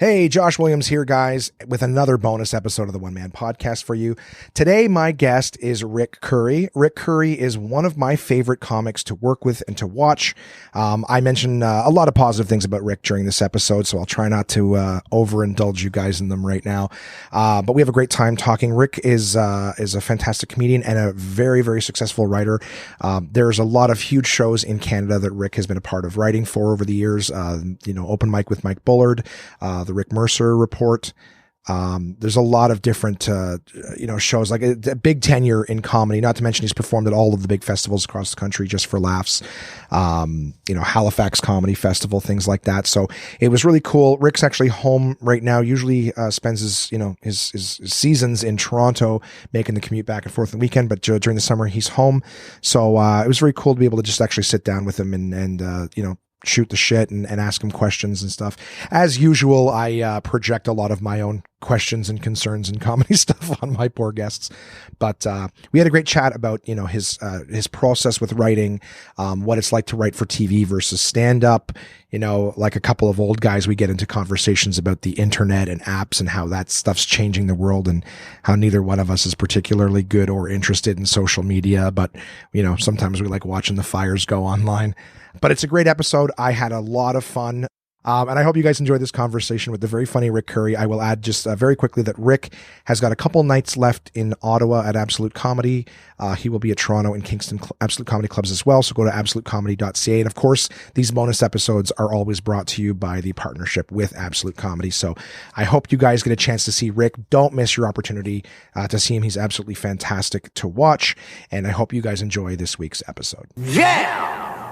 Hey, Josh Williams here, guys, with another bonus episode of the One Man Podcast for you. Today, my guest is Rick Currie. Rick Currie is one of my favorite comics to work with and to watch. I mentioned a lot of positive things about Rick during this episode, so I'll try not to overindulge you guys in them right now. But we have a great time talking. Rick is a fantastic comedian and a very, very successful writer. There's a lot of huge shows in Canada that Rick has been a part of writing for over the years. Open Mic with Mike Bullard, the Rick Mercer Report. There's a lot of different, shows, like a big tenure in comedy, not to mention he's performed at all of the big festivals across the country just for laughs. Halifax Comedy Festival, things like that. So it was really cool. Rick's actually home right now, usually spends his seasons in Toronto, making the commute back and forth on the weekend, but during the summer he's home. So it was very cool to be able to just actually sit down with him and shoot the shit and ask him questions and stuff. As usual, I project a lot of my own questions and concerns and comedy stuff on my poor guests. But we had a great chat about, his process with writing, what it's like to write for TV versus stand-up. Like a couple of old guys, we get into conversations about the internet and apps and how that stuff's changing the world and how neither one of us is particularly good or interested in social media. But, sometimes we like watching the fires go online. But it's a great episode. I had a lot of fun. And I hope you guys enjoyed this conversation with the very funny Rick Currie. I will add just very quickly that Rick has got a couple nights left in Ottawa at Absolute Comedy. He will be at Toronto and Kingston Absolute Comedy Clubs as well. So go to absolutecomedy.ca. And of course, these bonus episodes are always brought to you by the partnership with Absolute Comedy. So I hope you guys get a chance to see Rick. Don't miss your opportunity to see him. He's absolutely fantastic to watch. And I hope you guys enjoy this week's episode. Yeah!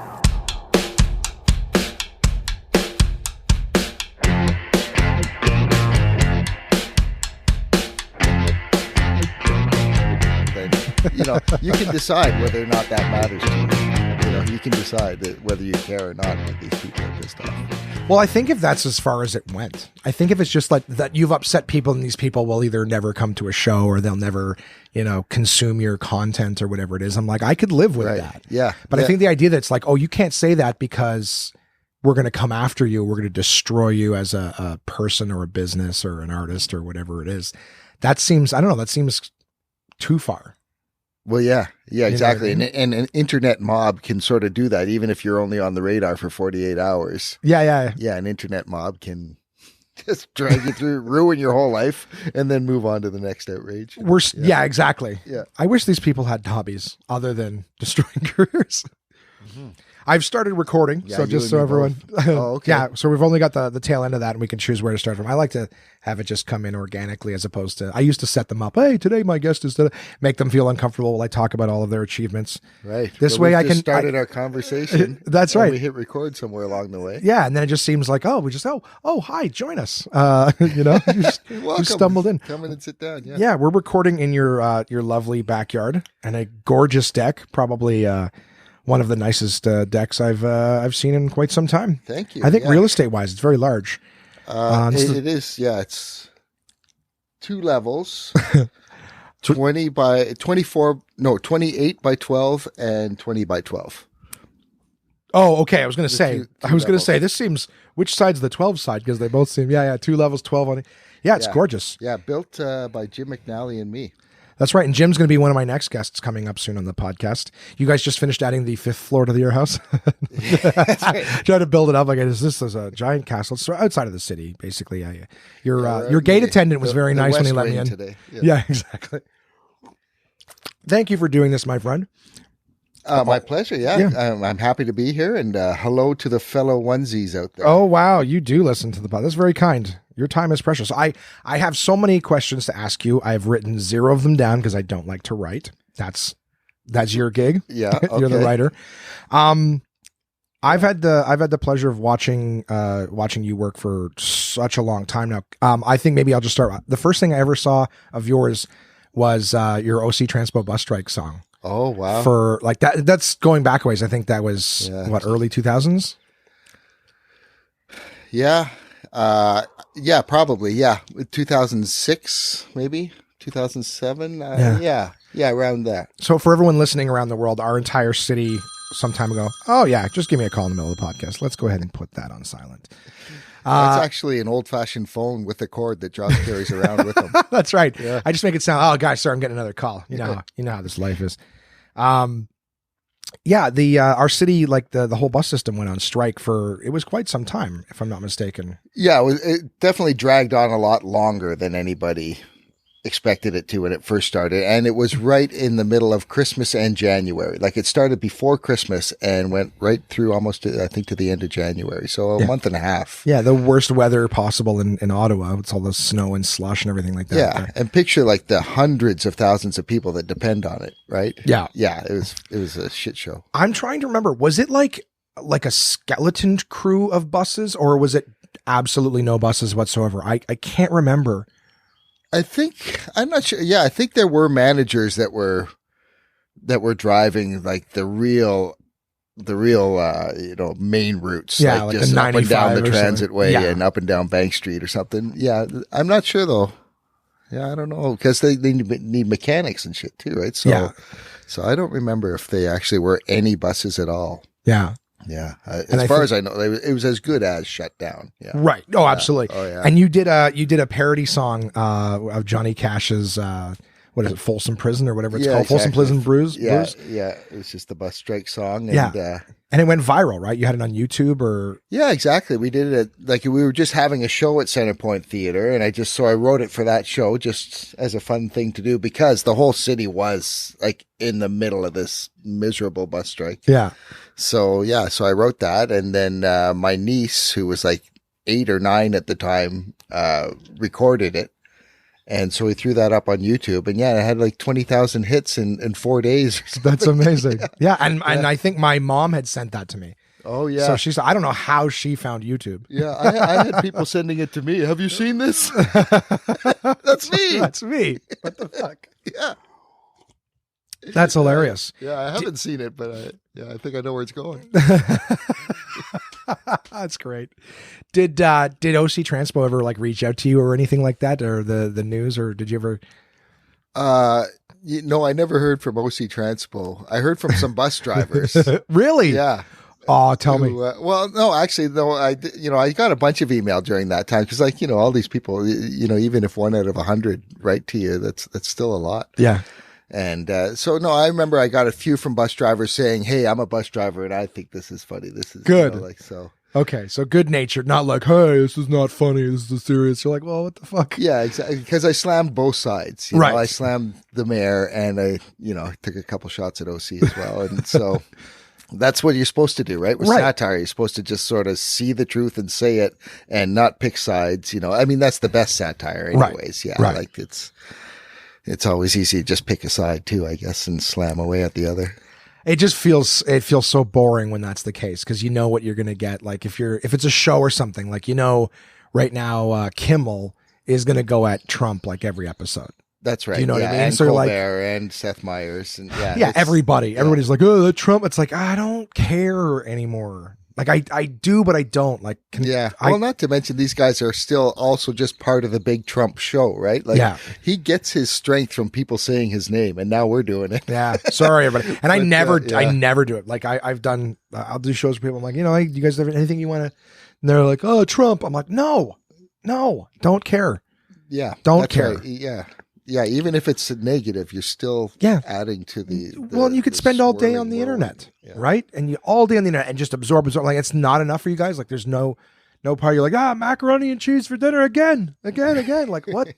You can decide whether or not that matters to you. You can decide that whether you care or not with these people at this time. Well, I think if that's as far as it went, I think if it's just like that you've upset people and these people will either never come to a show or they'll never, consume your content or whatever it is. I'm like, I could live with that. Yeah. But I think the idea that it's like, oh, you can't say that because we're going to come after you. We're going to destroy you as a person or a business or an artist or whatever it is. That seems, I don't know, that seems too far. Well, yeah, exactly. And an internet mob can sort of do that, even if you're only on the radar for 48 hours. Yeah. Yeah, an internet mob can just drag you through, ruin your whole life, and then move on to the next outrage. Yeah, exactly. Yeah. I wish these people had hobbies other than destroying careers. Mm-hmm. I've started recording, so just so everyone... Oh, okay. Yeah, so we've only got the tail end of that, and we can choose where to start from. I like to have it just come in organically as opposed to... I used to set them up. Hey, today my guest is... Make them feel uncomfortable while I talk about all of their achievements. Right. This way I can... started our conversation. That's right. We hit record somewhere along the way. Yeah, and then it just seems like, hi, join us. You stumbled in. Come in and sit down, yeah. Yeah, we're recording in your lovely backyard and a gorgeous deck, probably... one of the nicest decks I've seen in quite some time.28 I think real estate wise, it's very large. It is. Yeah, it's 2 levels, 20 by 24. No, 28 by 12 and 20 by 12. Oh, okay. I was going to say. This seems. Which side's the 12 side? Because they both seem. Yeah. 2 levels, 12 on it. Yeah, it's gorgeous. Yeah, built by Jim McNally and me. That's right. And Jim's going to be one of my next guests coming up soon on the podcast. You guys just finished adding the 5th floor to your house. Trying to build it up. Like, is this as a giant castle? It's outside of the city, basically. Your gate attendant was very nice when he let me in. Today. Yeah, exactly. Thank you for doing this, my friend. My pleasure. Yeah. I'm happy to be here. And hello to the fellow onesies out there. Oh, wow. You do listen to the podcast. That's very kind. Your time is precious. I have so many questions to ask you. I've written 0 of them down because I don't like to write. That's your gig. Yeah. Okay. You're the writer. I've had the pleasure of watching you work for such a long time now. I think maybe I'll just start. The first thing I ever saw of yours was your OC Transpo bus strike song. Oh, wow. For like that's going back ways. I think that was early 2000s. Yeah. Yeah, probably. Yeah. 2006, maybe 2007. Yeah, around that. So for everyone listening around the world, our entire city some time ago. Oh yeah. Just give me a call in the middle of the podcast. Let's go ahead and put that on silent. That's actually an old-fashioned phone with a cord that Josh carries around with him. That's right. Yeah. I just make it sound, oh, guys, sorry, I'm getting another call. You know how this life is. Yeah, the our city, like the whole bus system went on strike for, it was quite some time, if I'm not mistaken. Yeah, it definitely dragged on a lot longer than anybody expected it to when it first started. And it was right in the middle of Christmas and January. Like it started before Christmas and went right through almost, I think, to the end of January. So a month and a half. Yeah, the worst weather possible in Ottawa. It's all the snow and slush and everything like that. Yeah, and picture like the hundreds of thousands of people that depend on it, right? Yeah. Yeah, it was a shit show. I'm trying to remember, was it like a skeleton crew of buses, or was it absolutely no buses whatsoever? I can't remember. I'm not sure. Yeah, I think there were managers that were driving like the real main routes. Yeah, like like just the up and down the 95 or Transit something. Way Yeah. and up and down Bank Street or something. Yeah, I'm not sure though. Yeah, I don't know, because they need mechanics and shit too, right? So, Yeah. So I don't remember if they actually were any buses at all. Yeah. Yeah, as far as I know, it was as good as shut down. Yeah, Right. Oh, absolutely. Oh, yeah. And you did a parody song of Johnny Cash's what is it, Folsom Prison or whatever it's called, Folsom Prison Blues. Yeah, Blues? yeah. It was just the bus strike song. And, Yeah. And it went viral, right? You had it on YouTube or? Yeah, exactly. We did it we were just having a show at Centerpoint Theater, and I wrote it for that show just as a fun thing to do because the whole city was like in the middle of this miserable bus strike. Yeah. So I wrote that, and then my niece, who was like 8 or 9 at the time, recorded it. And so we threw that up on YouTube, and yeah, it had like 20,000 hits in 4 days. That's amazing. Yeah. And I think my mom had sent that to me. Oh yeah. So she said, I don't know how she found YouTube. Yeah. I had people sending it to me. Have you seen this? That's me. That's me. What the fuck? Yeah. That's hilarious. Yeah. I haven't seen it, but I think I know where it's going. That's great. Did OC Transpo ever like reach out to you or anything like that, or the news, or did you ever? No, I never heard from OC Transpo. I heard from some bus drivers. Really? Yeah. Oh, tell me. Well, no, actually, though, I got a bunch of email during that time because, like, all these people, even if 1 out of 100 write to you, that's still a lot. Yeah. And so, no, I remember I got a few from bus drivers saying, "Hey, I'm a bus driver, and I think this is funny. This is good." So. Okay, so good natured, not like, "Hey, this is not funny. This is serious." You're like, "Well, what the fuck?" Yeah, exactly. Because I slammed both sides. Right. I slammed the mayor, and I took a couple shots at OC as well, and so. That's what you're supposed to do, right? With satire, you're supposed to just sort of see the truth and say it and not pick sides. I mean, that's the best satire anyways. Right. Yeah. Right. Like it's always easy to just pick a side too, I guess, and slam away at the other. It just feels so boring when that's the case, because you know what you're going to get. Like if it's a show or something, like, right now, Kimmel is going to go at Trump like every episode. That's right. You know what I mean? And So Colbert and Seth Meyers and everybody. Everybody's like, "Oh, that Trump." It's like, I don't care anymore. Like I do, but I don't. Like, not to mention these guys are still also just part of the big Trump show, right? Like, he gets his strength from people saying his name, and now we're doing it. Yeah, sorry everybody. And I never do it. Like I've done. I'll do shows with people. I'm like, hey, you guys have anything you want to? And they're like, "Oh, Trump." I'm like, no, don't care. Yeah, don't care. Right. Yeah. Yeah, even if it's negative, you're still adding to the well, you could spend all day on the internet, right? And you all day on the internet and just absorb. Like, it's not enough for you guys. Like, there's no part. You're like, macaroni and cheese for dinner again. Like, what?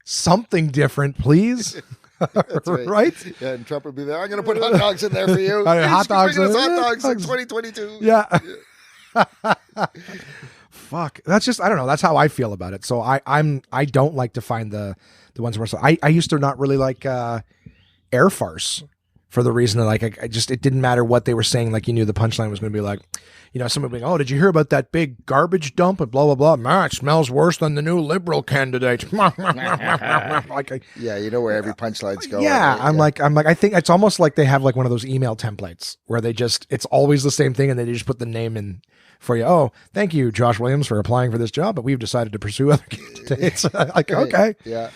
Something different, please. That's right? Yeah, and Trump would be there. I'm going to put hot dogs in there for you. Hot dogs in 2022. Yeah. Fuck. That's just, I don't know. That's how I feel about it. So I don't like to find the ones where I used to not really like air farce for the reason that, like, I just, it didn't matter what they were saying. Like, you knew the punchline was going to be like, someone being, "Oh, did you hear about that big garbage dump and blah, blah, blah. Man, it smells worse than the new liberal candidate." Like, where every punchline's going. Yeah. Right? I'm like, I think it's almost like they have like one of those email templates where they just, it's always the same thing. And they just put the name in for you. "Oh, thank you, Josh Williams, for applying for this job, but we've decided to pursue other candidates." Like, okay. Yeah.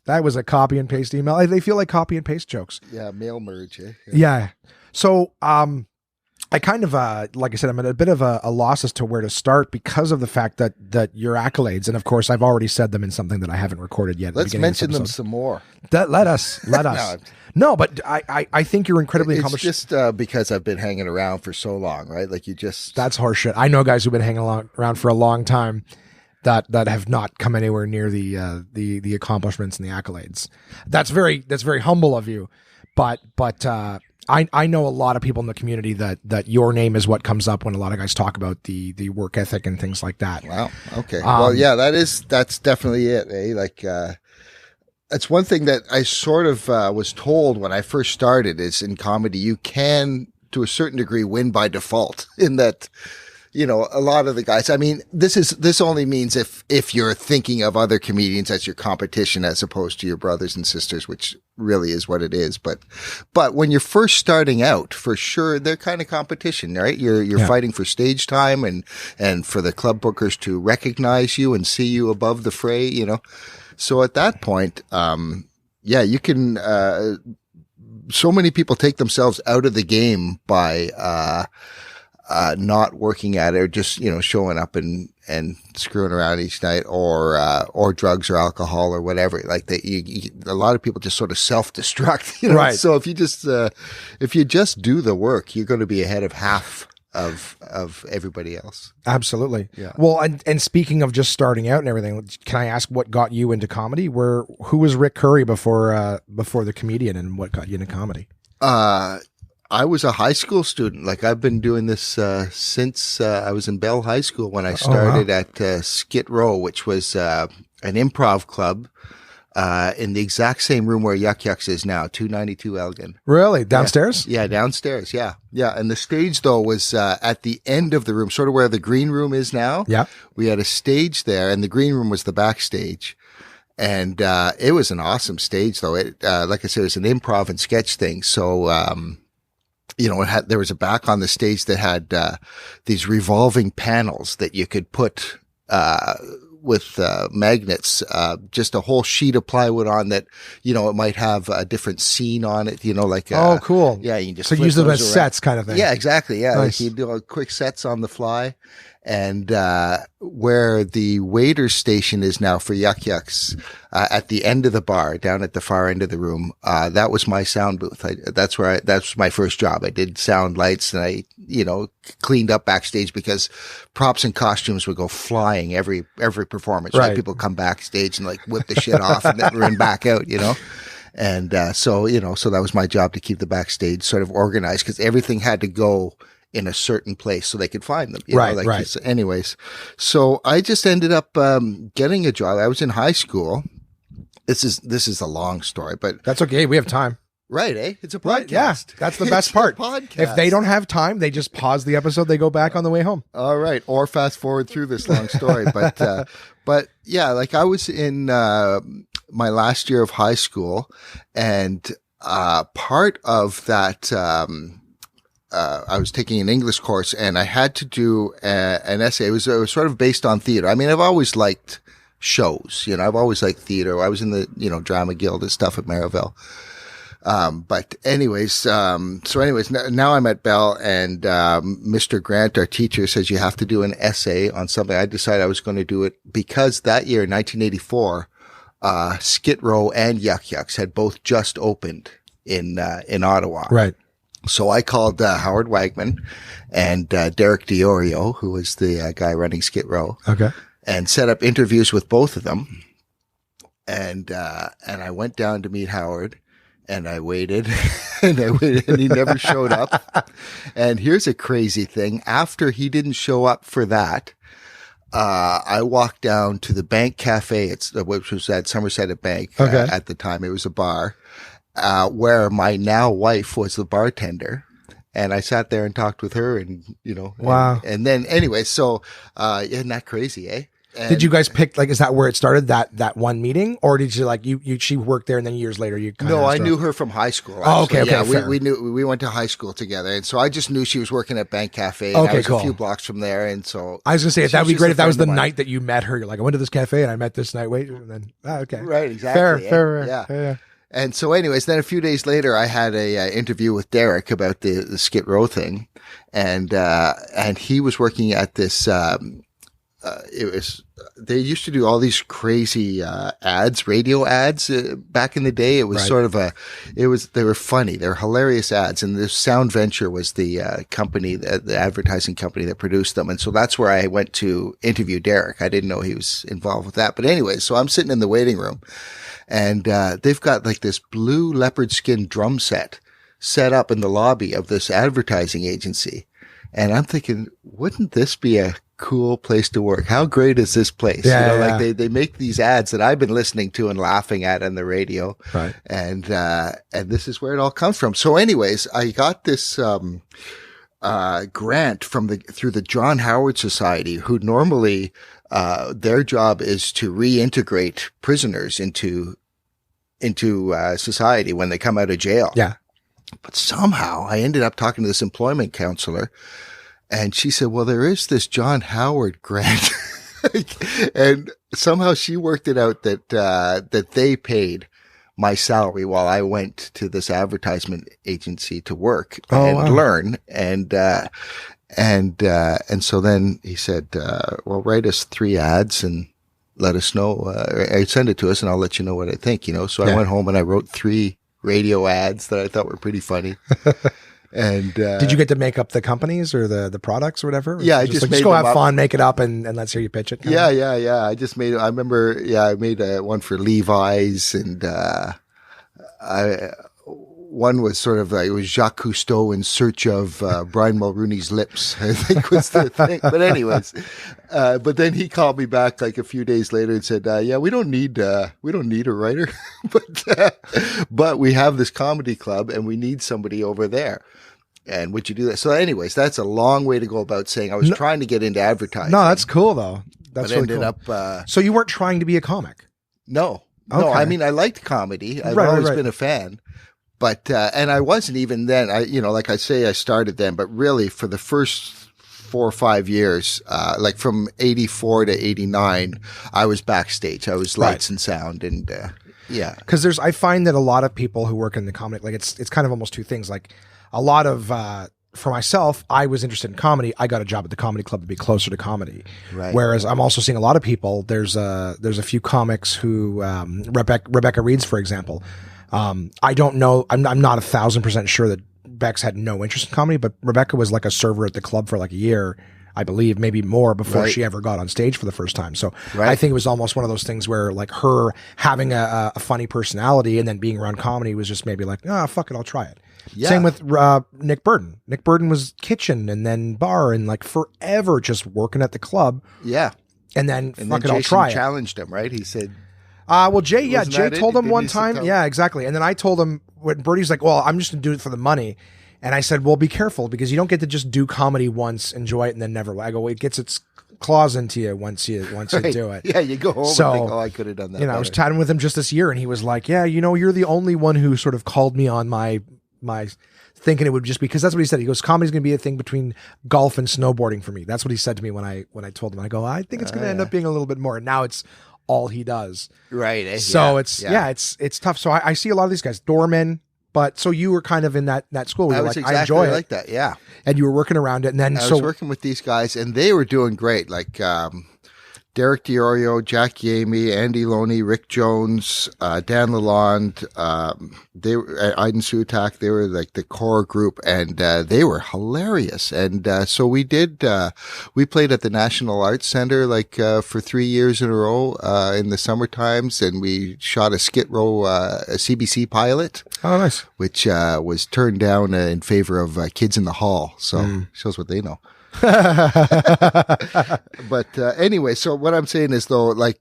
That was a copy and paste email. They feel like copy and paste jokes. Yeah, mail merge. Yeah. So, I kind of, like I said, I'm at a bit of a loss as to where to start because of the fact that your accolades, and of course, I've already said them in something that I haven't recorded yet. Let's mention them some more. Let us. No, but I think you're incredibly accomplished. It's just because I've been hanging around for so long, right? Like that's horseshit. I know guys who've been hanging around for a long time that have not come anywhere near the accomplishments and the accolades. That's very humble of you, but I know a lot of people in the community that your name is what comes up when a lot of guys talk about the work ethic and things like that. Wow. Okay. Well, yeah, that's definitely it. Eh? Like, it's one thing that I sort of was told when I first started is in comedy, you can, to a certain degree, win by default in that, you know, a lot of the guys, I mean, this only means if you're thinking of other comedians as your competition as opposed to your brothers and sisters, which really is what it is. But when you're first starting out, for sure, they're kind of competition, right? You're fighting for stage time and for the club bookers to recognize you and see you above the fray, you know? So at that point, you can, so many people take themselves out of the game by, not working at it or just, you know, showing up and screwing around each night or drugs or alcohol or whatever. Like a lot of people just sort of self-destruct, you know? Right. So if you just do the work, you're going to be ahead of half of everybody else. Absolutely. Yeah. Well, and speaking of just starting out and everything, can I ask what got you into comedy? Who was Rick Currie before the comedian, and what got you into comedy? I was a high school student. Like I've been doing this since I was in Bell High School when I started at Skid Row, which was an improv club in the exact same room where Yuck Yucks is now, 292 Elgin. Really? Downstairs? Yeah, downstairs. Yeah. Yeah. And the stage though was at the end of the room, sort of where the green room is now. Yeah. We had a stage there, and the green room was the backstage. And it was an awesome stage though. It like I said, it was an improv and sketch thing. So you know, there was a back on the stage that had these revolving panels that you could put with magnets, just a whole sheet of plywood on that, you know, it might have a different scene on it, you know, like oh, cool. Yeah, you can just so use them as sets kind of thing. Yeah, exactly. Yeah, nice. Like you do quick sets on the fly. And where the waiter's station is now for Yuck Yucks, at the end of the bar, down at the far end of the room, that was my sound booth. That's my first job. I did sound lights, and I, you know, cleaned up backstage because props and costumes would go flying every performance. Right? People come backstage and like whip the shit off and then run back out, you know. And so that was my job, to keep the backstage sort of organized, because everything had to go in a certain place so they could find them. You know, like, right. Anyways, so I just ended up getting a job. I was in high school. This is a long story, but that's okay. We have time. Right, eh? It's a podcast. Right, yeah, that's the best part. Podcast. If they don't have time, they just pause the episode. They go back on the way home. All right, or fast forward through this long story. But yeah, like I was in my last year of high school, and part of that. I was taking an English course, and I had to do an essay. It was sort of based on theater. I mean, I've always liked shows, you know, I've always liked theater. I was in the, you know, drama guild and stuff at Maryville. But anyways, now I'm at Bell, and Mr. Grant, our teacher, says you have to do an essay on something. I decided I was going to do it because that year, 1984, Skid Row and Yuck Yucks had both just opened in Ottawa. Right. So I called Howard Wagman and Derek DiOrio, who was the guy running Skid Row. Okay. And set up interviews with both of them. And I went down to meet Howard, and I waited and he never showed up. And here's a crazy thing. After he didn't show up for that, I walked down to the Bank Cafe, which was at Somerset Bank. Okay. At the time. It was a bar. Where my now wife was the bartender, and I sat there and talked with her, and, you know, wow. And then anyway, so, isn't that crazy, eh? And did you guys pick, like, is that where it started, that one meeting, or did you like, she worked there and then years later you No, I knew her from high school. Actually. Oh, okay. Yeah, we went to high school together, and so I just knew she was working at Bank Cafe. And okay, I was cool. a few blocks from there, and so I was gonna say, that'd be great if that was the night that you met her. You're like, I went to this cafe and I met this night. Wait, and then okay, right, exactly. Fair. Yeah. And so anyways, then a few days later, I had a interview with Derek about the Skid Row thing. And he was working at this, they used to do all these crazy, ads, radio ads, back in the day. It was sort of they were funny. They were hilarious ads. And this Sound Venture was the company, the advertising company that produced them. And so that's where I went to interview Derek. I didn't know he was involved with that. But anyway, so I'm sitting in the waiting room. And they've got like this blue leopard skin drum set up in the lobby of this advertising agency. And I'm thinking, wouldn't this be a cool place to work? How great is this place? Yeah, like they make these ads that I've been listening to and laughing at on the radio. Right. And this is where it all comes from. So anyways, I got this grant through the John Howard Society, who normally their job is to reintegrate prisoners into society when they come out of jail. Yeah. But somehow I ended up talking to this employment counselor, and she said, well, there is this John Howard grant. And somehow she worked it out that they paid my salary while I went to this advertisement agency to work and learn. And so then he said, well, write us 3 ads and let us know, send it to us and I'll let you know what I think, So I went home and I wrote 3 radio ads that I thought were pretty funny. And did you get to make up the companies or the products or whatever? Yeah, I just go have fun, make it up, and let's hear you pitch it. Yeah. I just made. I remember. Yeah, I made one for Levi's, and one was sort of like it was Jacques Cousteau in search of Brian Mulrooney's lips, I think was the thing. But anyways, but then he called me back like a few days later and said, yeah, we don't need a writer, but we have this comedy club and we need somebody over there. And would you do that? So anyways, that's a long way to go about saying I was trying to get into advertising. No, that's cool though. That's but really ended cool. up, so you weren't trying to be a comic? No, Okay. I mean, I liked comedy. I've always been a fan. But, and I wasn't even then, like I say, I started then, but really for the first 4 or 5 years, like from 84 to 89, I was backstage. I was lights and sound and, yeah. Cause I find that a lot of people who work in the comedy, like it's kind of almost 2 things. Like a lot of, for myself, I was interested in comedy. I got a job at the comedy club to be closer to comedy. Right. Whereas I'm also seeing a lot of people, there's a few comics who, Rebecca Reeds, for example, I don't know. I'm not 1,000% sure that Bex had no interest in comedy, but Rebecca was like a server at the club for like a year, I believe, maybe more before she ever got on stage for the first time. So I think it was almost one of those things where like her having a funny personality and then being around comedy was just maybe like, fuck it, I'll try it. Yeah. Same with Nick Burden. Nick Burden was kitchen and then bar and like forever just working at the club. Yeah. And then fuck it, I'll try it. Challenged him, right? He said, well, Jay told him one time. Yeah, exactly. And then I told him when Birdie's like, well, I'm just going to do it for the money. And I said, well, be careful because you don't get to just do comedy once, enjoy it, and then never. I go, it gets its claws into you once you do it. Yeah, you go home and think, I could have done that. I was chatting with him just this year and he was like, yeah, you're the only one who sort of called me on my thinking it would just because that's what he said. He goes, comedy's going to be a thing between golf and snowboarding for me. That's what he said to me when I told him. I go, I think it's going to end up being a little bit more. And now it's all he does. Right. So it's tough. So I see a lot of these guys, doormen, but so you were kind of in that school where I enjoy it. Like that. Yeah. And you were working around it. And then I was working with these guys and they were doing great. Like, Derek DiOrio, Jack Yamey, Andy Loney, Rick Jones, Dan Lalonde, they were Aiden Sutak. They were like the core group and, they were hilarious. And, so we played at the National Arts Center, like, for 3 years in a row, in the summer times. And we shot a Skid Row, a CBC pilot. Oh, nice. Which, was turned down in favor of, Kids in the Hall. So shows what they know. But anyway, so what I'm saying is though, so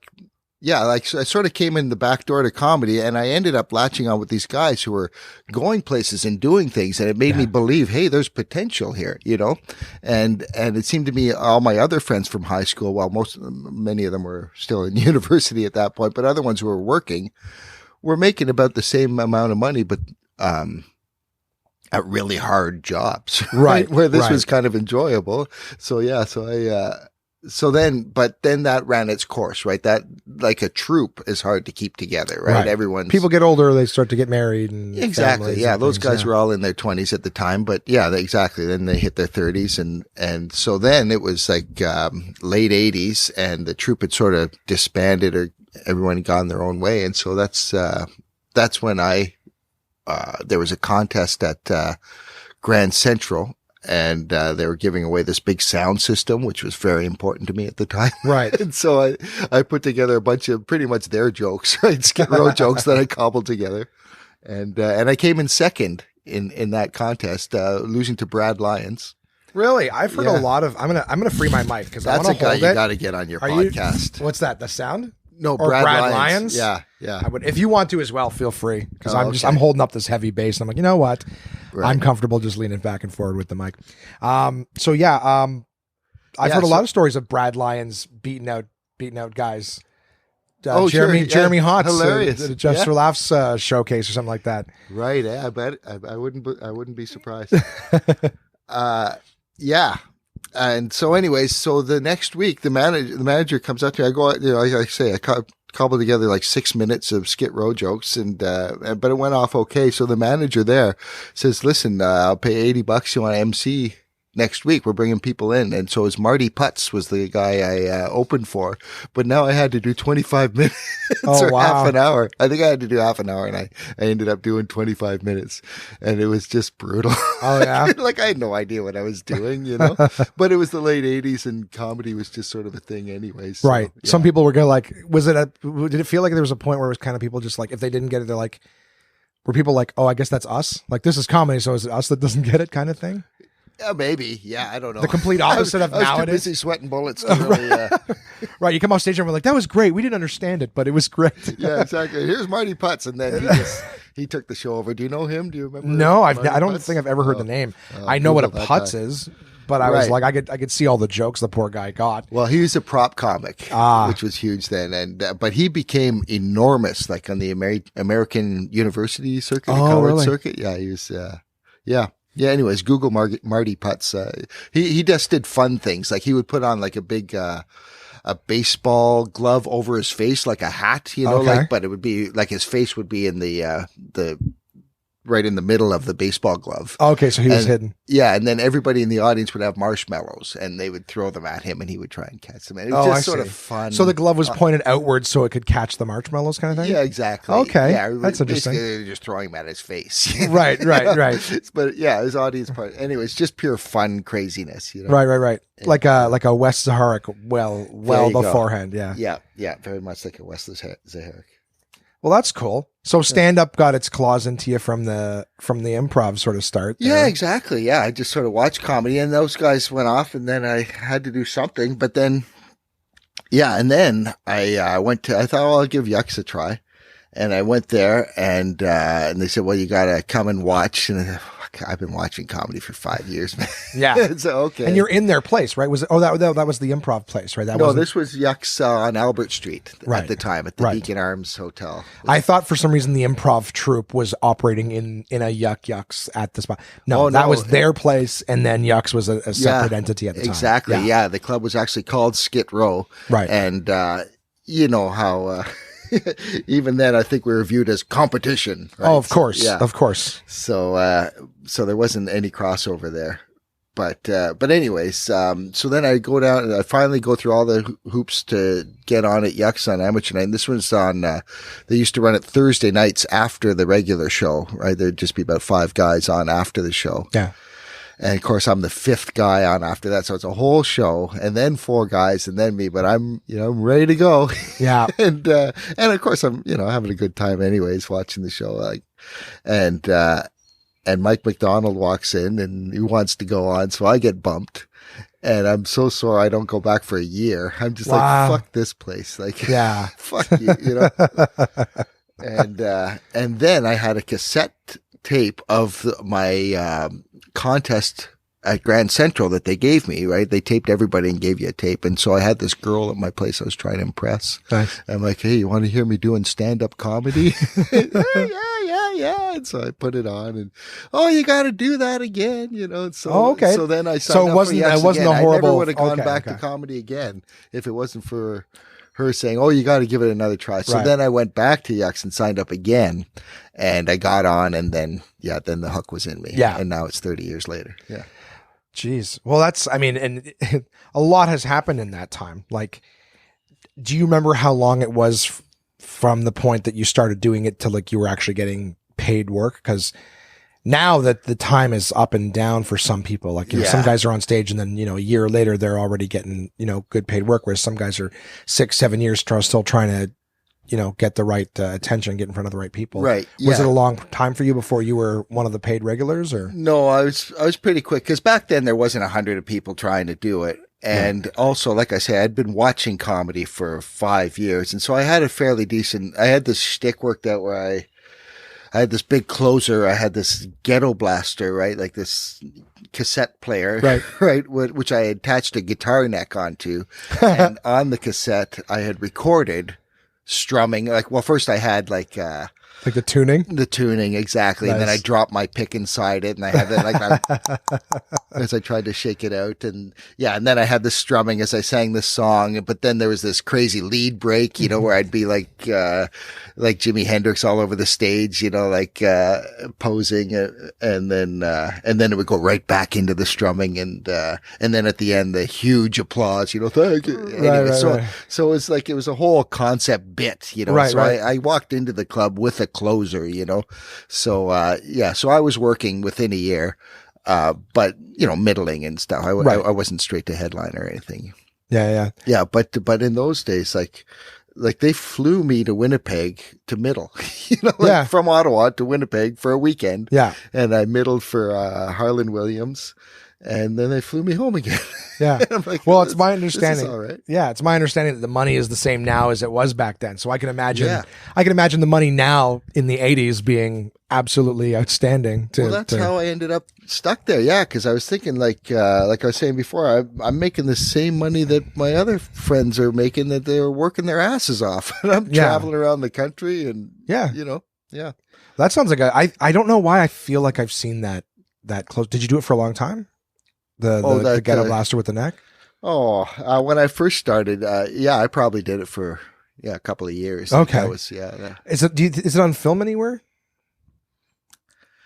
I sort of came in the back door to comedy and I ended up latching on with these guys who were going places and doing things. And it made me believe, hey, there's potential here, and it seemed to me all my other friends from high school, many of them were still in university at that point, but other ones who were working were making about the same amount of money, but, at really hard jobs, right? Where this was kind of enjoyable. So but then that ran its course, right? That, like, a troupe is hard to keep together, right? Everyone's people get older, they start to get married, and exactly, yeah. Those things, guys were all in their 20s at the time, but yeah, exactly. Then they hit their 30s, and so then it was like late 80s, and the troupe had sort of disbanded, or everyone had gone their own way, and so that's when there was a contest at Grand Central. And they were giving away this big sound system, which was very important to me at the time. Right. And so I put together a bunch of pretty much their jokes, right? Skid Row jokes that I cobbled together. And I came in second in that contest, losing to Brad Lyons. Really? I've heard a lot of, I'm going to free my mic because I want That's to a guy hold you it. got to get on your podcast. What's that? The sound? No, or Brad Lyons? Yeah. I would, if you want to as well, feel free. Because okay. I'm holding up this heavy bass and I'm like, you know what? Right. I'm comfortable just leaning back and forward with the mic. I've heard a lot of stories of Brad Lyons beating out guys. Jeremy Hotz, hilarious. Just for Laughs showcase or something like that. Right. I bet I wouldn't be surprised. Yeah. And so anyways, so the next week, the manager comes up to me. I go, like I say, I cobbled together like 6 minutes of Skid Row jokes, but it went off okay. So the manager there says, listen, I'll pay $80. You want to MC next week? We're bringing people in. And so it was Marty Putz was the guy I opened for, but now I had to do 25 minutes or half an hour. I think I had to do half an hour, and I ended up doing 25 minutes, and it was just brutal. Oh yeah. Like I had no idea what I was doing, but it was the late 80s and comedy was just sort of a thing anyway. So, right. yeah. Some people were going like, did it feel like there was a point where it was kind of people just like, if they didn't get it, they're like, were people like, oh, I guess that's us? Like, this is comedy, so is it us that doesn't get it kind of thing? Yeah, maybe. Yeah, I don't know. The complete opposite of nowadays. I was too busy sweating bullets to really, Right, you come off stage and we're like, that was great. We didn't understand it, but it was great. Yeah, exactly. Here's Marty Putz, and then he took the show over. Do you know him? Do you remember? No, I don't think I've ever heard the name. I know what a Putz is, but I was like, I could see all the jokes the poor guy got. Well, he was a prop comic, which was huge then, and but he became enormous, like on the American University circuit, the college circuit. Yeah, he was. Yeah. Anyways, Google Marty Putz. He just did fun things. Like he would put on like a big, a baseball glove over his face, like a hat, but it would be like his face would be in the right in the middle of the baseball glove. Okay. So he was hidden. Yeah. And then everybody in the audience would have marshmallows and they would throw them at him and he would try and catch them. And it was just sort of fun. So the glove was pointed outwards so it could catch the marshmallows kind of thing? Yeah, exactly. Okay. Yeah, that's interesting. They were just throwing them at his face. Right. But yeah, his audience part. Anyways, just pure fun craziness. Right. Like a West Zaharic well beforehand. Yeah. Yeah. Very much like a West Zaharic. Well, that's cool. So stand-up got its claws into you from the improv sort of start. There. Yeah, exactly. Yeah, I just sort of watched comedy, and those guys went off, and then I had to do something. But then, and then I went to. I thought, I'll give Yucks a try, and I went there, and they said, well, you got to come and watch, and I've been watching comedy for 5 years, man. Yeah. So, okay. And you're in their place, right? Was it? Oh, that was the improv place, right? This was Yucks on Albert Street at the time at the Beacon Arms Hotel. I thought for some reason the improv troupe was operating in a Yucks at the spot. No, that was their place, and then Yucks was a separate entity at the time. Exactly. Yeah. The club was actually called Skid Row. Right. And you know how. Even then, I think we were viewed as competition. Right? Oh, of course, of course. So there wasn't any crossover there, but anyways, so then I go down and I finally go through all the hoops to get on at Yucks on amateur night. And this was on. They used to run it Thursday nights after the regular show. Right, there'd just be about 5 guys on after the show. Yeah. And of course, I'm the 5th guy on after that. So it's a whole show and then 4 guys and then me, but I'm ready to go. Yeah. and of course I'm, having a good time anyways, watching the show. And Mike McDonald walks in and he wants to go on. So I get bumped and I'm so sore. I don't go back for a year. I'm just like, fuck this place. Fuck you, and then I had a cassette tape of my, contest at Grand Central that they gave me, right? They taped everybody and gave you a tape. And so I had this girl at my place I was trying to impress. Nice. I'm like, hey, you want to hear me doing stand-up comedy? yeah. yeah. And so I put it on, and you got to do that again, And so, okay. So then I signed So it up wasn't for Yucks it wasn't again. a horrible. I never would have gone okay, back to comedy again if it wasn't for her saying, you got to give it another try. So then I went back to Yucks and signed up again, and I got on, and then the hook was in me. Yeah. And now it's 30 years later. Yeah. Jeez. Well, and a lot has happened in that time. Like, do you remember how long it was from the point that you started doing it to like you were actually getting paid work? Because now that the time is up and down for some people, like, some guys are on stage and then, a year later they're already getting, good paid work. Whereas some guys are 6-7 years still trying to, get the right attention, get in front of the right people. Right. Was it a long time for you before you were one of the paid regulars, or? No, I was pretty quick, because back then there wasn't 100 people trying to do it. And also, like I say, I'd been watching comedy for 5 years. And so I had I had this shtick worked out where I had this big closer. I had this ghetto blaster, right? Like this cassette player, right? Which I attached a guitar neck onto. And on the cassette, I had recorded strumming. First I had like the tuning? The tuning, exactly. Nice. And then I dropped my pick inside it, and I had that as I tried to shake it out. And and then I had the strumming as I sang this song. But then there was this crazy lead break, where I'd be like Jimi Hendrix all over the stage, posing. And then it would go right back into the strumming. And then at the end, the huge applause, thank you. Anyway, so it's like, it was a whole concept bit, So I walked into the club with a closer, So, so I was working within a year, but, middling and stuff. I wasn't straight to headline or anything. Yeah. Yeah. But in those days, like they flew me to Winnipeg to middle, from Ottawa to Winnipeg for a weekend. Yeah. And I middled for, Harlan Williams. And then they flew me home again. Yeah. I'm like, well, it's my understanding. All right. Yeah, it's my understanding that the money is the same now as it was back then. So I can imagine. I can imagine the money now in the 80s being absolutely outstanding. That's how I ended up stuck there. Yeah, because I was thinking, like I was saying before, I'm making the same money that my other friends are making, that they were working their asses off, and I'm traveling around the country, and That sounds like I don't know why I feel like I've seen that close. Did you do it for a long time? The ghetto blaster with the neck? When I first started, I probably did it for a couple of years. Okay. Is it on film anywhere?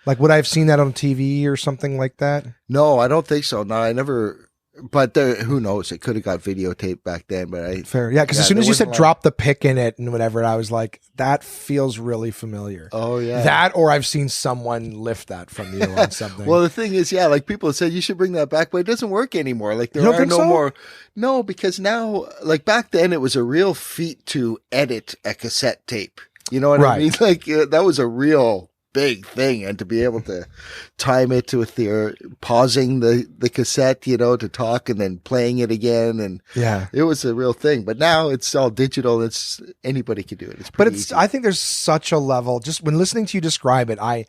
Like, would I have seen that on TV or something like that? No, I don't think so. No, I never. But who knows? It could have got videotaped back then. But fair, yeah. Because as soon as you said drop the pick in it and whatever, I was like, that feels really familiar. Oh yeah, that, or I've seen someone lift that from you on something. Well, the thing is, like people said, you should bring that back, but it doesn't work anymore. Like there are no more. No, because now, like back then, it was a real feat to edit a cassette tape. You know what I mean? Like that was a real big thing, and to be able to time it with your pausing the cassette, to talk and then playing it again, and it was a real thing. But now it's all digital. It's anybody can do it. It's pretty easy. I think there's such a level, just when listening to you describe it, I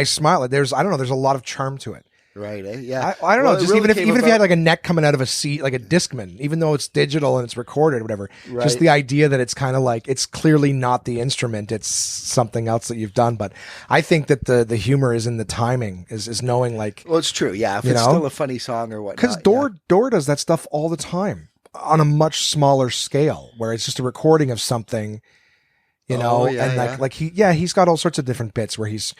smile. There's a lot of charm to it. Right. Yeah. I don't know. Just really even if you had like a neck coming out of a seat, like a Discman, even though it's digital and it's recorded or whatever, just the idea that it's kind of like, it's clearly not the instrument, it's something else that you've done. But I think that the humor is in the timing, is knowing like. Well, it's true. Yeah. If it's still a funny song or whatnot. Because Door does that stuff all the time on a much smaller scale, where it's just a recording of something. He's got all sorts of different bits where he's,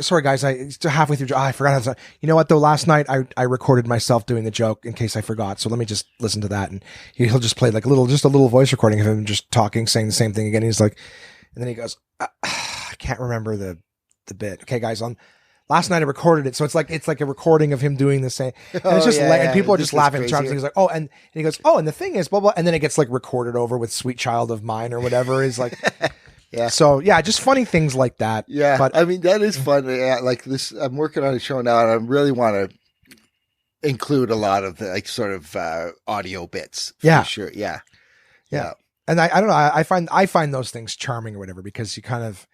sorry guys, halfway through, I forgot how to, you know what though, last night I recorded myself doing the joke in case I forgot, so let me just listen to that, and he'll just play like a little voice recording of him just talking, saying the same thing again. He's like, and then he goes, I can't remember the bit. Okay guys, last night I recorded it, so it's like a recording of him doing the same, and it's just and people are just laughing. He's like, and he goes, and the thing is, blah blah, and then it gets like recorded over with "Sweet Child of Mine" or whatever. Is like, So just funny things like that. Yeah, but I mean that is fun. Yeah, like this, I'm working on a show now, and I really want to include a lot of the like sort of audio bits. For sure. Yeah. And I don't know. I find those things charming or whatever, because you kind of.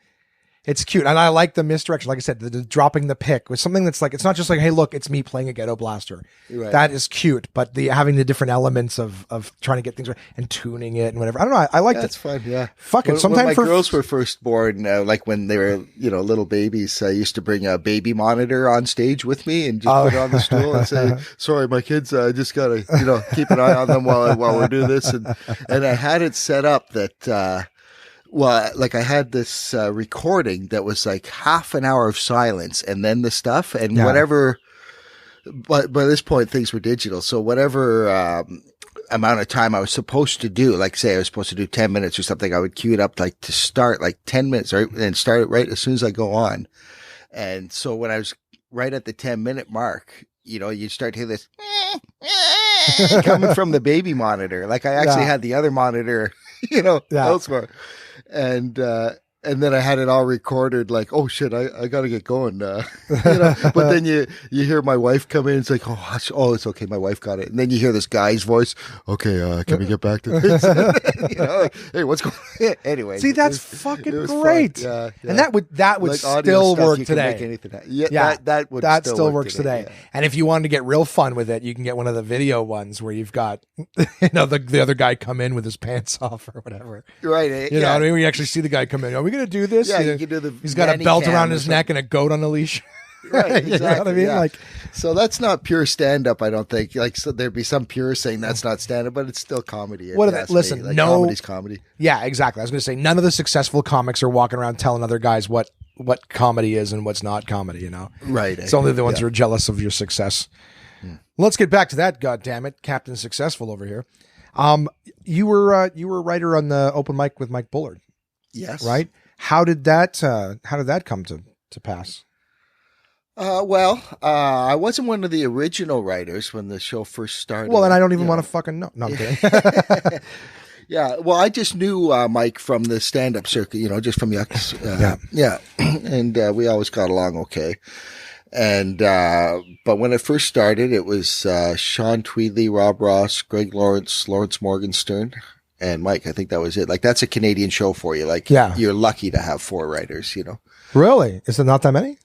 It's cute, and I like the misdirection. Like I said, the dropping the pick was something that's like, it's not just like, hey, look, it's me playing a ghetto blaster. Right. That is cute, but the having the different elements of trying to get things right and tuning it and whatever. I don't know. I like That's fun. Yeah. Fucking sometimes when my girls were first born, like when they were, little babies, I used to bring a baby monitor on stage with me and just put it on the stool and say, sorry, my kids, I just got to, keep an eye on them while we're doing this. And I had it set up that, like I had this recording that was like half an hour of silence and then the stuff and whatever. But by this point, things were digital. So whatever amount of time I was supposed to do, like say I was supposed to do 10 minutes or something, I would cue it up like to start like 10 minutes right, and start it right as soon as I go on. And so when I was right at the 10-minute mark, you'd start to hear this coming from the baby monitor. Like I actually had the other monitor, elsewhere. And then I had it all recorded like, oh shit, I got to get going. But then you hear my wife come in. It's like, oh, it's okay. My wife got it. And then you hear this guy's voice. Okay. Can we get back to this? Like, hey, what's going on? Anyway. See, that's fucking great. Yeah. And that would like still work today. That still works today. Yeah. And if you wanted to get real fun with it, you can get one of the video ones where you've got, the other guy come in with his pants off or whatever. Right. You know what I mean? We actually see the guy come in. Are we going to do this? Yeah, you can do the. He's got a belt around his neck and a goat on a leash. Right, exactly. You know what I mean? Yeah. Like, so that's not pure stand-up, I don't think. Like, so there'd be some pure saying that's not stand-up, but it's still comedy. Listen, like, no, comedy's comedy. Yeah, exactly. I was going to say none of the successful comics are walking around telling other guys what comedy is and what's not comedy. Right. It's only the ones who are jealous of your success. Let's get back to that. God damn it, Captain Successful over here. You were a writer on the open mic with Mike Bullard. Yes. Right. How did that come to pass? I wasn't one of the original writers when the show first started. Well, and I don't even want to fucking know. No, I'm kidding. Yeah. Well, I just knew Mike from the stand-up circuit, just from Yucks. Yeah. And we always got along okay. And but when it first started, it was Sean Tweedley, Rob Ross, Greg Lawrence, Lawrence Morgenstern, and Mike. I think that was it. Like, that's a Canadian show for you. Like, you're lucky to have 4 writers, Really? Is there not that many?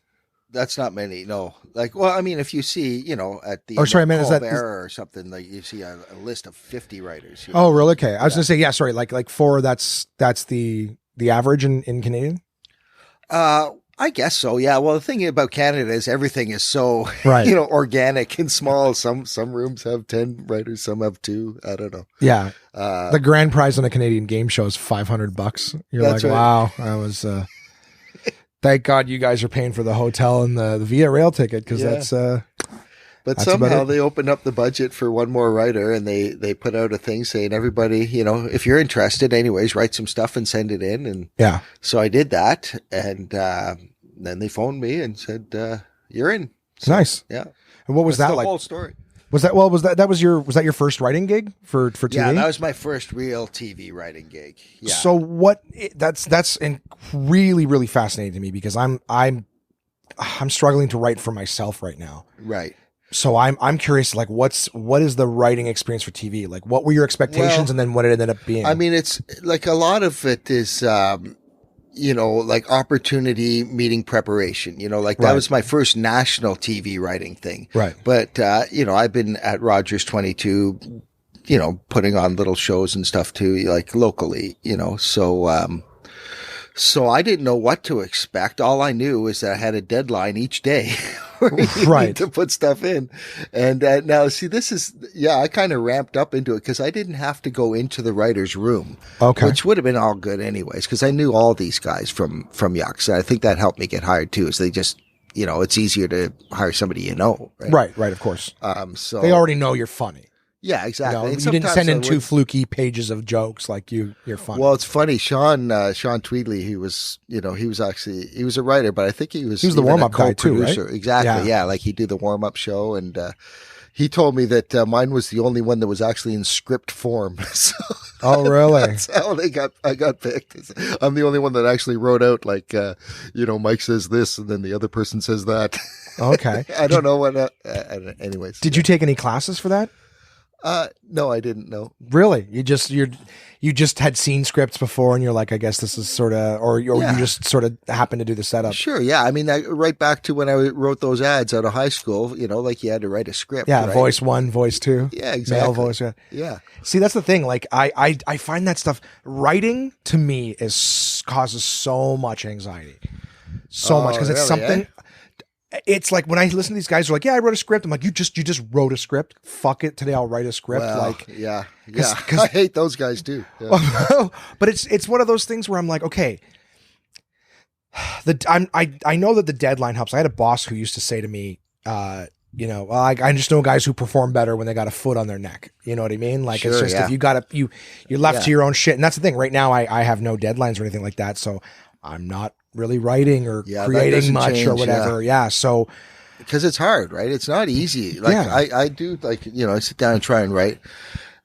That's not many, no. Like, well, I mean, if you see, at the Colbert or something, like you see a list of 50 writers. Oh, really? Okay. I was gonna say, yeah. Sorry, like 4. That's the average in Canadian. I guess so. Yeah. Well, the thing about Canada is everything is so organic and small. Some rooms have 10 writers, some have 2. I don't know. Yeah. The grand prize on a Canadian game show is $500. You're like, right. Wow, I was. Thank God you guys are paying for the hotel and the Via Rail ticket because that's. But somehow they opened up the budget for one more writer and they put out a thing saying everybody, if you're interested, anyways, write some stuff and send it in. And so I did that, and then they phoned me and said, "You're in." So, nice. Yeah. And what was That's that the like? Whole story. Was that your first writing gig for TV? Yeah, that was my first real TV writing gig. Yeah. So that's really, really fascinating to me because I'm struggling to write for myself right now. Right. So I'm curious, like, what is the writing experience for TV? Like, what were your expectations, and then what it ended up being? I mean, it's like a lot of it is, like opportunity meeting preparation. Like that was my first national TV writing thing. Right. But I've been at Rogers 22, putting on little shows and stuff too, like locally. So I didn't know what to expect. All I knew is that I had a deadline each day where you need to put stuff in. And now, see, this is, I kind of ramped up into it because I didn't have to go into the writer's room, which would have been all good anyways, because I knew all these guys from Yucks. I think that helped me get hired too, is they just, it's easier to hire somebody Right, of course. So they already know you're funny. Yeah, exactly. You didn't send in 2 fluky pages of jokes like you're funny. Well, it's funny. Sean Tweedley, he was a writer, but I think he was the warm up guy too, right? Exactly. Yeah. Like he'd do the warm up show, and he told me that mine was the only one that was actually in script form. So oh, really? That's how I got picked. I'm the only one that actually wrote out like, Mike says this, and then the other person says that. Okay. I don't know what. Anyways, did you take any classes for that? No, I didn't know. Really? You just had seen scripts before, and you're like, I guess this is sort of, or you just sort of happened to do the setup. Sure, yeah. I mean, right back to when I wrote those ads out of high school. Like you had to write a script. Yeah, right? voice 1, voice 2. Yeah, exactly. Male voice. Yeah. See, that's the thing. Like, I find that stuff writing to me causes so much anxiety, so much because it's really, something. It's like when I listen to these guys who are like, yeah, I wrote a script. I'm like, you just wrote a script. Fuck it. Today I'll write a script. Well, like, yeah. I hate those guys too. Yeah. But it's one of those things where I'm like, okay, I know that the deadline helps. I had a boss who used to say to me, I just know guys who perform better when they got a foot on their neck. You know what I mean? Like, it's just, if you got you're left to your own shit. And that's the thing. Right now, I have no deadlines or anything like that. So I'm not really writing or creating much or whatever. Yeah. So, because it's hard, right? It's not easy. Like I do, like, I sit down and try and write,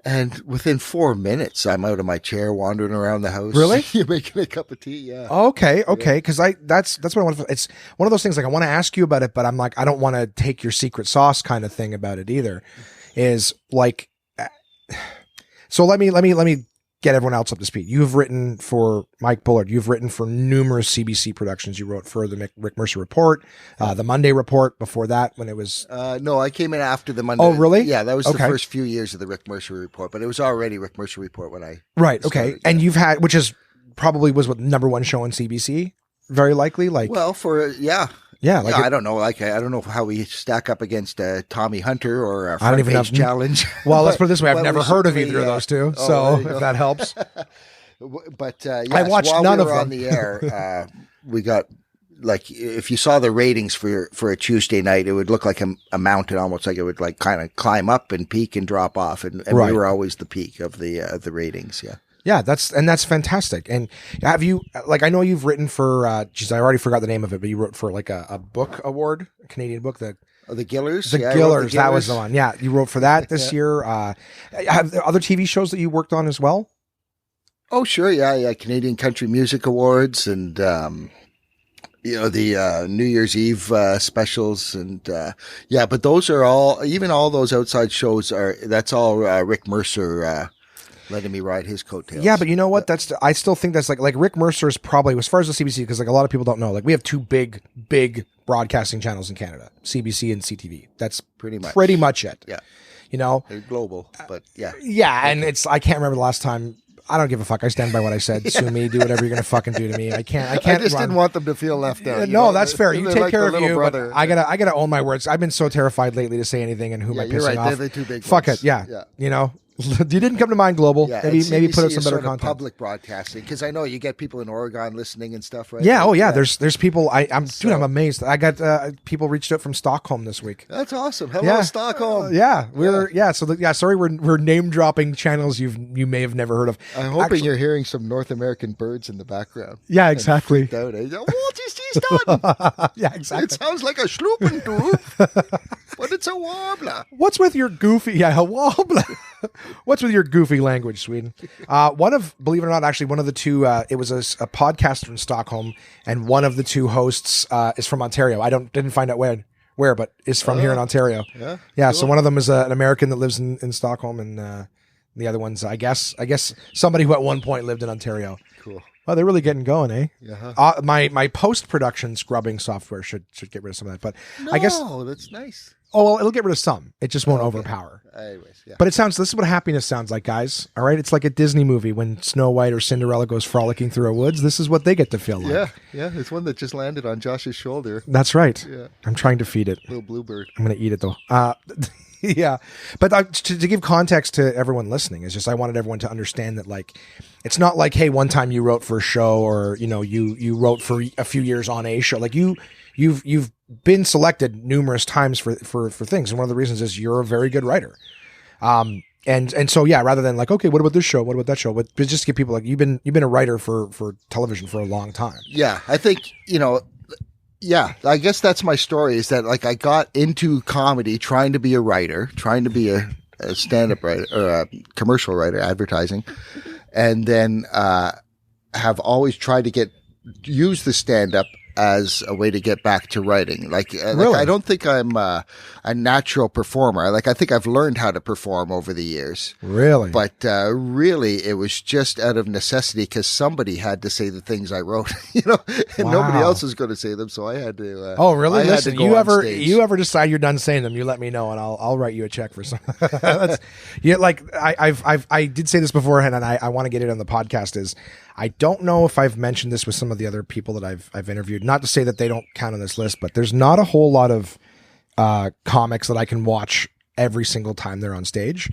and within 4 minutes I'm out of my chair wandering around the house. Really? You're making a cup of tea. Yeah. Okay. Cause that's what I want to, it's one of those things, like, I want to ask you about it, but I'm like, I don't want to take your secret sauce kind of thing about it either. Is like, so let me get everyone else up to speed. You've written for Mike Bullard. You've written for numerous CBC productions. You wrote for the Rick Mercer Report, the Monday Report. Before that, when it was no, I came in after the Monday. Oh, really? Yeah, that was the first few years of the Rick Mercer Report, but it was already Rick Mercer Report when I right. Okay, started, and you've had, which is probably was what #1 show on CBC, very likely. Like, well, like I don't know. Like, I don't know how we stack up against Tommy Hunter or I don't even know. Challenge. Well, let's put it this way: I've never heard of either of those two. So if that helps. But I watched while none we of were them on the air. We got, like, if you saw the ratings for a Tuesday night, it would look like a mountain, almost like it would like kind of climb up and peak and drop off, and we were always the peak of the ratings. Yeah. Yeah, that's fantastic. And have you, like, I know you've written for, I already forgot the name of it, but you wrote for like a book award, a Canadian book, the Gillers. The Gillers, that was the one. Yeah, you wrote for that this year. Have there other TV shows that you worked on as well? Oh, sure. Yeah. Canadian Country Music Awards and, the New Year's Eve specials. And, but those are all, even all those outside shows that's all Rick Mercer letting me ride his coattails. Yeah, but you know what? I still think that's like Rick Mercer is probably, as far as the CBC, because like a lot of people don't know, like we have two big broadcasting channels in Canada, CBC and CTV. That's pretty much it. Yeah. They're global, but yeah. Yeah, and I can't remember the last time. I don't give a fuck. I stand by what I said. Sue me. Do whatever you're going to fucking do to me. I can't. I just didn't want them to feel left out. No, that's fair. You take like care of you. Brother. I gotta own my words. I've been so terrified lately to say anything, and who am I pissing off? They're the two big fuck ones. it. Yeah. You didn't come to mind, Global. Yeah, maybe put up some better sort of content. Public broadcasting, because I know you get people in Oregon listening and stuff, right? Yeah. Oh yeah. There's people. I'm amazed. I got people reached out from Stockholm this week. That's awesome. Hello, Stockholm. Sorry, we're name dropping channels you may have never heard of. I'm hoping you're hearing some North American birds in the background. Yeah, exactly. Out, eh? What is this done? Yeah, exactly. It sounds like a Schluppendorf, but it's a warbler. What's with your goofy? Yeah, a warbler. What's with your goofy language, Sweden? Believe it or not, actually, one of the two, it was a podcaster in Stockholm, and one of the two hosts is from Ontario. I didn't find out where, but is from here in Ontario. Yeah. Cool. So one of them is an American that lives in Stockholm, and the other one's, I guess somebody who at one point lived in Ontario. Cool. Well, they're really getting going, eh? Yeah. My post-production scrubbing software should get rid of some of that, but I guess that's nice. Oh, well, it'll get rid of some. It just won't overpower. Anyways, yeah. But this is what happiness sounds like, guys. All right? It's like a Disney movie when Snow White or Cinderella goes frolicking through a woods. This is what they get to feel like. Yeah. It's one that just landed on Josh's shoulder. That's right. Yeah. I'm trying to feed it. Little bluebird. I'm going to eat it, though. Yeah. But to give context to everyone listening, is just I wanted everyone to understand that, like, it's not like, hey, one time you wrote for a show or, you wrote for a few years on a show. Like, you've been selected numerous times for things. And one of the reasons is you're a very good writer. And so, yeah, rather than like, okay, what about this show? What about that show? But just to give people, like, you've been a writer for television for a long time. Yeah. I think, I guess that's my story, is that, like, I got into comedy trying to be a writer, trying to be a stand-up writer or a commercial writer, advertising. And then, have always tried to use the stand-up as a way to get back to writing. Really? I don't think I'm a natural performer. I think I've learned how to perform over the years. Really? But really, it was just out of necessity because somebody had to say the things I wrote, and nobody else was going to say them, so I had to. Oh, really? Listen, you ever decide you're done saying them, you let me know, and I'll write you a check for some. I did say this beforehand, and I want to get it on the podcast. Is I don't know if I've mentioned this with some of the other people that I've interviewed. Not to say that they don't count on this list, but there's not a whole lot of comics that I can watch every single time they're on stage.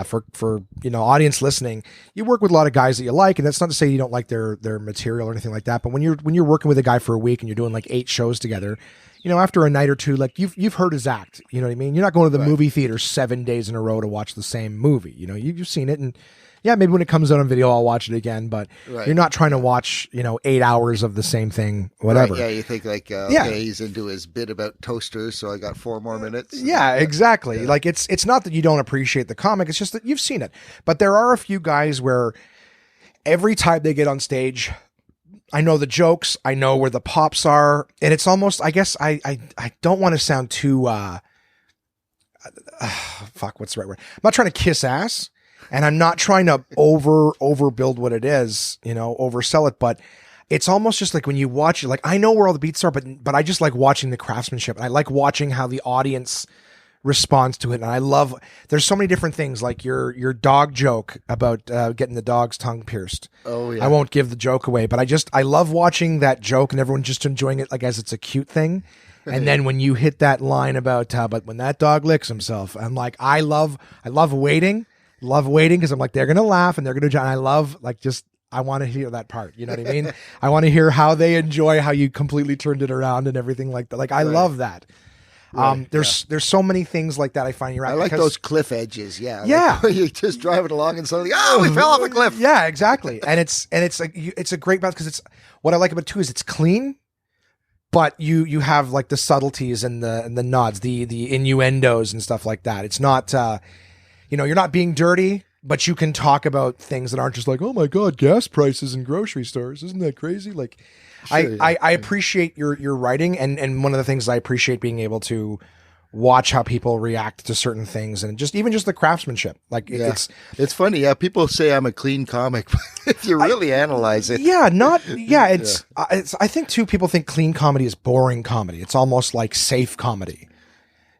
For audience listening, you work with a lot of guys that you like, and that's not to say you don't like their material or anything like that. But when you're working with a guy for a week and you're doing like 8 shows together, after a night or two, like you've heard his act. You know what I mean? You're not going to the movie theater 7 days in a row to watch the same movie. You've seen it, and yeah, maybe when it comes out on video, I'll watch it again, but you're not trying to watch, 8 hours of the same thing, whatever. Right, yeah, you think okay, he's into his bit about toasters, so I got 4 more minutes. Yeah, exactly. Yeah. Like it's not that you don't appreciate the comic, it's just that you've seen it. But there are a few guys where every time they get on stage, I know the jokes, I know where the pops are, and it's almost, I guess I don't want to sound too, what's the right word? I'm not trying to kiss ass. And I'm not trying to overbuild what it is, oversell it, but it's almost just like when you watch it, like I know where all the beats are, but I just like watching the craftsmanship, and I like watching how the audience responds to it. And there's so many different things, like your dog joke about getting the dog's tongue pierced. Oh yeah. I won't give the joke away, but I love watching that joke and everyone just enjoying it like as it's a cute thing. And then when you hit that line about, but when that dog licks himself, I'm like, I love waiting. Love waiting because I'm like, they're going to laugh and they're going to, and I love I want to hear that part. You know what I mean? I want to hear how they enjoy how you completely turned it around and everything like that. Like, I love that. There's so many things like that I find you're right. I like those cliff edges. Yeah. Yeah. Like, you're just driving along and suddenly, we fell off a cliff. Yeah, exactly. And it's like, it's a great balance because it's, what I like about it too is it's clean, but you have like the subtleties and the nods, the innuendos and stuff like that. It's not, you're not being dirty, but you can talk about things that aren't just like, oh my God, gas prices in grocery stores. Isn't that crazy? Like, sure, I appreciate your writing. And one of the things I appreciate being able to watch how people react to certain things and even just the craftsmanship. Like it's funny. Yeah. People say I'm a clean comic, but if you really analyze it. Yeah. It's I think too, people think clean comedy is boring comedy. It's almost like safe comedy.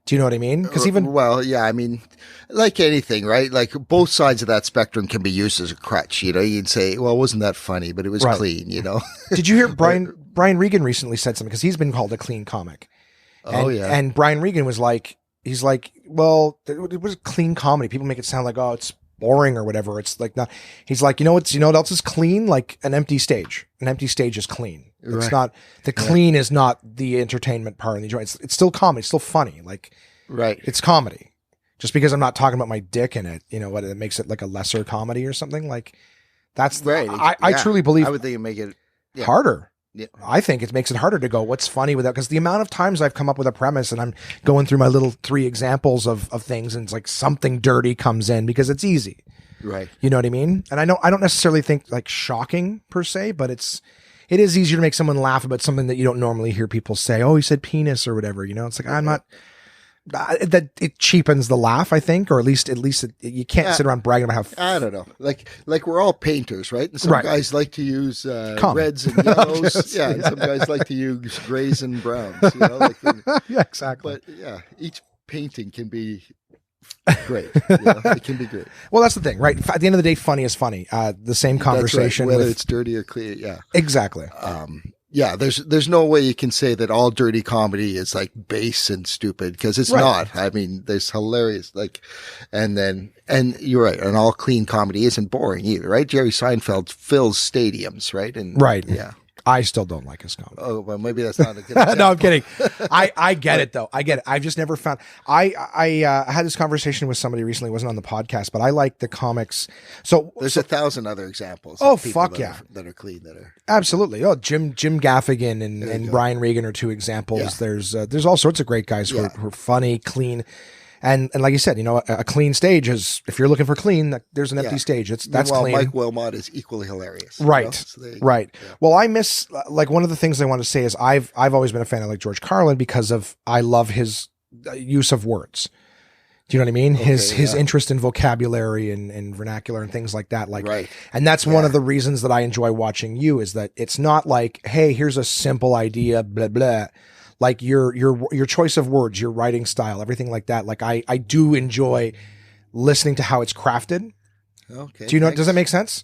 Do you know what I mean? Because I mean, like anything, right? Like both sides of that spectrum can be used as a crutch. You'd say, well, wasn't that funny? But it was clean, Did you hear Brian Regan recently said something? Because he's been called a clean comic. And Brian Regan was like, he's like, well, it was clean comedy. People make it sound like, oh, it's boring or whatever. It's like not. He's like, you know what else is clean? Like an empty stage. An empty stage is clean. It's not the clean is not the entertainment part and the joy. It's still comedy. It's still funny. Like, it's comedy. Just because I'm not talking about my dick in it, what it makes it like a lesser comedy or something. Like that's right. I truly believe. I would think it make it harder. Yeah. I think it makes it harder to go, what's funny with that? Because the amount of times I've come up with a premise and I'm going through my little 3 examples of things, and it's like something dirty comes in because it's easy. Right. You know what I mean? And I don't necessarily think like shocking per se, but it is easier to make someone laugh about something that you don't normally hear people say. Oh, he said penis or whatever. It's like, I'm not. That it cheapens the laugh, I think, or at least you can't sit around bragging about how. I don't know. Like we're all painters, right? And some guys like to use reds and yellows. And some guys like to use grays and browns. Yeah, exactly. But each painting can be great. It can be great. Well, that's the thing, right? At the end of the day, funny is funny. The same conversation, whether it's dirty or clean. Yeah, exactly. There's no way you can say that all dirty comedy is like base and stupid, because it's not. I mean, there's hilarious, and you're right. And all clean comedy isn't boring either, right? Jerry Seinfeld fills stadiums, right? And yeah. I still don't like his comedy. Oh, well, maybe that's not a good example. No, I'm kidding. I get it though. I get it. I've just never found. I had this conversation with somebody recently. It wasn't on the podcast, but I like the comics. So there's 1,000 other examples. Oh, fuck yeah, that are clean. That are absolutely. Oh, Jim Gaffigan and Brian Regan are 2 examples. Yeah. There's all sorts of great guys who are funny, clean. And like you said, a clean stage is, if you're looking for clean, there's an empty stage. That's clean. Mike Wilmot is equally hilarious. Right. So right. Yeah. Well, I miss, like, one of the things I want to say is I've always been a fan of like George Carlin because I love his use of words. Do you know what I mean? Okay, his interest in vocabulary and vernacular and things like that. Like, right. And that's one of the reasons that I enjoy watching you, is that it's not like, hey, here's a simple idea, blah, blah. Like your choice of words, your writing style, everything like that. Like I do enjoy listening to how it's crafted. Okay. Do you know, does that make sense?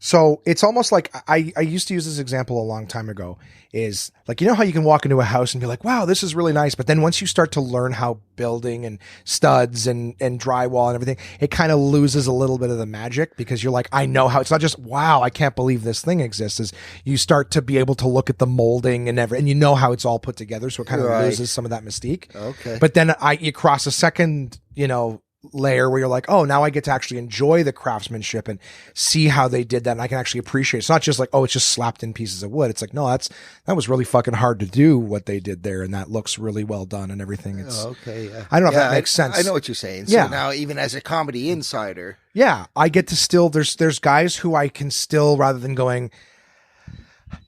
So it's almost like I used to use this example a long time ago, is like, how you can walk into a house and be like, wow, this is really nice. But then once you start to learn how building and studs and drywall and everything, it kind of loses a little bit of the magic, because you're like, I know how, it's not just, wow, I can't believe this thing exists. Is you start to be able to look at the molding and and you know how it's all put together. So it kind of loses some of that mystique. Okay. But then you cross a second, layer where you're like, oh, now I get to actually enjoy the craftsmanship and see how they did that, and I can actually appreciate it. It's not just like, oh, it's just slapped in pieces of wood. It's like, no, that was really fucking hard to do what they did there, and that looks really well done and everything. It's okay. Yeah. I don't know if that makes sense. I know what you're saying. So now, even as a comedy insider, I get to still, there's guys who I can still, rather than going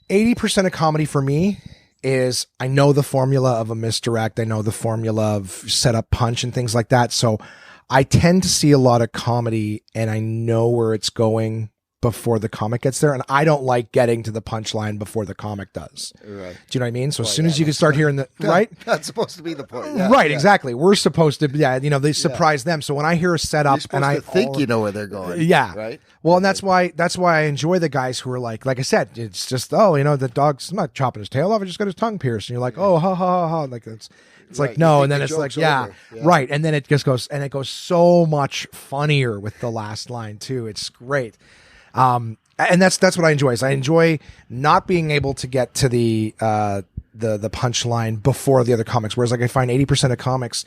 80% of comedy for me is, I know the formula of a misdirect, I know the formula of set up punch and things like that. So I tend to see a lot of comedy and I know where it's going before the comic gets there. And I don't like getting to the punchline before the comic does. Right. Do you know what I mean? So as soon as you can start hearing the, right? That's supposed to be the point. Right. Exactly. We're supposed to, they surprise them. So when I hear a setup and I think you know where they're going. Yeah. Right. Well, and that's why I enjoy the guys who are like I said, it's just, the dog's not chopping his tail off. I just got his tongue pierced. And you're like, oh, ha, ha, ha, ha. Like it's like, no. And then it's like, right. And then it just goes, and it goes so much funnier with the last line too. It's great. And that's what I enjoy. Is I enjoy not being able to get to the punchline before the other comics. Whereas like I find 80% of comics,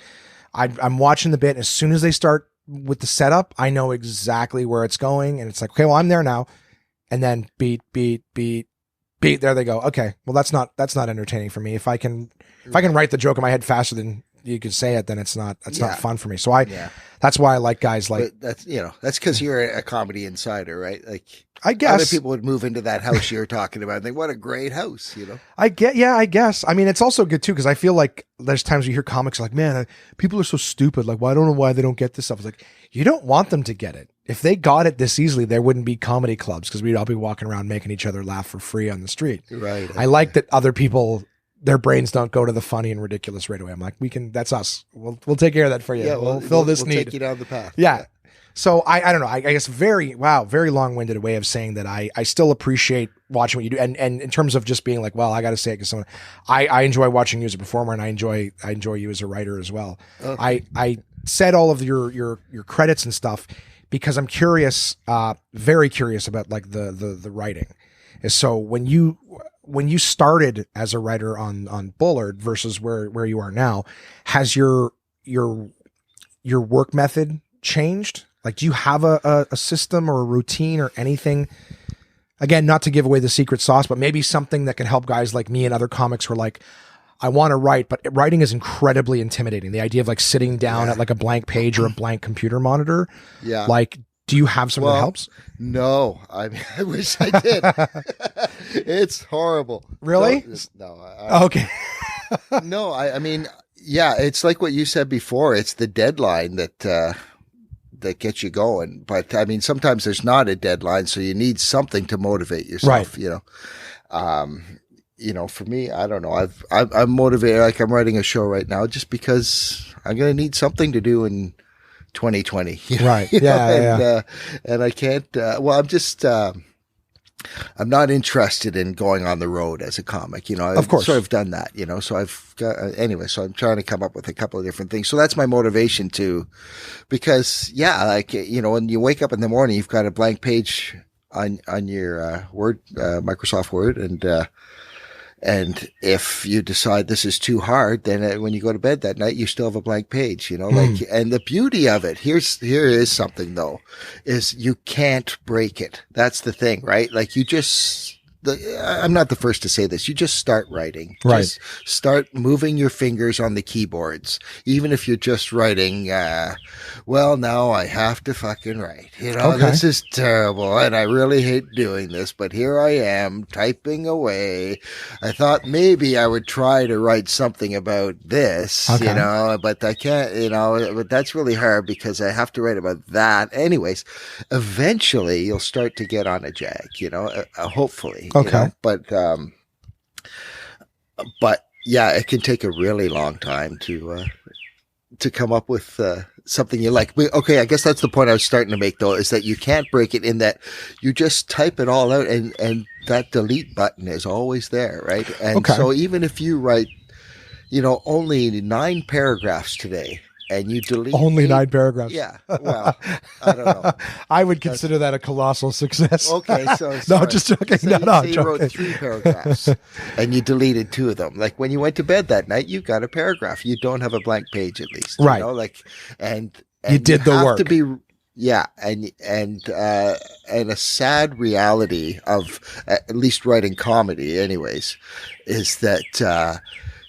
I'm watching the bit, and as soon as they start with the setup, I know exactly where it's going, and it's like, okay, well, I'm there now, and then beat, there they go. Okay, well, that's not entertaining for me. If I can write the joke in my head faster than you could say it, then it's not fun for me. So that's why I like guys like, but that's because you're a comedy insider, right? Like, I guess other people would move into that house you're talking about and think, what a great house, I guess. I mean, it's also good too, because I feel like there's times you hear comics like, man, people are so stupid. Like, well, I don't know why they don't get this stuff. It's like, you don't want them to get it. If they got it this easily, there wouldn't be comedy clubs, because we'd all be walking around making each other laugh for free on the street. Right. I like that other people, their brains don't go to the funny and ridiculous right away. I'm like, that's us. We'll take care of that for you. Yeah, we'll fill this need. We'll take you down the path. Yeah. So I don't know. I guess very long-winded way of saying that I still appreciate watching what you do. And in terms of just being like, well, I got to say it because someone, I enjoy watching you as a performer, and I enjoy you as a writer as well. Okay. I said all of your credits and stuff because I'm curious, very curious about like the writing. So when you started as a writer on Bullard versus where you are now, has your work method changed? Like, do you have a system or a routine or anything? Again, not to give away the secret sauce, but maybe something that can help guys like me and other comics who are like, I want to write, but writing is incredibly intimidating. The idea of like sitting down at like a blank page or a blank computer monitor. Yeah. Like, do you have something that helps? No, I mean, I wish I did. It's horrible. Really? No. Okay. No, I mean, yeah, it's like what you said before. It's the deadline that gets you going. But I mean, sometimes there's not a deadline, so you need something to motivate yourself. Right. For me, I don't know. I'm motivated. Like, I'm writing a show right now just because I'm going to need something to do in 2020. Right. Yeah. And I can't, I'm just, I'm not interested in going on the road as a comic. I've sort of done that, so I've got, anyway, so I'm trying to come up with a couple of different things. So that's my motivation too, because when you wake up in the morning, you've got a blank page on your, Word, Microsoft Word. And if you decide this is too hard, then when you go to bed that night, you still have a blank page, and the beauty of it, here is something though, is you can't break it. That's the thing, right? Like, I'm not the first to say this. You just start writing. Right. Just start moving your fingers on the keyboards. Even if you're just writing, well, now I have to fucking write. This is terrible and I really hate doing this, but here I am typing away. I thought maybe I would try to write something about this, but I can't, but that's really hard because I have to write about that. Anyways, eventually you'll start to get on a jag, hopefully. Okay. But yeah, it can take a really long time to come up with something you like. Okay, I guess that's the point I was starting to make, though, is that you can't break it in that you just type it all out, and that delete button is always there, right? And so even if you write, only 9 paragraphs today, and you delete only 9 paragraphs. Yeah. Well, I don't know. I would consider that a colossal success. Okay. So no, just joking. So no, you wrote 3 paragraphs and you deleted 2 of them. Like when you went to bed that night, you got a paragraph. You don't have a blank page at least. Right. And you did the work. To be, and a sad reality of at least writing comedy anyways, is that,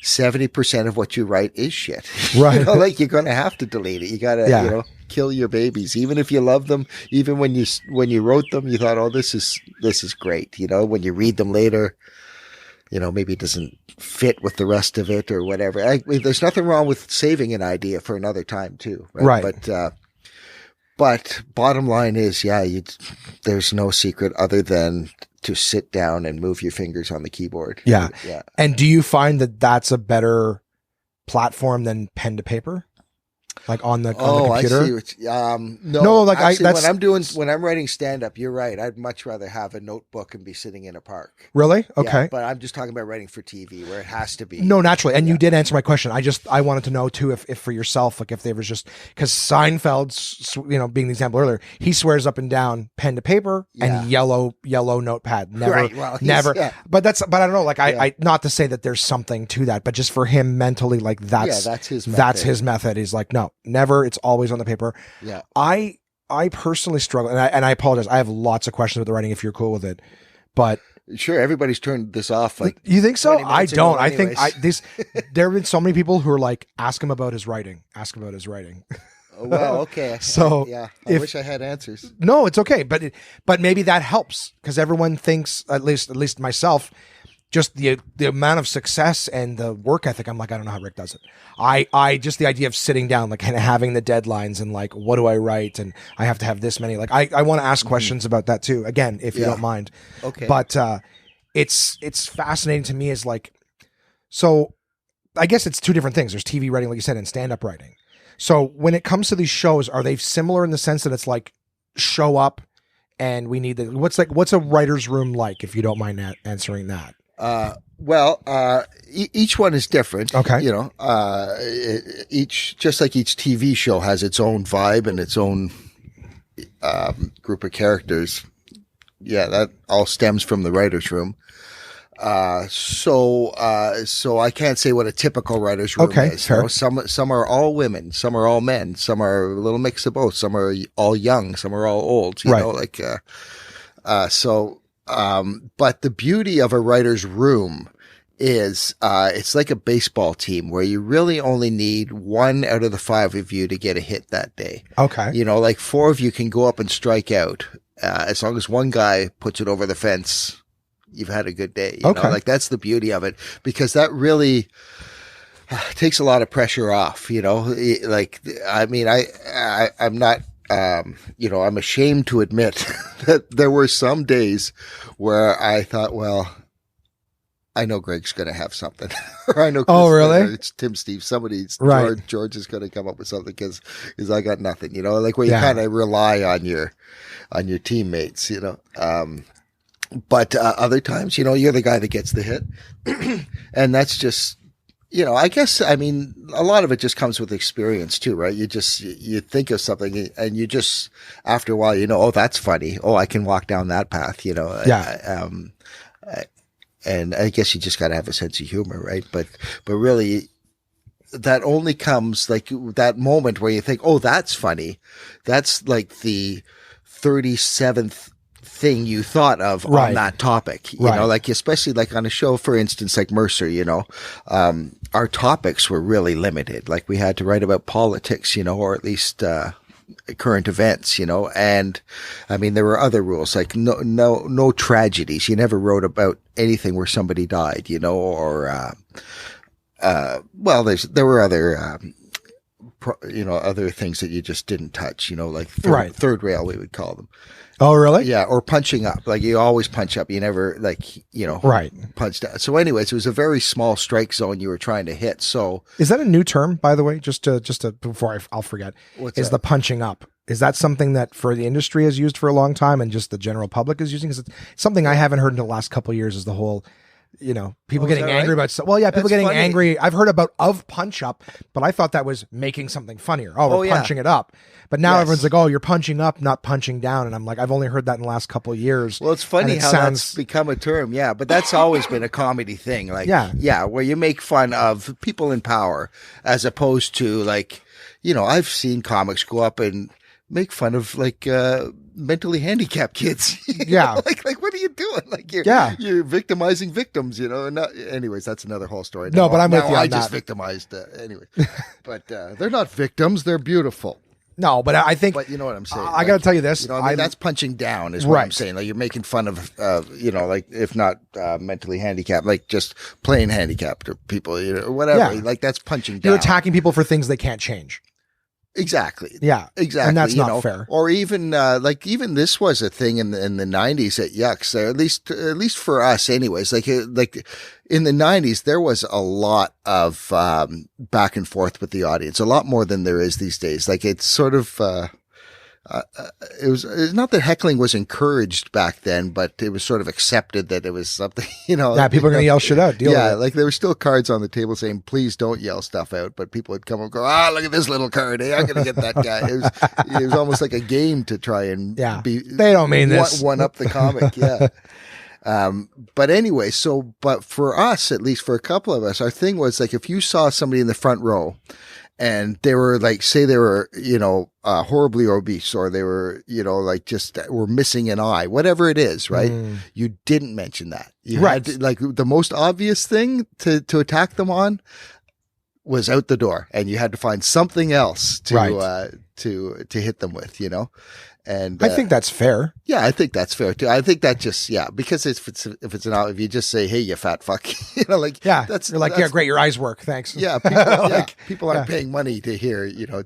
70% of what you write is shit. Right. You're going to have to delete it. You got to, kill your babies. Even if you love them, even when you wrote them, you thought, oh, this is great. When you read them later, maybe it doesn't fit with the rest of it or whatever. I mean, there's nothing wrong with saving an idea for another time too. Right. But bottom line is, there's no secret other than to sit down and move your fingers on the keyboard. Yeah. Yeah. And do you find that that's a better platform than pen to paper? Like on the computer? I see. No, like actually, when I'm writing stand up, you're right. I'd much rather have a notebook and be sitting in a park. Really? Okay. Yeah, but I'm just talking about writing for TV where it has to be. No, naturally. And you did answer my question. I wanted to know too, if for yourself, like if there was just, because Seinfeld's, being the example earlier, he swears up and down pen to paper and yellow notepad. Never, right. Well, never. Yeah. But I don't know. Like I not to say that there's something to that, but just for him mentally, like that's his method. That's his method. He's like, no, never. It's always on the paper. Yeah. I personally struggle, and I apologize. I have lots of questions about the writing if you're cool with it, but sure, everybody's turned this off. Like you think so? I don't. I think anyways. there have been so many people who are like, ask him about his writing. Ask him about his writing. Well, okay. So I wish I had answers. No, it's okay, but maybe that helps because everyone thinks, at least myself, just the amount of success and the work ethic. I'm like, I don't know how Rick does it. I just the idea of sitting down, like kind of having the deadlines and like, what do I write? And I have to have this many, like, I want to ask questions about that too. Again, if you don't mind. Okay. But, it's fascinating to me is like, so I guess it's 2 different things. There's TV writing, like you said, and stand-up writing. So when it comes to these shows, are they similar in the sense that it's like show up and we need what's a writer's room like, if you don't mind answering that? Each one is different. Okay. Each TV show has its own vibe and its own group of characters. Yeah, that all stems from the writer's room. So I can't say what a typical writer's room is. Fair. Some are all women, some are all men, some are a little mix of both. Some are all young, some are all old. But the beauty of a writer's room is, it's like a baseball team where you really only need 1 out of the 5 of you to get a hit that day. Okay. Like 4 of you can go up and strike out. As long as 1 guy puts it over the fence, you've had a good day. You know? Like that's the beauty of it, because that really takes a lot of pressure off, like, I mean, I'm not, I'm ashamed to admit that there were some days where I thought, well, I know Greg's going to have something. Or I know Chris, really? It's Tim, Steve, somebody's, right. George is going to come up with something because I got nothing, like where you kind of rely on your teammates, but other times, you're the guy that gets the hit. And that's just, I guess, I mean, a lot of it just comes with experience too, right? You think of something and you just, after a while, oh, that's funny. Oh, I can walk down that path, Yeah. And I guess you just got to have a sense of humor, right? But really, that only comes like that moment where you think, oh, that's funny. That's like the 37th thing you thought of Right. on that topic. You Right. know, like especially like on a show, for instance, like Mercer, you know, our topics were really limited. Like we had to write about politics, you know, or at least current events, you know. And I mean, there were other rules, like no tragedies. You never wrote about anything where somebody died, you know, or well, there were other you know, other things that you just didn't touch, you know, like third rail, we would call them. Oh, really? Yeah. Or punching up. Like you always punch up. You never like, you know, Right. punch down. So anyways, it was a very small strike zone you were trying to hit. So Is that a new term, by the way? Just to before I'll forget, What's is that? the punching up? Is that something that for the industry has used for a long time and just the general public is using? Because it's something I haven't heard in the last couple of years is the whole, you know, people Oh, is getting that angry right? about stuff. Well, yeah, people That's getting funny. angry. I've heard about punch up, but I thought that was making something funnier. Oh, we're Oh, yeah. punching it up. But now Yes. everyone's like, oh, you're punching up, not punching down. And I'm like, I've only heard that in the last couple of years. Well, it's funny And it how sounds- that's become a term. Yeah. But that's always been a comedy thing. Like, Yeah. where you make fun of people in power as opposed to like, you know, I've seen comics go up and make fun of like, mentally handicapped kids. Yeah. like what are you doing? Like you're victimizing victims, you know. And anyways, that's another whole story. No, but I'm with now you on I just that. victimized anyway. But they're not victims, they're beautiful. No, but I think But you know what I'm saying. I got to tell you this. You know, I mean, that's punching down is what I'm Right. saying. Like you're making fun of you know, like if not mentally handicapped, like just plain handicapped or people, you know, or whatever. Yeah. Like that's punching down. You're attacking people for things they can't change. Exactly. Yeah. Exactly. And that's you not know, fair. Or even like even this was a thing in the 90s at Yucks. At least for us, anyways. Like in the 90s, there was a lot of back and forth with the audience, a lot more than there is these days. Like it's sort of. It's not that heckling was encouraged back then, but it was sort of accepted that it was something, you know. Yeah, people are going to yell shit out. Deal with it. Like there were still cards on the table saying, please don't yell stuff out. But people would come and go, look at this little card. Hey, I'm going to get that guy. It was almost like a game to try and They don't mean this. One up the comic. Yeah. But anyway, but for us, at least for a couple of us, our thing was like, if you saw somebody in the front row and they were like, say they were, you know, horribly obese, or they were, you know, like just were missing an eye, whatever it is, right? You didn't mention that. You had to, like the most obvious thing to attack them on was out the door, and you had to find something else to hit them with, you know? And I think that's fair. Yeah, I think that's fair too. I think that just because if if you just say, hey, you fat fuck, you know, like you're like, yeah, great, your eyes work, thanks. Yeah, people aren't paying money to hear, you know,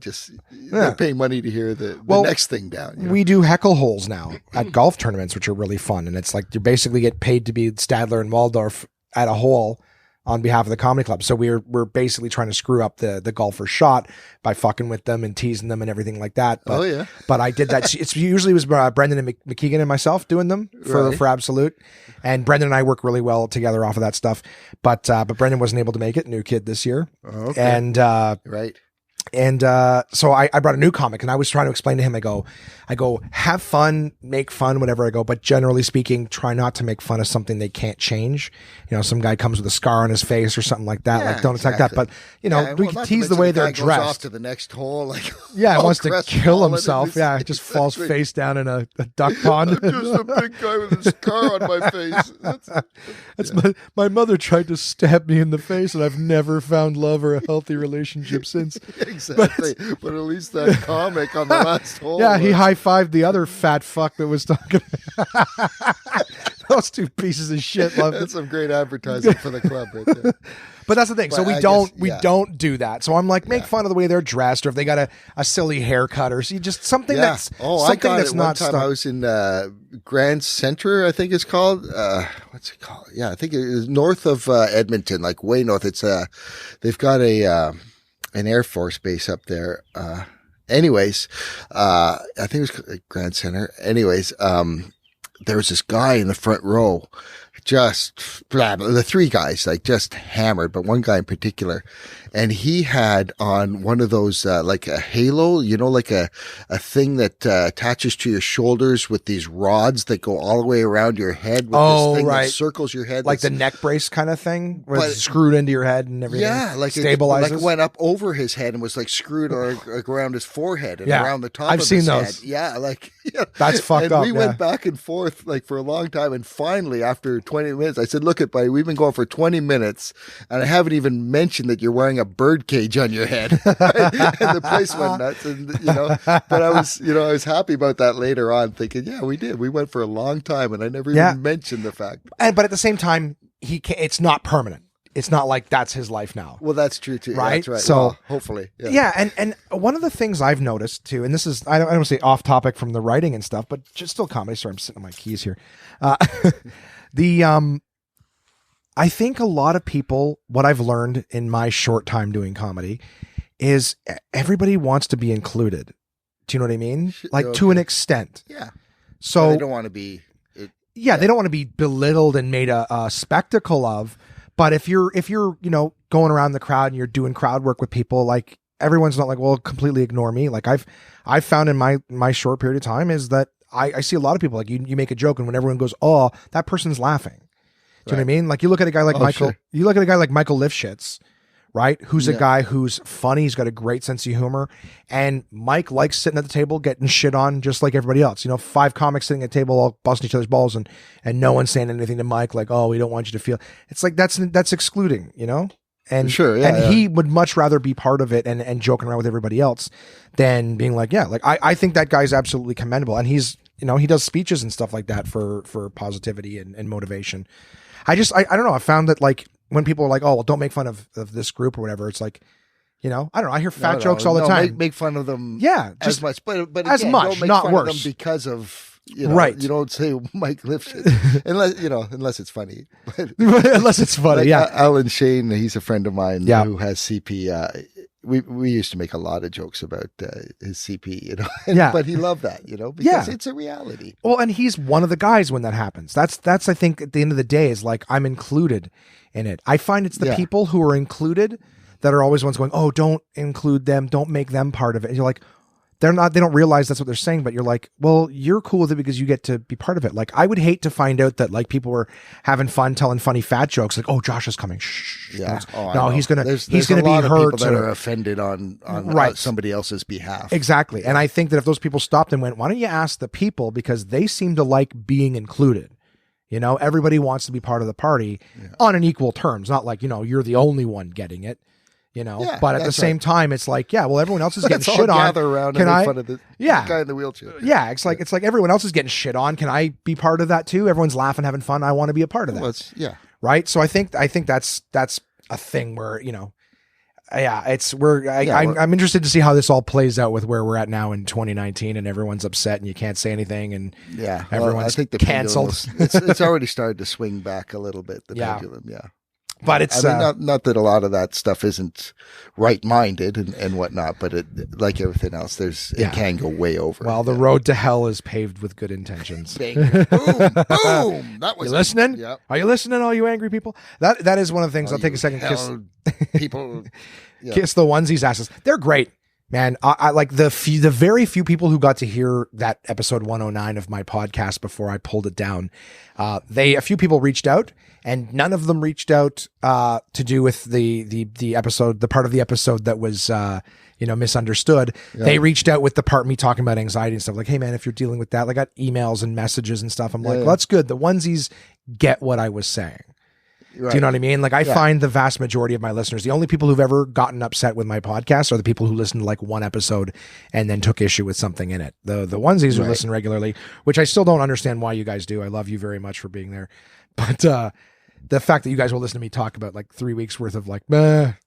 they're paying money to hear the next thing down. You know? We do heckle holes now at golf tournaments, which are really fun, and it's like you basically get paid to be Stadler and Waldorf at a hole on behalf of the comedy club. So we're basically trying to screw up the golfer's shot by fucking with them and teasing them and everything like that. But, but I did that. It's usually was Brendan and McKeegan and myself doing them for Absolute. And Brendan and I work really well together off of that stuff. But Brendan wasn't able to make it, new kid this year. Oh, okay. And, And so I brought a new comic, and I was trying to explain to him, I go, have fun, make fun, whatever. I go, but generally speaking, try not to make fun of something they can't change. You know, some guy comes with a scar on his face or something like that. Like, don't attack that. But, you know, we can tease the way they're dressed. Goes off to the next hole, like, wants to kill himself. Yeah, he just falls face down in a duck pond. I'm just a big guy with a scar on my face. My mother tried to stab me in the face, and I've never found love or a healthy relationship since. Exactly. But at least that comic on the last hole. Yeah, he high-fived the other fat fuck that was talking. Those two pieces of shit. That's some great advertising for the club right there. But that's the thing. So we don't do that. So I'm like, make fun of the way they're dressed, or if they got a silly haircut, or just something that's something that's not. One time I was in Grand Center, I think it's called. What's it called? Yeah, I think it is north of Edmonton, like way north. It's they've got an Air Force base up there. Anyways, I think it was Grand Center. Anyways, there was this guy in the front row just blah, blah, the three guys like just hammered, but one guy in particular, and he had on one of those like a halo, you know, like a thing that attaches to your shoulders with these rods that go all the way around your head with this thing that circles your head, like the neck brace kind of thing, where it's screwed into your head and everything. Yeah, like stabilizes. It went up over his head and was like screwed around his forehead and around the top. I've of seen his those. Head. Yeah, like that's fucked and up. We went back and forth like for a long time, and finally, after 20 minutes, I said, "Look, buddy, we've been going for 20 minutes, and I haven't even mentioned that you're wearing a bird cage on your head." And the place went nuts, and but I was happy about that later on, thinking, "Yeah, we did. We went for a long time, and I never even mentioned the fact." But at the same time, it's not permanent. It's not like that's his life now. Well, that's true too. Right. That's right. So well, hopefully. Yeah. And one of the things I've noticed too, and this is, I don't want to say off topic from the writing and stuff, but just still comedy. Sorry, I'm sitting on my keys here. I think a lot of people, what I've learned in my short time doing comedy is everybody wants to be included. Do you know what I mean? Like to an extent. Yeah. So they don't want to be. They don't want to be belittled and made a spectacle of. But if you're going around the crowd and you're doing crowd work with people, like everyone's not like, well, completely ignore me. Like I've found in my short period of time is that I see a lot of people like you make a joke and when everyone goes, oh, that person's laughing. Do you know what I mean? Like you look at a guy like Michael, you look at a guy like Michael Lifshitz, right? Who's a guy who's funny. He's got a great sense of humor. And Mike likes sitting at the table, getting shit on just like everybody else. 5 comics sitting at a table, all busting each other's balls and no one saying anything to Mike. Like, oh, we don't want you to feel, it's like, that's excluding, And he would much rather be part of it and joking around with everybody else than being like, I think that guy's absolutely commendable. And he's, he does speeches and stuff like that for positivity and motivation. I don't know. I found that like when people are like, oh, well, don't make fun of this group or whatever. It's like, I don't know. I hear fat jokes all the time. Make fun of them. Yeah. As much, but as again, much, don't make not fun worse. Of them because of, right. You don't say Mike Lifshitz unless it's funny. But, unless it's funny. Like, Alan Shane, he's a friend of mine who has CP. We used to make a lot of jokes about his CP, but he loved that, because it's a reality. Well, and he's one of the guys when that happens. That's I think at the end of the day is like I'm included in it. I find it's the people who are included that are always ones going, oh, don't include them, don't make them part of it. And you're like, they don't realize that's what they're saying, but you're like, well, you're cool with it because you get to be part of it. Like I would hate to find out that like people were having fun telling funny fat jokes. Like, oh, Josh is coming. Shh. Yeah. No, he's going to be hurt. People that are offended on somebody else's behalf. Exactly. And I think that if those people stopped and went, why don't you ask the people, because they seem to like being included. Everybody wants to be part of the party on an equal terms, not like, you're the only one getting it. But at the same time, it's like, well, everyone else is getting shit on. Gather around and make fun of the guy in the wheelchair. Yeah, it's like everyone else is getting shit on. Can I be part of that too? Everyone's laughing, having fun. I want to be a part of that. Right. So I think that's a thing where I'm interested to see how this all plays out with where we're at now in 2019, and everyone's upset and you can't say anything, and everyone's canceled. It's already started to swing back a little bit. The pendulum, But it's not that a lot of that stuff isn't right-minded and whatnot, but it, like everything else, it can go way over. Well, the road to hell is paved with good intentions. Boom, boom. That was you listening? Yep. Are you listening, all you angry people? That is one of the things. I'll take a second. People, kiss the onesies asses. They're great, man. I like the very few people who got to hear that episode 109 of my podcast before I pulled it down. A few people reached out. And none of them reached out to do with the episode, the part of the episode that was misunderstood. Yeah. They reached out with the part me talking about anxiety and stuff. Like, hey man, if you're dealing with that, like I got emails and messages and stuff. I'm like, well, that's good. The onesies get what I was saying. Right. Do you know what I mean? Like I find the vast majority of my listeners, the only people who've ever gotten upset with my podcast are the people who listened to like one episode and then took issue with something in it. The onesies who listen regularly, which I still don't understand why you guys do. I love you very much for being there. But the fact that you guys will listen to me talk about like 3 weeks worth of like,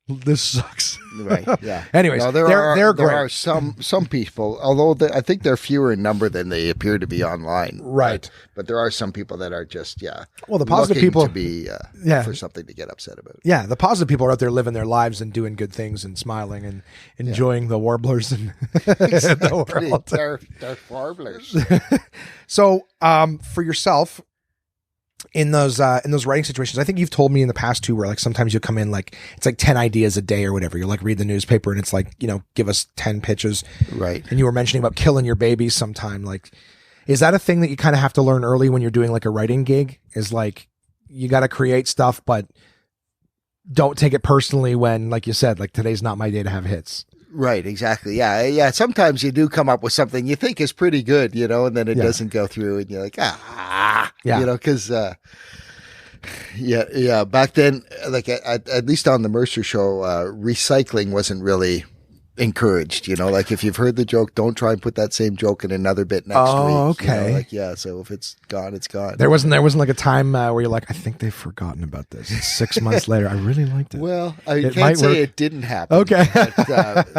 this sucks. Right. Yeah. Anyways, no, they're great. There are some people, although I think they're fewer in number than they appear to be online. Right. But there are some people that are just, well, the positive people to be, for something to get upset about. Yeah. The positive people are out there living their lives and doing good things and smiling and enjoying the warblers and the world. They're warblers. So, for yourself, in those writing situations, I think you've told me in the past too, where like sometimes you come in like it's like 10 ideas a day or whatever. You like read the newspaper and it's like, give us 10 pitches. Right. And you were mentioning about killing your babies sometime. Like, is that a thing that you kind of have to learn early when you're doing like a writing gig? Is like, you got to create stuff, but don't take it personally when, like you said, like today's not my day to have hits. Right, exactly. Yeah, yeah. Sometimes you do come up with something you think is pretty good, and then it doesn't go through, and you're like, because, back then, like at least on the Mercer show, recycling wasn't really encouraged. Like if you've heard the joke, don't try and put that same joke in another bit next week. Okay. So if it's gone, it's gone. There wasn't like a time where you're like, I think they've forgotten about this. It's 6 months later. I really liked it. Well, I can't say it didn't happen. Okay.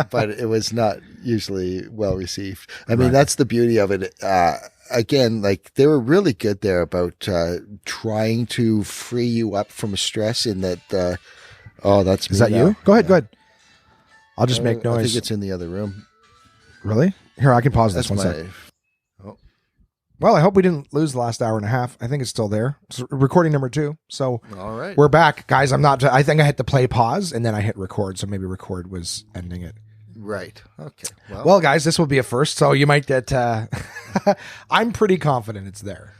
but it was not usually well received. I mean, that's the beauty of it. Again, like they were really good there about trying to free you up from stress in that. That's Is that now. you? Go ahead. I'll just make noise. I think it's in the other room. Really? Here, I can pause this one my... second. Well, I hope we didn't lose the last hour and a half. I think it's still there. It's recording number 2. So all right, we're back, guys. I think I hit the play pause and then I hit record. So maybe record was ending it. Right. Okay. Well, guys, this will be a first. So you might get, I'm pretty confident it's there.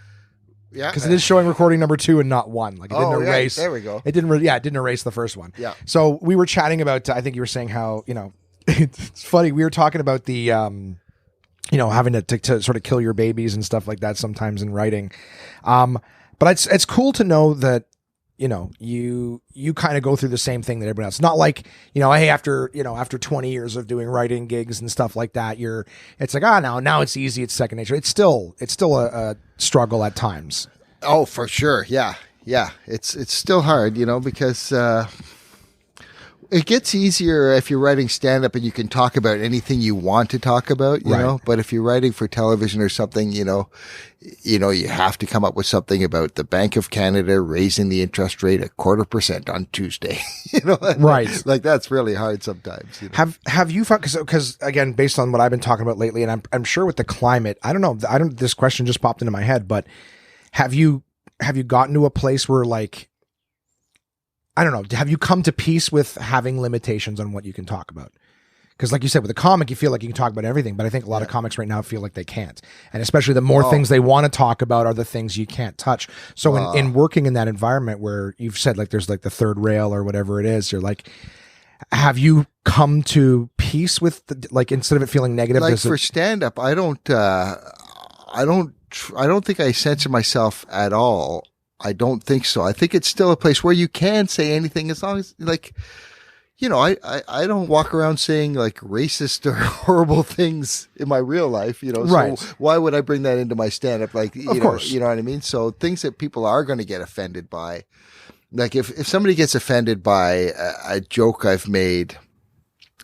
Yeah. Because it is showing recording number 2 and not 1. Like it didn't erase. There we go. It didn't erase the first one. Yeah. So we were chatting about, I think you were saying how, it's funny. We were talking about the, having to sort of kill your babies and stuff like that sometimes in writing. But it's cool to know that, you kind of go through the same thing that everyone else. It's not like, hey, after 20 years of doing writing gigs and stuff like that, it's like, now it's easy. It's second nature. It's still a struggle at times. Oh, for sure. Yeah. Yeah. It's still hard, because, it gets easier if you're writing stand-up and you can talk about anything you want to talk about, you know. But if you're writing for television or something, you have to come up with something about the Bank of Canada raising the interest rate 0.25% on Tuesday. Right? Like that's really hard sometimes. Have you found, because again, based on what I've been talking about lately, and I'm sure with the climate, I don't know. This question just popped into my head, but have you gotten to a place where like, I don't know. Have you come to peace with having limitations on what you can talk about? Because like you said, with a comic, you feel like you can talk about everything, but I think a lot of comics right now feel like they can't. And especially the more things they want to talk about are the things you can't touch. So in working in that environment where you've said like there's like the third rail or whatever it is, you're like, have you come to peace with like, instead of it feeling negative? Like for stand-up, I don't think I censor myself at all. I don't think so. I think it's still a place where you can say anything as long as like, I don't walk around saying like racist or horrible things in my real life, so why would I bring that into my stand-up? Like, of course. You know what I mean? So things that people are going to get offended by, like if somebody gets offended by a joke I've made,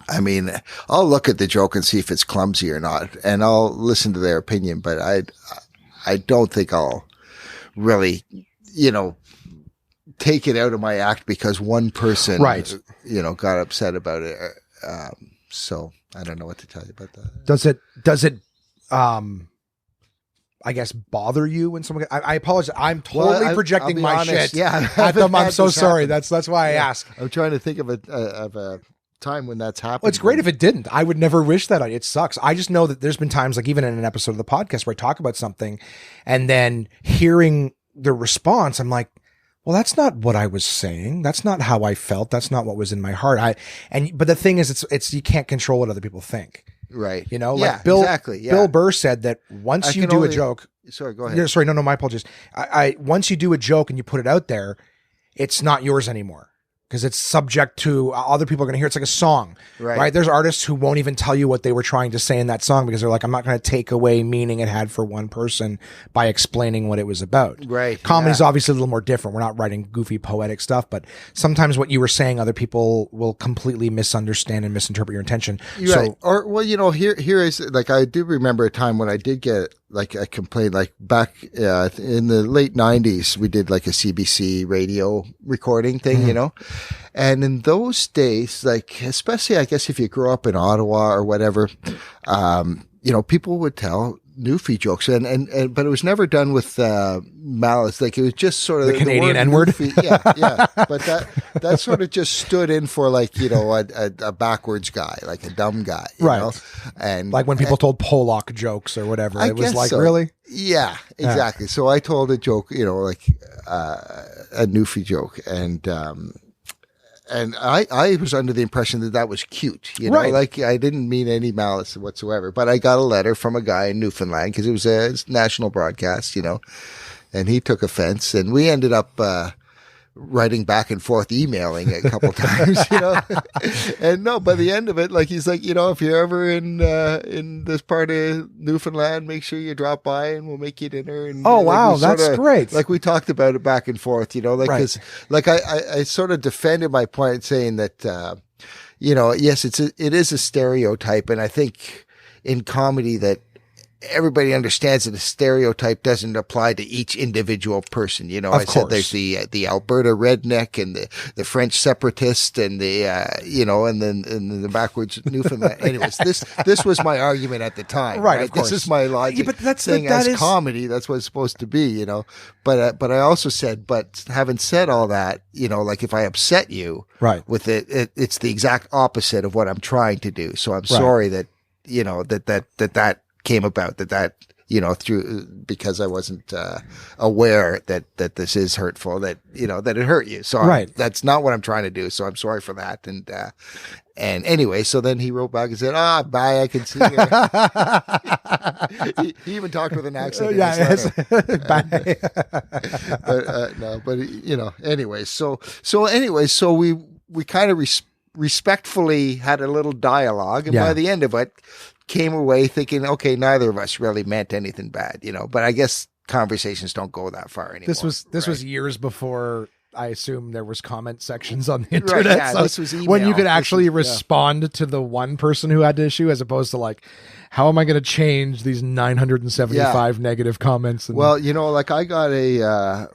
I mean, I'll look at the joke and see if it's clumsy or not, and I'll listen to their opinion, but I don't think I'll really, take it out of my act because one person, got upset about it. So I don't know what to tell you about that. Does it, I guess, bother you when someone, I apologize. I'm totally projecting my shit at them. I'm so sorry. That's why I ask. I'm trying to think of a time when that's happened. Well, it's great if it didn't. I would never wish that on you. It sucks. I just know that there's been times, like even in an episode of the podcast where I talk about something and then hearing the response, I'm like, well, that's not what I was saying. That's not how I felt. That's not what was in my heart. But the thing is, it's you can't control what other people think. Right. Like Bill, exactly. Yeah. Bill Burr said that once you do a joke. Sorry, go ahead. Sorry, no, my apologies. Once you do a joke and you put it out there, it's not yours anymore. Because it's subject to other people are going to hear. It's like a song, right? There's artists who won't even tell you what they were trying to say in that song because they're like, I'm not going to take away meaning it had for one person by explaining what it was about. Right. Comedy's obviously a little more different. We're not writing goofy poetic stuff, but sometimes what you were saying, other people will completely misunderstand and misinterpret your intention. Right. Or, well, here is, like, I do remember a time when I did get like a complaint, like back in the late 90s, we did like a CBC radio recording thing, and in those days, like, especially I guess if you grew up in Ottawa or whatever, people would tell Newfie jokes, and but it was never done with malice. Like it was just sort of the Canadian word N-word. Newfie, yeah. But that sort of just stood in for like a backwards guy, like a dumb guy, you know? And like when people told Pollock jokes or whatever, it was like, so. Really? Yeah, exactly. So I told a joke, like a Newfie joke, and I was under the impression that was cute, like I didn't mean any malice whatsoever. But I got a letter from a guy in Newfoundland because it was a national broadcast, and he took offense, and we ended up writing back and forth, emailing a couple times, and no, by the end of it, like he's like, if you're ever in this part of Newfoundland, make sure you drop by and we'll make you dinner. And oh wow, that's great. Like we talked about it back and forth, because like I sort of defended my point saying that yes, it is a stereotype, and I think in comedy that everybody understands that a stereotype doesn't apply to each individual person. I said there's the Alberta redneck and the French separatist and the and then the backwards Newfoundland. Anyways, this was my argument at the time. Right. Of course. This is my logic. Yeah, but that's saying as comedy, that's what it's supposed to be. But I also said, but having said all that, like if I upset you, with it's the exact opposite of what I'm trying to do. So I'm sorry that that came about that through because I wasn't aware that this is hurtful, that that it hurt you. So that's not what I'm trying to do. So I'm sorry for that. And anyway, so then he wrote back and said, bye, I can see you. he even talked with an accent. Bye. But anyway, so we kind of respectfully had a little dialogue, and by the end of it, came away thinking, okay, neither of us really meant anything bad, but I guess conversations don't go that far anymore. This was years before I assume there was comment sections on the internet. So this was email. When you could actually respond to the one person who had the issue, as opposed to like, how am I going to change these 975 negative comments? Well, like I got a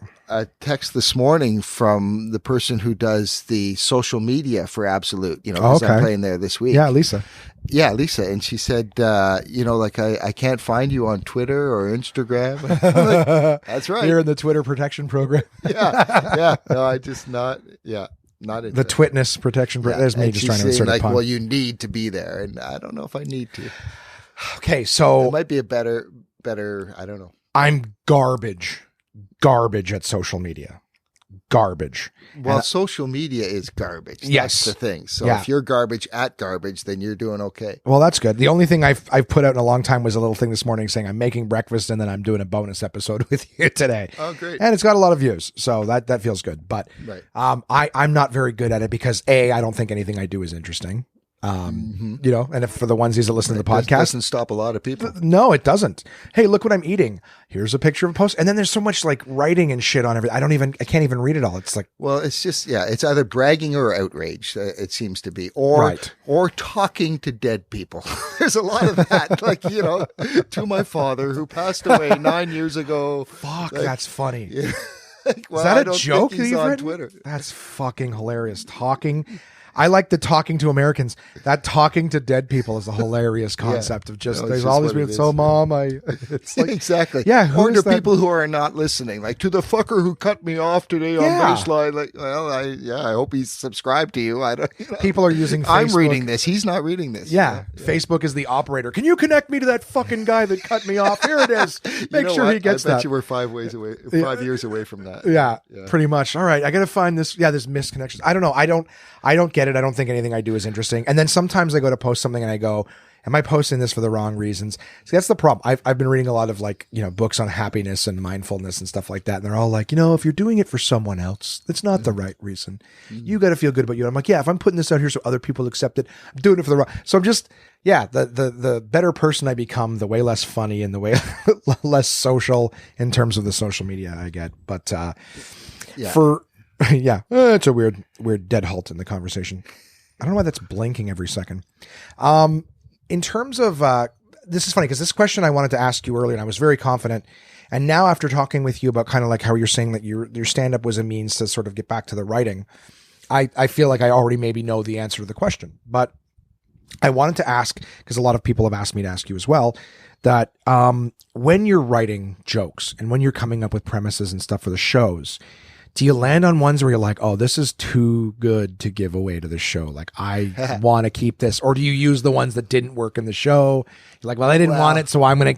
text this morning from the person who does the social media for Absolute, because I'm playing there this week. Yeah, Lisa. Yeah, Lisa. And she said, like I can't find you on Twitter or Instagram. Like, that's right. You're in the Twitter protection program. Yeah. No, I just not into the Twitness protection program. There's me just trying to insert a pun. Well, you need to be there. And I don't know if I need to. Okay, so it might be a better, I don't know. I'm garbage at social media. Garbage. Well, social media is garbage. Yes. That's the thing. So if you're garbage at garbage, then you're doing okay. Well, that's good. The only thing I've put out in a long time was a little thing this morning saying I'm making breakfast and then I'm doing a bonus episode with you today. Oh, great. And it's got a lot of views. So that feels good. But I'm not very good at it because I don't think anything I do is interesting. And if for the onesies that listen to the podcast, doesn't stop a lot of people. No, it doesn't. Hey, look what I'm eating. Here's a picture of a post. And then there's so much like writing and shit on everything. I can't even read it all. It's like, well, it's just, it's either bragging or outrage. It seems to be, or talking to dead people. There's a lot of that. Like, to my father who passed away 9 years ago. Fuck, that's funny. Yeah. Well, is that a joke that you've on written? Twitter? That's fucking hilarious. I like the talking to Americans. That talking to dead people is a hilarious concept of just, there's all these people. So mom, it's like, exactly. Yeah. Or to people who are not listening, like to the fucker who cut me off today on Baseline. Like, well, I hope he's subscribed to you. I don't, people are using Facebook. I'm reading this. He's not reading this. Yeah. Facebook is the operator. Can you connect me to that fucking guy that cut me off? Here it is. Make sure he gets that. I bet you we're 5 years away from that. Yeah, pretty much. All right. I got to find this. Yeah. There's misconnections. I don't know. I don't get it. I don't think anything I do is interesting. And then sometimes I go to post something and I go, am I posting this for the wrong reasons? So that's the problem. I've been reading a lot of like, books on happiness and mindfulness and stuff like that. And they're all like, if you're doing it for someone else, that's not the right reason. You got to feel good about you. And I'm like, yeah, if I'm putting this out here so other people accept it, I'm doing it for the wrong. So I'm just, the better person I become, the way less funny and the way less social in terms of the social media I get. But, it's a weird dead halt in the conversation. I don't know why that's blinking every second. In terms of, this is funny because this question I wanted to ask you earlier and I was very confident. And now after talking with you about kind of like how you're saying that your stand-up was a means to sort of get back to the writing, I feel like I already maybe know the answer to the question. But I wanted to ask, because a lot of people have asked me to ask you as well, that when you're writing jokes and when you're coming up with premises and stuff for the shows, do you land on ones where you're like, oh, this is too good to give away to the show? Like, I want to keep this. Or do you use the ones that didn't work in the show? You're like, well, I didn't want it, so I'm gonna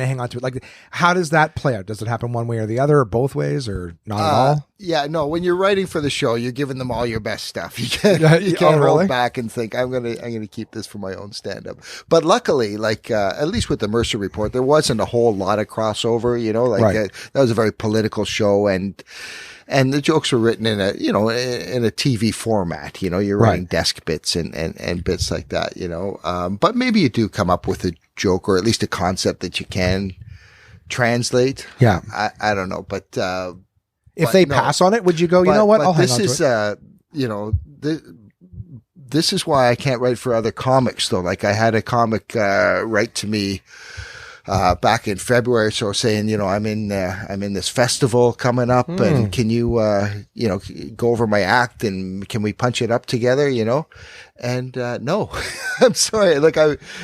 hang on to it. Like, how does that play out? Does it happen one way or the other, or both ways, or not at all? Yeah, no. When you're writing for the show, you're giving them all your best stuff. You can't hold back and think I'm gonna keep this for my own stand up. But luckily, like at least with the Mercer Report, there wasn't a whole lot of crossover. You know, like that was a very political show, and the jokes were written in a TV format. You know, you're writing desk bits and bits like that. You know, but maybe you do come up with a joke or at least a concept that you can translate. Yeah, I don't know, but. If they pass on it, would you go, you know what? I'll hang on to it. You know, this is why I can't write for other comics, though. Like, I had a comic write to me back in February, so saying, you know, I'm in this festival coming up, and can you, you know, go over my act and can we punch it up together? You know, and no, I'm sorry. Like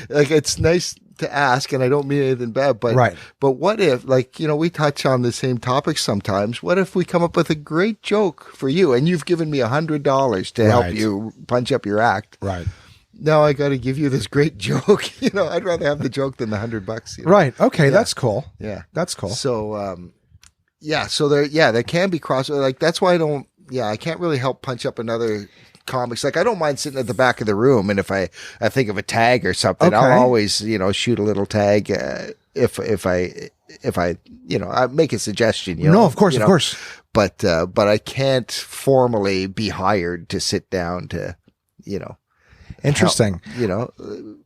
it's nice to ask, and I don't mean anything bad, but but what if, like, you know, we touch on the same topics sometimes. What if we come up with a great joke for you, and you've given me $100 to help you punch up your act? Right. Now I got to give you this great joke. You know, I'd rather have the joke than the $100. You know? Right. Okay. Yeah. That's cool. Yeah. That's cool. So, yeah. So there can be cross. Like, that's why I can't really help punch up another comics. Like, I don't mind sitting at the back of the room, and if I think of a tag or something, I'll always, you know, shoot a little tag if I you know, I make a suggestion. You know, no, of course. But I can't formally be hired to sit down to, you know. Interesting. Help, you know,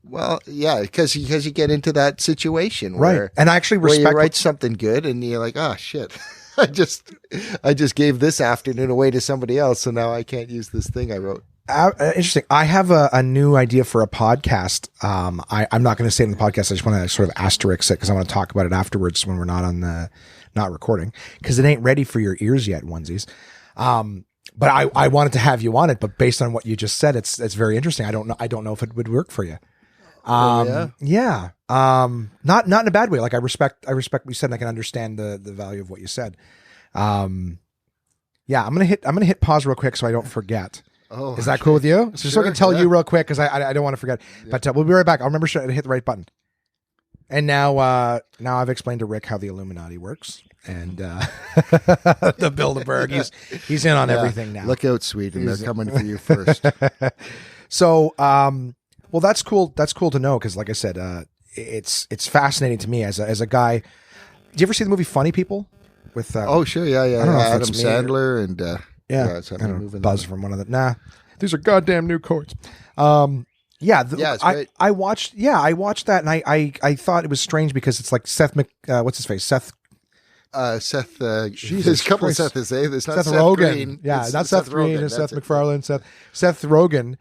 well, yeah, because you get into that situation where, and I actually respect where you write something good, and you're like, oh shit. I just gave this afternoon away to somebody else, so now I can't use this thing I wrote. Interesting. I have a new idea for a podcast. I'm not going to say it in the podcast. I just want to sort of asterisk it because I want to talk about it afterwards when we're not recording, because it ain't ready for your ears yet, onesies. But I wanted to have you on it, but based on what you just said, it's very interesting. I don't know if it would work for you. Yeah. Not in a bad way. Like, I respect what you said, and I can understand the value of what you said. Yeah, I'm going to hit pause real quick so I don't forget. Oh, is that cool with you? So I can tell you real quick, because I don't want to forget, but we'll be right back. I'll remember to hit the right button. And now I've explained to Rick how the Illuminati works, and the Bilderberg. He's in on everything now. Look out, Sweden! They're coming for you first. So, well, that's cool. That's cool to know, because, like I said, it's fascinating to me as a guy. Do you ever see the movie Funny People? With oh, sure, yeah. I don't know if Adam it's Sandler and it's I don't know, Buzz from one of the. Nah, these are goddamn new chords. It's great. I watched that, and I thought it was strange because it's like what's his face? Seth. There's a couple of Seth's. There's not Seth Rogen. Green. Yeah, not Seth Green. It's Seth MacFarlane. Seth Rogen.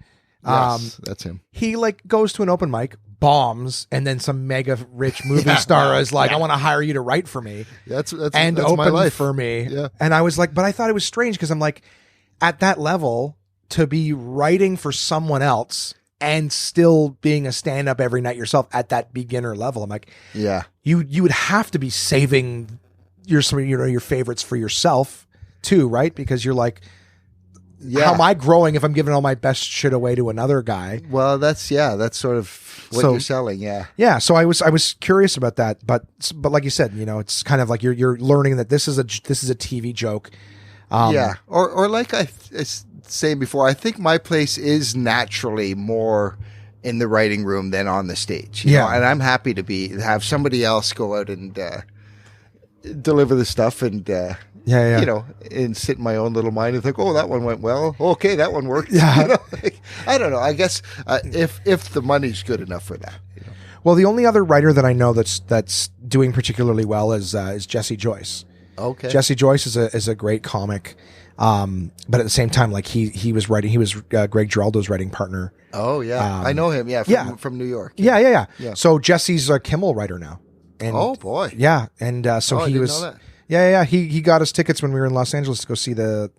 Yes, that's him. He like goes to an open mic, bombs, and then some mega rich movie star is like, I want to hire you to write for me. That's open my life. For me. Yeah. And I was like, but I thought it was strange because I'm like, at that level, to be writing for someone else and still being a stand-up every night yourself at that beginner level, I'm like, yeah, you would have to be saving your favorites for yourself too, right? Because you're like, how am I growing if I'm giving all my best shit away to another guy? Well, that's sort of what you're selling. Yeah. So I was curious about that, but like you said, you know, it's kind of like you're learning that this is a TV joke. Or like I was saying before, I think my place is naturally more in the writing room than on the stage. You know? And I'm happy to have somebody else go out and deliver the stuff and. You know, and sit in my own little mind and think, oh, that one went well. Okay, that one worked. Yeah. You know, like, I don't know. I guess if the money's good enough for that. You know? Well, the only other writer that I know that's doing particularly well is Jesse Joyce. Okay. Jesse Joyce is a great comic, but at the same time, like he was writing. He was Greg Giraldo's writing partner. Oh yeah, I know him. Yeah, from New York. Yeah. So Jesse's a Kimmel writer now. And, oh boy. Yeah, and so he was. Yeah. He got us tickets when we were in Los Angeles to go see the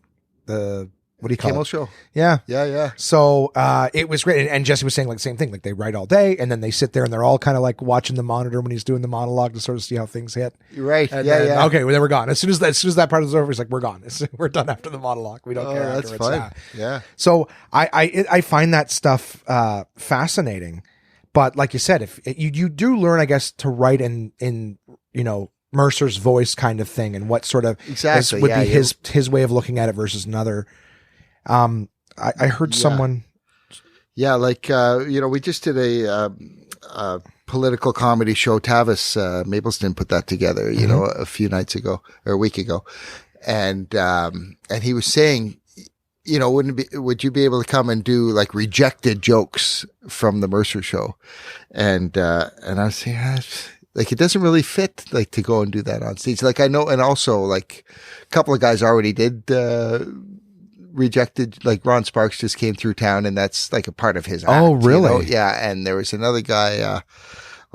what do you call Kimmel it? Show. Yeah. Yeah. So it was great. And Jesse was saying like the same thing. Like they write all day and then they sit there and they're all kind of like watching the monitor when he's doing the monologue to sort of see how things hit. Right. And Yeah. then, okay, well, then we're gone. As soon as that part is over, he's like, we're gone. We're done after the monologue. We don't care That's afterwards. fine. Yeah. So I find that stuff fascinating. But like you said, if you do learn, I guess, to write in Mercer's voice kind of thing, and what sort of Exactly would be his way of looking at it versus another. I heard someone. Yeah, like we just did a political comedy show. Tavis Mapleston put that together, a few nights ago or a week ago, and he was saying, would you be able to come and do like rejected jokes from the Mercer show? And I was saying, like, it doesn't really fit, like, to go and do that on stage. Like, I know, and also, like, a couple of guys already did rejected, like, Ron Sparks just came through town, and that's, like, a part of his act. Oh, really? Yeah, and there was another guy,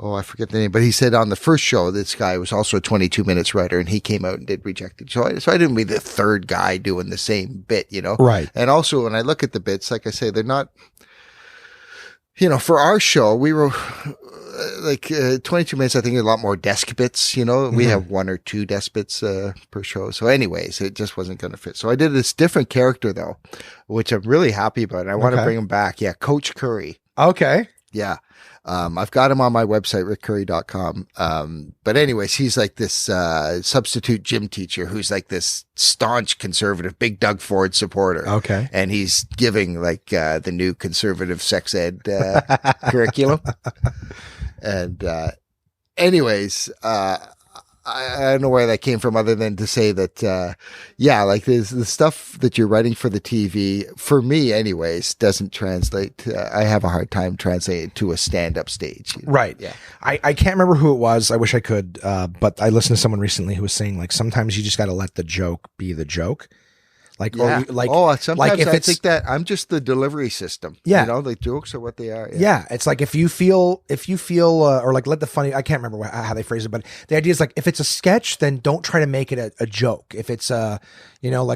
I forget the name, but he said on the first show, this guy was also a 22 minutes writer, and he came out and did rejected. So I didn't be the third guy doing the same bit, Right. And also, when I look at the bits, like I say, they're not, for our show, we were... 22 minutes, I think, a lot more desk bits, we have 1 or 2 desk bits per show. So anyways, it just wasn't going to fit. So I did this different character though, which I'm really happy about. I want to bring him back. Yeah. Coach Currie. Okay. Yeah. I've got him on my website, rickcurrie.com. But anyways, he's like this, substitute gym teacher who's like this staunch conservative, big Doug Ford supporter. Okay. And he's giving like, the new conservative sex ed, curriculum. And, anyways, I don't know where that came from other than to say that, like there's the stuff that you're writing for the TV, for me anyways, doesn't translate. I have a hard time translating to a stand-up stage. Right. Yeah. I can't remember who it was. I wish I could. But I listened to someone recently who was saying like, sometimes you just got to let the joke be the joke. Like, yeah. Sometimes like if I think that I'm just the delivery system. Yeah. The jokes are what they are. Yeah. It's like, if you feel, or like let the funny, I can't remember how they phrase it, but the idea is like, if it's a sketch, then don't try to make it a joke. If it's like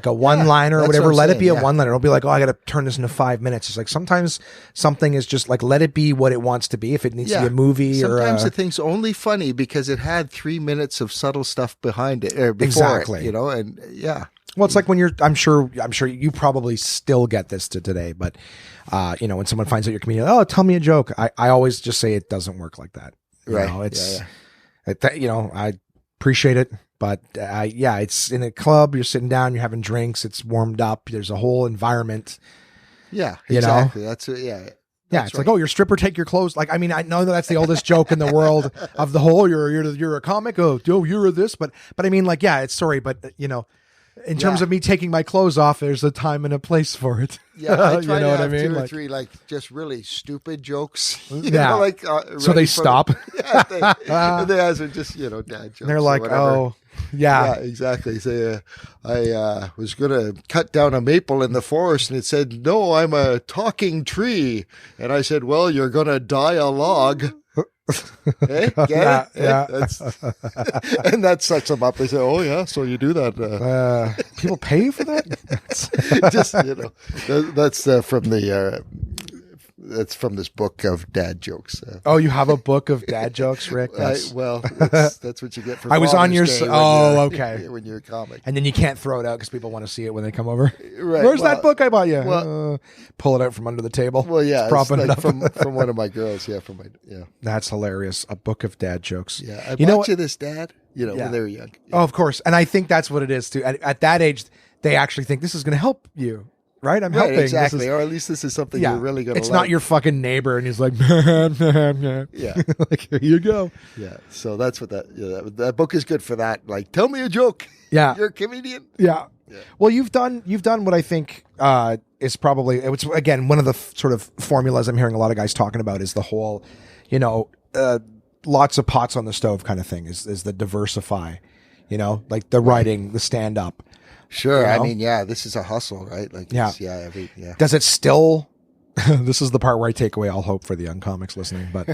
a one-liner or whatever, let it be a one-liner. Don't be like, oh, I got to turn this into 5 minutes. It's like, sometimes something is just like, let it be what it wants to be. If it needs to be a movie sometimes the thing's only funny because it had 3 minutes of subtle stuff behind it or before exactly. it, and yeah. Well, it's like when I'm sure you probably still get this to today, but, when someone finds out you're a comedian, oh, tell me a joke. I always just say it doesn't work like that. Right. I appreciate it, but, it's in a club, you're sitting down, you're having drinks, it's warmed up, there's a whole environment. Yeah, exactly. That's it. Yeah. Yeah, it's right. Like, oh, you're a stripper, take your clothes. Like, I mean, I know that's the oldest joke in the world of the whole, you're a comic. Oh, you're this, but I mean, like, yeah, it's sorry, but in terms of me taking my clothes off, there's a time and a place for it. Yeah, I try to what have I mean? 2 or 3 like just really stupid jokes. So they stop. They answer just dad jokes. And they're like, oh, yeah, exactly. Say, I was gonna cut down a maple in the forest, and it said, "No, I'm a talking tree," and I said, "Well, you're gonna die a log." Get it? Yeah. And that sets them up. They say, "Oh yeah, so you do that." People pay you for that? Just that's from the that's from this book of dad jokes. Oh, you have a book of dad jokes, Rick? That's what you get for I was on your okay when you're a comic, and then you can't throw it out because people want to see it when they come over. Right? Where's that book I bought you? Pull it out from under the table. Well, yeah, propping it up from one of my girls. Yeah, That's hilarious. A book of dad jokes. Yeah, I bought you this, Dad. When they were young. Yeah. Oh, of course, and I think that's what it is too. At that age, they actually think this is going to help you. Right, I'm helping. Exactly, or at least this is something you're really going to. It's not your fucking neighbor, and he's like, yeah, like here you go. Yeah, so that's what that book is good for. That, like, tell me a joke. Yeah, you're a comedian. Yeah. Well, you've done what I think is probably it's again one of the sort of formulas I'm hearing a lot of guys talking about is the whole, lots of pots on the stove kind of thing is the diversify, like the writing, the stand up. Sure. I mean, this is a hustle, right? Like, Does it still, this is the part where I take away all hope for the young comics listening, but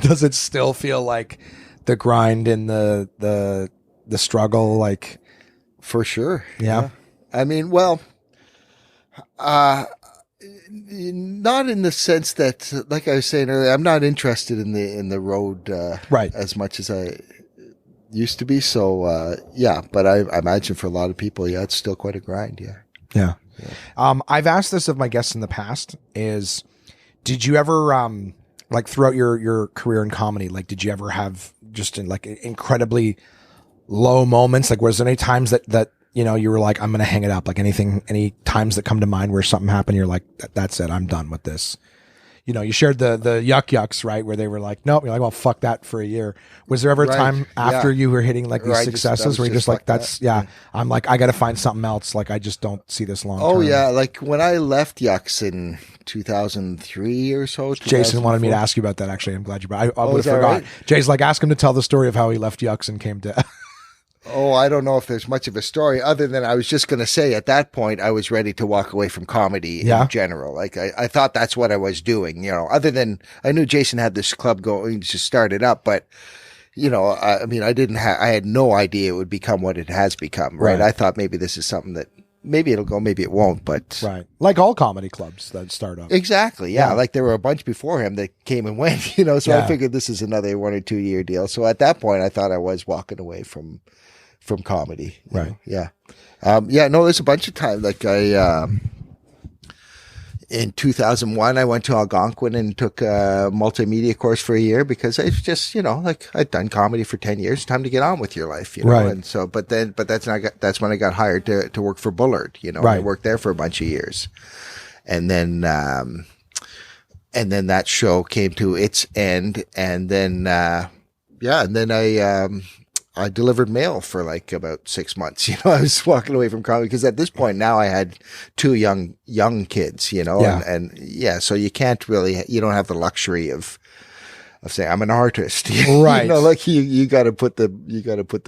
does it still feel like the grind and the struggle? Like, for sure. Yeah. I mean, well, Uh, Not in the sense that, like I was saying earlier, I'm not interested in the road Right. as much as I used to be. So yeah, but I imagine for a lot of people, yeah, it's still quite a grind. Yeah. Yeah. I've asked this of my guests in the past is, did you ever, like throughout your career in comedy, like, did you ever have just like incredibly low moments? Like, was there any times that, you know, you were like, I'm going to hang it up? Like any times that come to mind where something happened, you're like, that's it. I'm done with this. You know, you shared the yucks, right? Where they were like, nope. You're like, well, fuck that for a year. Was there ever a Right. time after Yeah. you were hitting like these Or I successes was where you're just like, fuck that's, that. yeah, I'm like, I got to find something else. Like, I just don't see this long Oh term. yeah, like when I left Yucks in 2003 or so. Jason wanted me to 2004. ask you about that. Actually, I'm glad you brought. I Oh, would is have that forgot. right? Jay's like, ask him to tell the story of how he left Yucks and came to. Oh, I don't know if there's much of a story other than I was just going to say at that point I was ready to walk away from comedy Yeah. in general. Like I thought that's what I was doing, you know, other than I knew Jason had this club going to start it up, but you know, I mean, I had no idea it would become what it has become. Right. Right. I thought maybe this is something that maybe it'll go, maybe it won't, but Right, like all comedy clubs that start up. exactly. Yeah. Yeah. Like there were a bunch before him that came and went, you know, so Yeah. I figured this is another 1 or 2 year deal. So at that point I thought I was walking away from comedy. You Right. know? Yeah. Yeah, no, there's a bunch of times. Like in 2001, I went to Algonquin and took a multimedia course for a year because I just, you know, like I'd done comedy for 10 years, time to get on with your life, you know? Right. And so, but that's when I got hired to work for Bullard, you know, Right. I worked there for a bunch of years. And then that show came to its end. And then, I delivered mail for like about 6 months. You know, I was walking away from comedy because at this point now I had two young kids, you know, Yeah. and yeah, so you don't have the luxury of saying I'm an artist. Right. You know, like you got to put the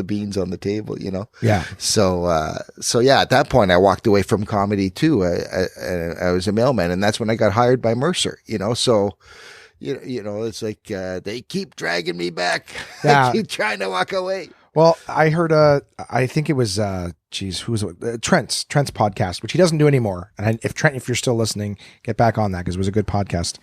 beans on the table, you know? Yeah. So yeah, at that point I walked away from comedy too. I was a mailman and that's when I got hired by Mercer, you know, so you know, it's like, they keep dragging me back. Yeah. I keep trying to walk away. Well, I heard, I think it was, who was it? Trent's podcast, which he doesn't do anymore. And if you're still listening, get back on that because it was a good podcast.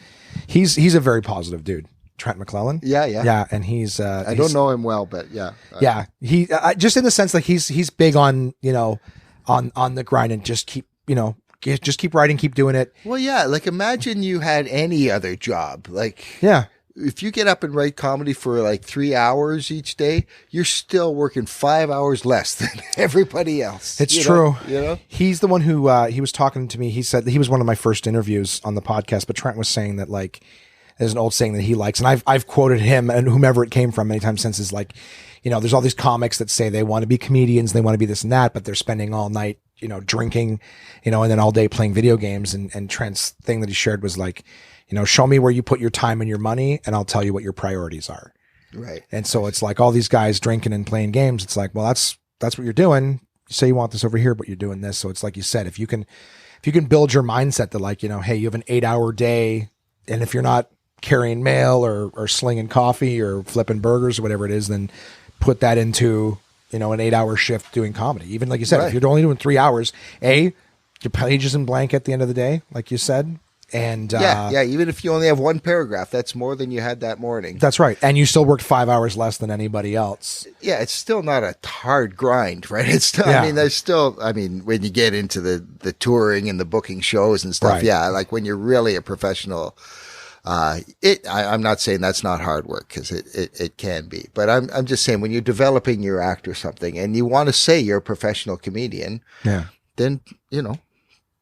He's a very positive dude, Trent McClellan. Yeah. Yeah. And he's, I don't know him well, but yeah. Yeah. He, just in the sense like he's big on, you know, on the grind and just keep, you know, just keep writing, keep doing it. Well, yeah. Like imagine you had any other job. Like, Yeah. if you get up and write comedy for like 3 hours each day, you're still working 5 hours less than everybody else. It's you true. know? You know? He's the one who, he was talking to me. He said he was one of my first interviews on the podcast, but Trent was saying that like, there's an old saying that he likes. And I've quoted him and whomever it came from many times since is like, you know, there's all these comics that say they want to be comedians. They want to be this and that, but they're spending all night, you know, drinking, you know, and then all day playing video games. And Trent's thing that he shared was like, you know, show me where you put your time and your money and I'll tell you what your priorities are. Right. And so it's like all these guys drinking and playing games. It's like, well, that's what you're doing. You say you want this over here, but you're doing this. So it's like you said, if you can build your mindset that like, you know, hey, you have an 8-hour day. And if you're not carrying mail or slinging coffee or flipping burgers or whatever it is, then put that into, you know, an 8-hour shift doing comedy. Even like you said, Right. if you're only doing 3 hours, your page isn't blank at the end of the day, like you said. And Yeah. Even if you only have one paragraph, that's more than you had that morning. that's right. And you still worked 5 hours less than anybody else. Yeah, it's still not a hard grind, right? It's still, Yeah. I mean, when you get into the touring and the booking shows and stuff, Right. yeah, like when you're really a professional, I'm not saying that's not hard work because it can be, but I'm just saying when you're developing your act or something and you want to say you're a professional comedian, Yeah. then, you know,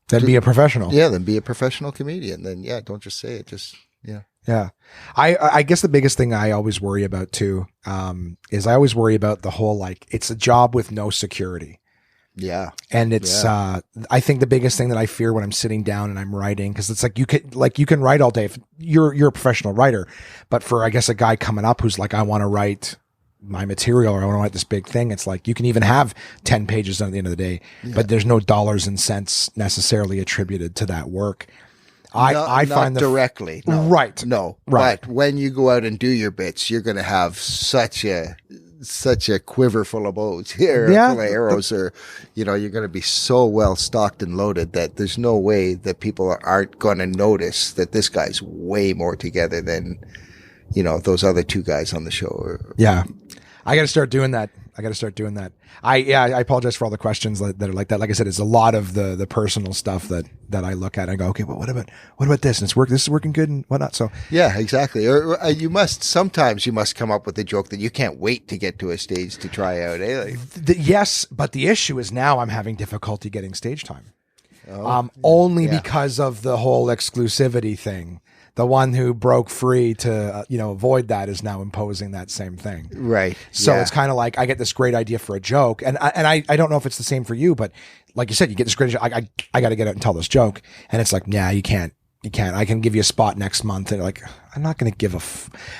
Then be a professional. yeah, then be a professional comedian. Then, yeah, don't just say it. Just, yeah. Yeah. I guess the biggest thing I always worry about too, is I always worry about the whole, like, it's a job with no security. Yeah. And it's, I think the biggest thing that I fear when I'm sitting down and I'm writing, cause it's like, you can write all day if you're a professional writer, but for, I guess, a guy coming up who's like, I want to write my material or I want to write this big thing. It's like, you can even have 10 pages done at the end of the day, but there's no dollars and cents necessarily attributed to that work. I find not directly. No. Right. No. Right. But when you go out and do your bits, you're going to have such a quiver full of bows here, full of arrows, or you're going to be so well stocked and loaded that there's no way that people aren't going to notice that this guy's way more together than those other two guys on the show. Yeah, I got to start doing that. I apologize for all the questions that are like that. Like I said, it's a lot of the personal stuff that I look at and I go, okay, well, what about this? And this is working good and whatnot. So yeah, exactly. Or sometimes you must come up with a joke that you can't wait to get to a stage to try out. Eh? Yes, but the issue is now I'm having difficulty getting stage time. Only because of the whole exclusivity thing. The one who broke free to, avoid that is now imposing that same thing. Right. So it's kind of like I get this great idea for a joke. And I don't know if it's the same for you, but like you said, you get this great joke. I got to get out and tell this joke. And it's like, nah, you can't. I can give you a spot next month. And like, I'm not going to give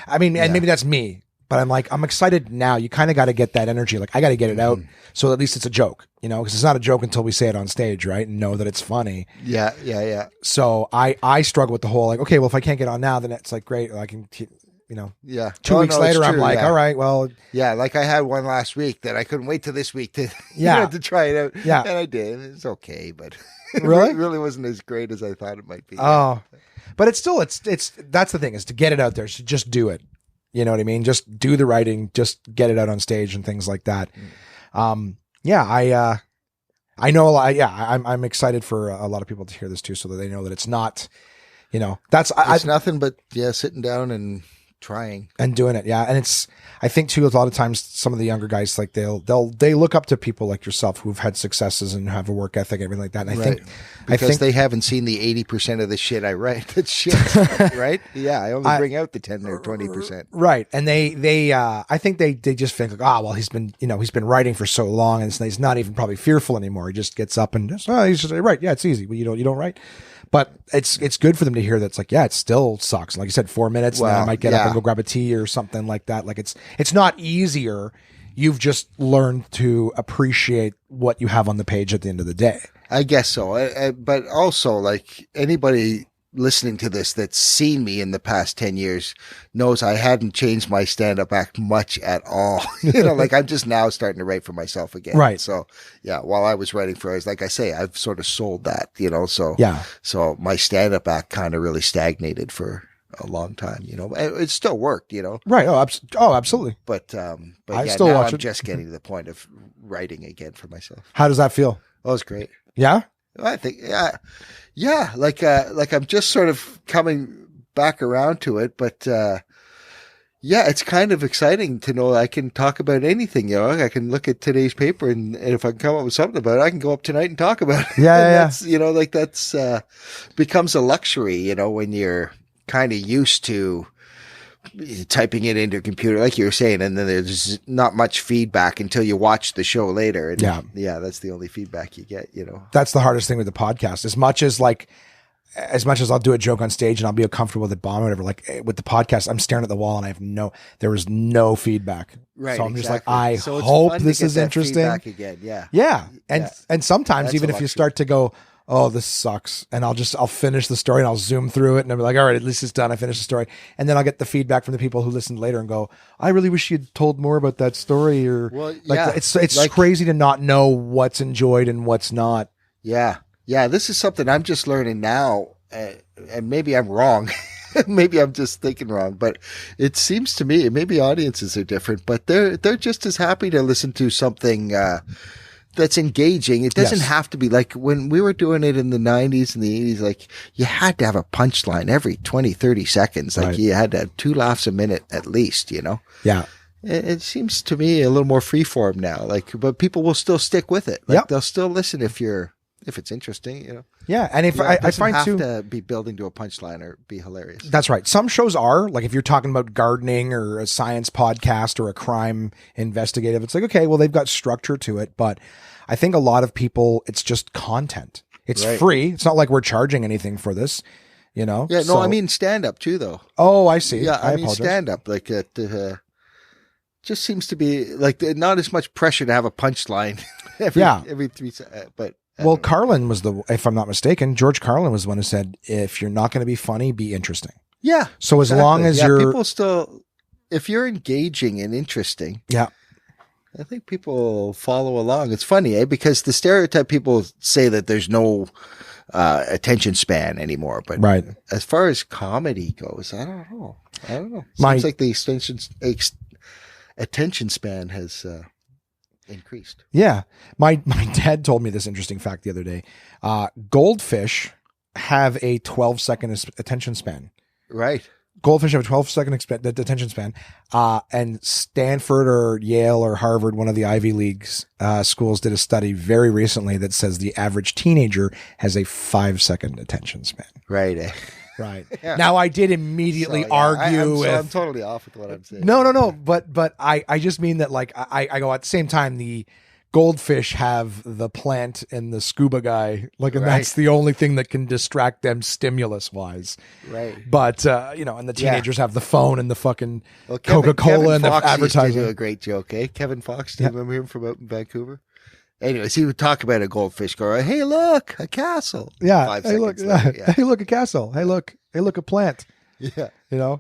and maybe that's me. But I'm like, I'm excited now. You kind of got to get that energy. Like, I got to get it out. So at least it's a joke, because it's not a joke until we say it on stage, right? And know that it's funny. Yeah. So I struggle with the whole, like, okay, well, if I can't get on now, then it's like, great. I can, 2 weeks later, I'm like, all right, well. Yeah, like I had one last week that I couldn't wait till this week to, to try it out. Yeah. And I did. It's okay, but really? It really wasn't as great as I thought it might be. Oh, but it's still, it's that's the thing, is to get it out there. So just do it. You know what I mean? Just do the writing, just get it out on stage and things like that. I know a lot. Yeah, I'm excited for a lot of people to hear this too, so that they know that it's not, it's nothing but sitting down and trying and doing it. Yeah. And I think too, a lot of times some of the younger guys, like they look up to people like yourself who've had successes and have a work ethic and everything like that. And I think they haven't seen the 80% of the shit I write. That's shit, right? Yeah. I only bring out the 10 or 20%. Right. And I think they just think like, well, he's been writing for so long and he's not even probably fearful anymore. He just gets up and he's just right. Yeah, it's easy. Well, you don't write. But it's good for them to hear that it's like, yeah, it still sucks. Like you said, 4 minutes, and then I might get up and go grab a tea or something like that. Like it's not easier. You've just learned to appreciate what you have on the page at the end of the day. I guess so. But also, like, anybody listening to this that's seen me in the past 10 years knows I hadn't changed my stand-up act much at all. Like I'm just now starting to write for myself again. Right. So yeah, while I was writing for others, like I say, I've sort of sold that, so yeah. So my stand-up act kind of really stagnated for a long time, it still worked, Right. Oh, absolutely. But I still now watch I'm it. just getting to the point of writing again for myself. How does that feel? Oh, it's great. Yeah. I think, yeah. Like I'm just sort of coming back around to it, but, it's kind of exciting to know I can talk about anything, I can look at today's paper and if I can come up with something about it, I can go up tonight and talk about it. Yeah. That's, becomes a luxury, when you're kind of used to typing it into a computer, like you were saying, and then there's not much feedback until you watch the show later. And that's the only feedback you get, That's the hardest thing with the podcast. As much as I'll do a joke on stage and I'll be comfortable with it bombing or whatever, like with the podcast, I'm staring at the wall and there was no feedback. Right. So I'm just like, so hope this is interesting. Again. Yeah. Yeah. And sometimes That's even if you start to go, oh, this sucks. And I'll finish the story and I'll zoom through it and I'll be like, all right, at least it's done. I finished the story. And then I'll get the feedback from the people who listened later and go, I really wish you'd told more about that story. Or it's like, crazy to not know what's enjoyed and what's not. Yeah. Yeah. This is something I'm just learning now. And maybe I'm wrong. Maybe I'm just thinking wrong, but it seems to me, maybe audiences are different, but they're just as happy to listen to something, that's engaging. It doesn't have to be like when we were doing it in the 90s and the 80s, like you had to have a punchline every 20, 30 seconds. Like you had to have 2 laughs a minute at least, Yeah. It seems to me a little more freeform now, but people will still stick with it. Like they'll still listen if it's interesting, Yeah. And if I find have too, to be building to a punchline or be hilarious. That's right. Some shows are like, if you're talking about gardening or a science podcast or a crime investigative, it's like, okay, well, they've got structure to it, but I think a lot of people, it's just content. It's free. It's not like we're charging anything for this, Yeah, no, I mean stand up too, though. Oh, I see. Yeah, I mean apologize. stand up like just seems to be like not as much pressure to have a punchline every 3 seconds, but. Well, Carlin was if I'm not mistaken, George Carlin was the one who said, if you're not going to be funny, be interesting. Yeah. So as long as you're people still, if you're engaging and interesting. Yeah. I think people follow along. It's funny, eh? Because the stereotype, people say that there's no attention span anymore. But Right. as far as comedy goes, I don't know. My- Seems like the attention span has increased. Yeah. My dad told me this interesting fact the other day. Goldfish have a 12-second attention span. Right. Goldfish have a 12-second attention span. And Stanford or Yale or Harvard, one of the Ivy Leagues schools, did a study very recently that says the average teenager has a 5-second attention span. Right. Eh? Right. Yeah. Now, I did immediately argue I'm totally off with what I'm saying. No. But I just mean that, like, I go at the same time, the goldfish have the plant and the scuba guy, like, and that's the only thing that can distract them stimulus wise. Right. But, and the teenagers have the phone and the fucking Kevin Coca-Cola and the Fox advertising. used to do a great joke, eh? Kevin Fox, do you remember him from out in Vancouver? Anyways, he would talk about a goldfish going, hey, look, a castle. Yeah. 5 Hey, look, seconds later, hey, look, a castle. Hey, look, a plant. Yeah.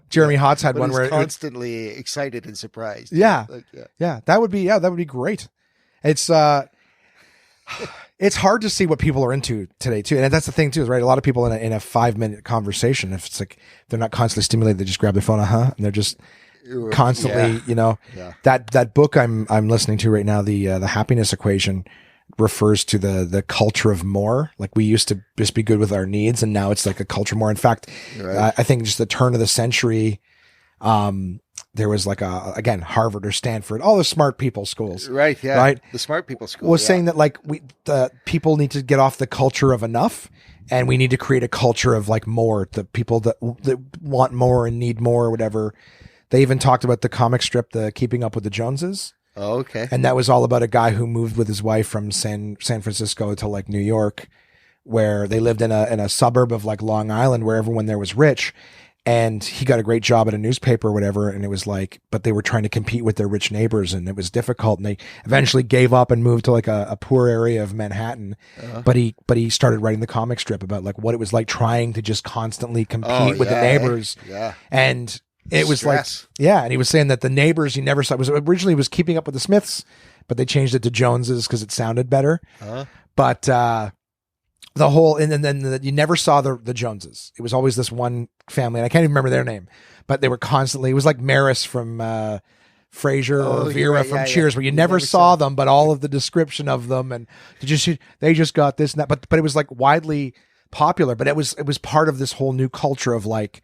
Jeremy Hotz had But one he's where constantly excited and surprised. Yeah. Like, that would be great. It's it's hard to see what people are into today too, and that's the thing too, is right? A lot of people in a 5-minute conversation, if it's like they're not constantly stimulated, they just grab their phone, and they're just constantly, that book I'm listening to right now, the Happiness Equation, refers to the culture of more. Like, we used to just be good with our needs, and now it's like a culture more. In fact, I think just the turn of the century, there was like again, Harvard or Stanford, all the smart people schools. Right. Yeah. Right. The smart people school Was saying that, like, the people need to get off the culture of enough, and we need to create a culture of, like, more. The people that want more and need more or whatever. They even talked about the comic strip, the Keeping Up with the Joneses. Oh, okay. And that was all about a guy who moved with his wife from San Francisco to, like, New York, where they lived in a suburb of, like, Long Island, where everyone there was rich. And he got a great job at a newspaper or whatever. And it was like, but they were trying to compete with their rich neighbors, and it was difficult. And they eventually gave up and moved to, like, a poor area of Manhattan. But he started writing the comic strip about, like, what it was like trying to just constantly compete with the neighbors. Yeah. And it was Stress. like, and he was saying that the neighbors he never saw, originally was Keeping Up with the Smiths, but they changed it to Joneses because it sounded better. But, the whole, and then you never saw the Joneses. It was always this one family, and I can't even remember their name, but they were constantly, it was like Maris from Frasier or Vera from Cheers, where you never saw them, but all of the description of them, and they just got this and that, but it was, like, widely popular, but it was part of this whole new culture of, like,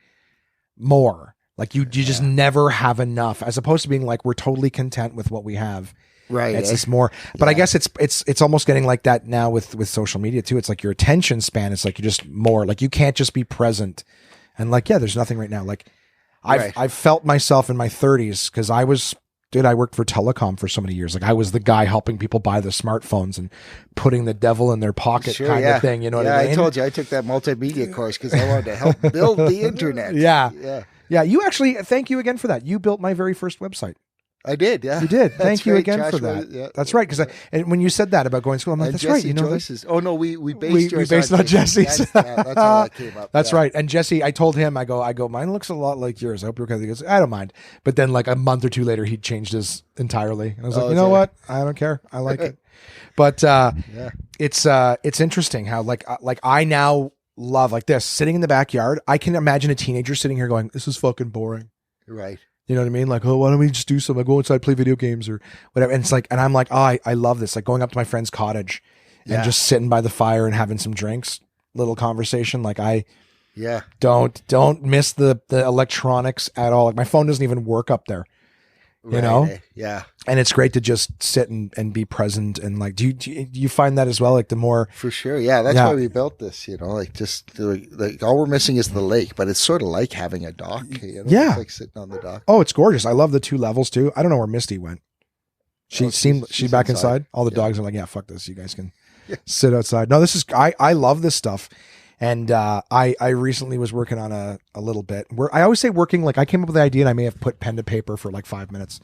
more. Like, you just never have enough, as opposed to being like, we're totally content with what we have. Right. It's just more, but I guess it's almost getting like that now with social media too. It's like your attention span. It's like you're just more, like, you can't just be present, and, like, there's nothing right now. Like, I've felt myself in my 30s, because I worked for telecom for so many years. Like, I was the guy helping people buy the smartphones and putting the devil in their pocket kind of thing. You know what I mean? I told you I took that multimedia course because I wanted to help build the internet. Yeah. You actually, thank you again for that. You built my very first website. I did, yeah. You did. Thank you right, again Josh, for that. Yeah. That's right. Because and when you said that about going to school, I'm like, that's right. You know, oh no, we based it on Jesse's. That's how that came up. That's right. And Jesse, I told him, I go, mine looks a lot like yours. I hope you're okay. He goes, I don't mind. But then, like, a month or two later, he changed his entirely. And I was like, you know what? I don't care. I like it. But it's interesting how, like I now love, like, this sitting in the backyard. I can imagine a teenager sitting here going, this is fucking boring. Right. You know what I mean? Like, oh, why don't we just do something? Like, go inside, play video games or whatever. And it's like, and I'm like, oh, I love this. Like, going up to my friend's cottage and just sitting by the fire and having some drinks, little conversation. Like, I don't miss the electronics at all. Like, my phone doesn't even work up there. You know? Yeah. And it's great to just sit and be present. And, like, do you find that as well? Like, the more. For sure. Yeah. That's why we built this, you know, like, just like all we're missing is the lake, but it's sort of like having a dock. You know? Yeah. It's like sitting on the dock. Oh, it's gorgeous. I love the 2 levels too. I don't know where Misty went. She's back inside. All the dogs are like, yeah, fuck this. You guys can sit outside. No, this is, I love this stuff. And I recently was working on a little bit where I always say working, like, I came up with the idea and I may have put pen to paper for like 5 minutes,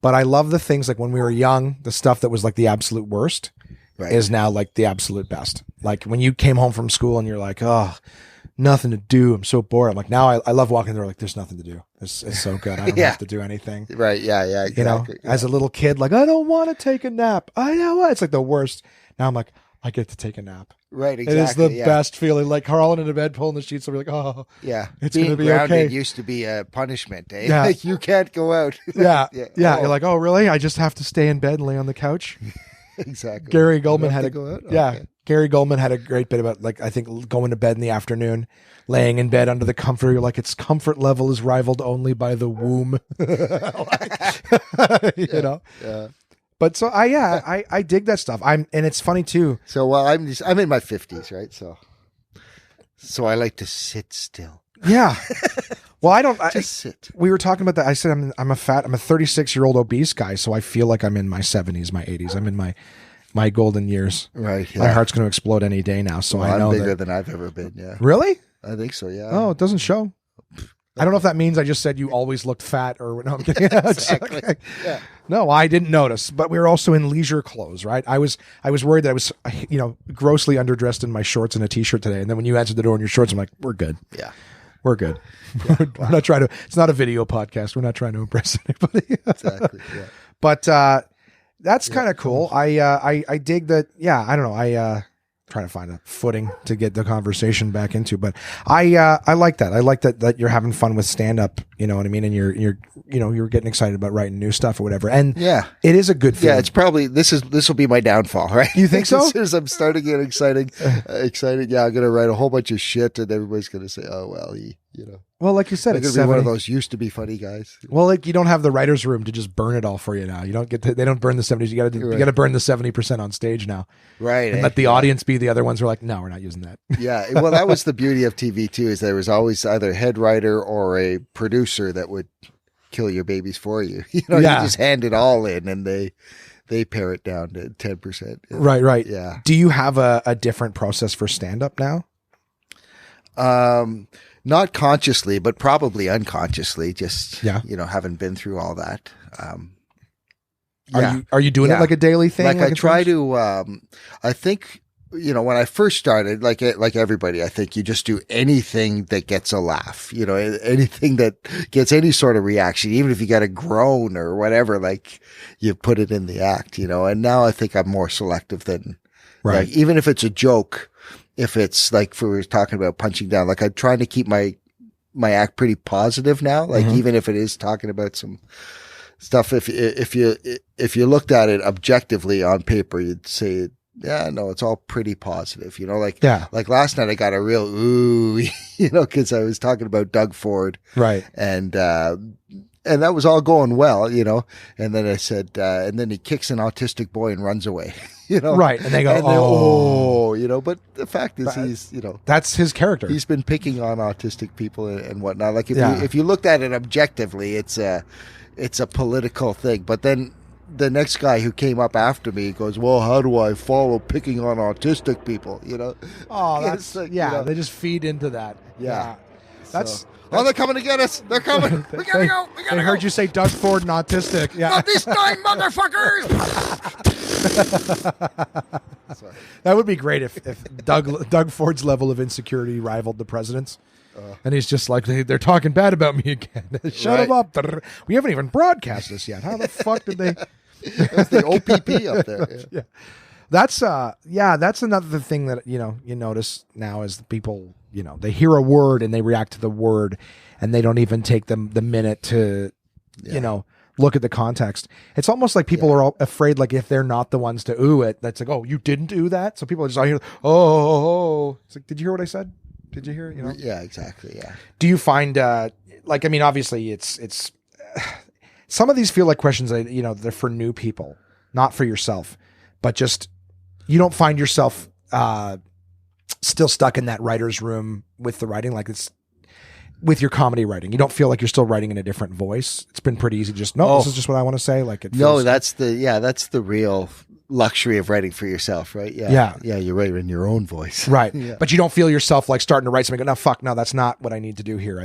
but I love the things like when we were young, the stuff that was like the absolute worst. Right. is now like the absolute best. Like when you came home from school and you're like, oh, nothing to do. I'm so bored. I'm like, now I love walking there. Like, there's nothing to do. It's so good. I don't Yeah. have to do anything. Right. Yeah. Yeah. Exactly. You know, as a little kid, like, I don't want to take a nap. I know what? It's like the worst. Now I'm like, I get to take a nap. Right. Exactly. It is the best feeling. Like crawling into bed, pulling the sheets. I'll be like, oh, yeah. it's Being going to be grounded okay. used to be a punishment. Eh? Yeah. Like you can't go out. Yeah. Yeah. Yeah. Oh. You're like, oh, really? I just have to stay in bed and lay on the couch. Exactly. Gary You Goldman have had to a go out? yeah. Okay. Gary Goldman had a great bit about like I think going to bed in the afternoon, laying in bed under the comforter. You're like its comfort level is rivaled only by the womb. You know. Yeah. But so I dig that stuff. And it's funny too. So I'm in my 50s, right? So I like to sit still. Yeah. Well, I don't. Just sit. We were talking about that. I said I'm a 36-year-old obese guy, so I feel like I'm in my 70s, my 80s. I'm in my golden years. Right. Yeah. My heart's going to explode any day now. So Well, I know I'm bigger that. than I've ever been. Yeah. Really? I think so. Yeah. Oh, it doesn't show. I don't know if that means I just said you always looked fat or no. I'm kidding. Exactly. Yeah. No, I didn't notice. But we were also in leisure clothes, right? I was worried that I was, grossly underdressed in my shorts and a t-shirt today. And then when you answered the door in your shorts, I'm like, we're good. Yeah. We're good. Yeah. We're not trying to. It's not a video podcast. We're not trying to impress anybody. Exactly. Yeah. But that's kind of cool. I dig that. Yeah. I don't know. Trying to find a footing to get the conversation back into, but I like that. I like that you're having fun with stand up, you know what I mean? And you're getting excited about writing new stuff or whatever. And Yeah. it is a good feeling. Yeah. It's probably, this will be my downfall, right? You think so? As soon as I'm starting to get excited. Yeah. I'm going to write a whole bunch of shit and everybody's going to say, oh, well, Well, like you said, I'm it's going to be one 70. of those used to be funny guys. Well, like you don't have the writer's room to just burn it all for you now. You don't they don't burn the 70s. You got to burn the 70% on stage now. Right. And let the audience be the other ones who are like, no, we're not using that. Yeah. Well, that was the beauty of TV too, is there was always either a head writer or a producer that would kill your babies for you. You just hand it all in and they pare it down to 10%. Right. Yeah. Do you have a different process for stand-up now? Not consciously, but probably unconsciously, just, Yeah. Having been through all that. Are you doing it like a daily thing? Like I a try thing? to, I think, when I first started, like everybody, I think you just do anything that gets a laugh, anything that gets any sort of reaction, even if you got a groan or whatever, like you put it in the act, and now I think I'm more selective than, Right. like, even if it's a joke, if it's like, if we were talking about punching down, like I'm trying to keep my act pretty positive now, like even if it is talking about some stuff, if you looked at it objectively on paper, you'd say, yeah, no, it's all pretty positive, like last night I got a real ooh, because I was talking about Doug Ford, Right. and that was all going well, and then I said, and then he kicks an autistic boy and runs away, Right. And they go, but the fact is he's, that's his character. he's been picking on autistic people and whatnot. Like if you looked at it objectively, it's a political thing. But then the next guy who came up after me goes, well, how do I follow picking on autistic people? Oh, It's that's like, they just feed into that. Yeah. That's oh, they're coming to get us. They're coming. We gotta go. We gotta They go. heard you say Doug Ford and autistic. Yeah. Not this time, motherfuckers. That would be great if Doug Ford's level of insecurity rivaled the president's. And he's just like, they're talking bad about me again. Shut him up. We haven't even broadcast this yet. How the fuck did they? That's the OPP up there. Yeah. That's another thing that, you notice now is people, they hear a word and they react to the word and they don't even take the minute to, look at the context. It's almost like people are all afraid, like if they're not the ones to ooh it, that's like, oh, you didn't ooh that? So people are just out here, oh. It's like, did you hear what I said? Did you hear? Yeah, exactly. Yeah. Do you find, obviously it's some of these feel like questions that, they're for new people, not for yourself, but just, you don't find yourself still stuck in that writer's room with the writing, like it's with your comedy writing. You don't feel like you're still writing in a different voice. It's been pretty easy. Just, this is just what I want to say. Like it feels, that's the real luxury of writing for yourself, right? Yeah. You're writing in your own voice. Right. Yeah. But you don't feel yourself like starting to write something. No, fuck, no, that's not what I need to do here.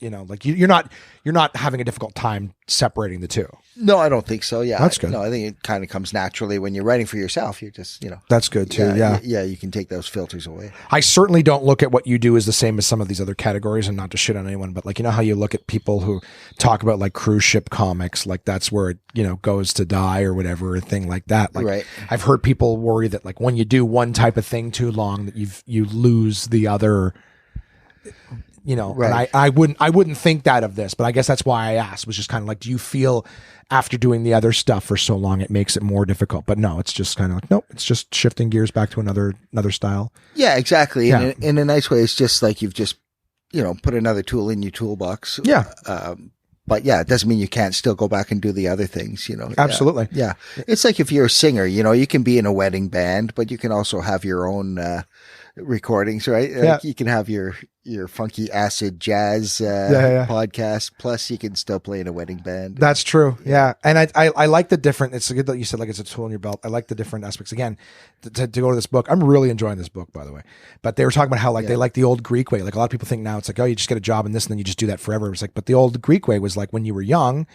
like you're not having a difficult time separating the two. No, I don't think so. Yeah, That's good. No, I think it kind of comes naturally when you're writing for yourself. You're just, That's good too. Yeah. You can take those filters away. I certainly don't look at what you do as the same as some of these other categories, and not to shit on anyone, but like, how you look at people who talk about like cruise ship comics, like that's where it, goes to die or whatever, a thing like that. Like, right. I've heard people worry that like when you do one type of thing too long, that you lose the other. Right. And I wouldn't think that of this, but I guess that's why I asked, was just kind of like, do you feel after doing the other stuff for so long, it makes it more difficult? But no, it's just kind of like, nope, it's just shifting gears back to another style. Yeah, exactly. Yeah. In a nice way, it's just like you've just, put another tool in your toolbox. Yeah. But yeah, it doesn't mean you can't still go back and do the other things, Absolutely. Yeah. It's like if you're a singer, you can be in a wedding band, but you can also have your own, recordings, right? Like you can have your funky acid jazz podcast, plus you can still play in a wedding band. That's true. Yeah. And I like the different, it's good that you said like it's a tool in your belt. I like the different aspects. Again, to go to this book, I'm really enjoying this book, by the way. But they were talking about how like they like the old Greek way. Like a lot of people think now it's like, oh, you just get a job in this and then you just do that forever. It's like, but the old Greek way was like when you were young,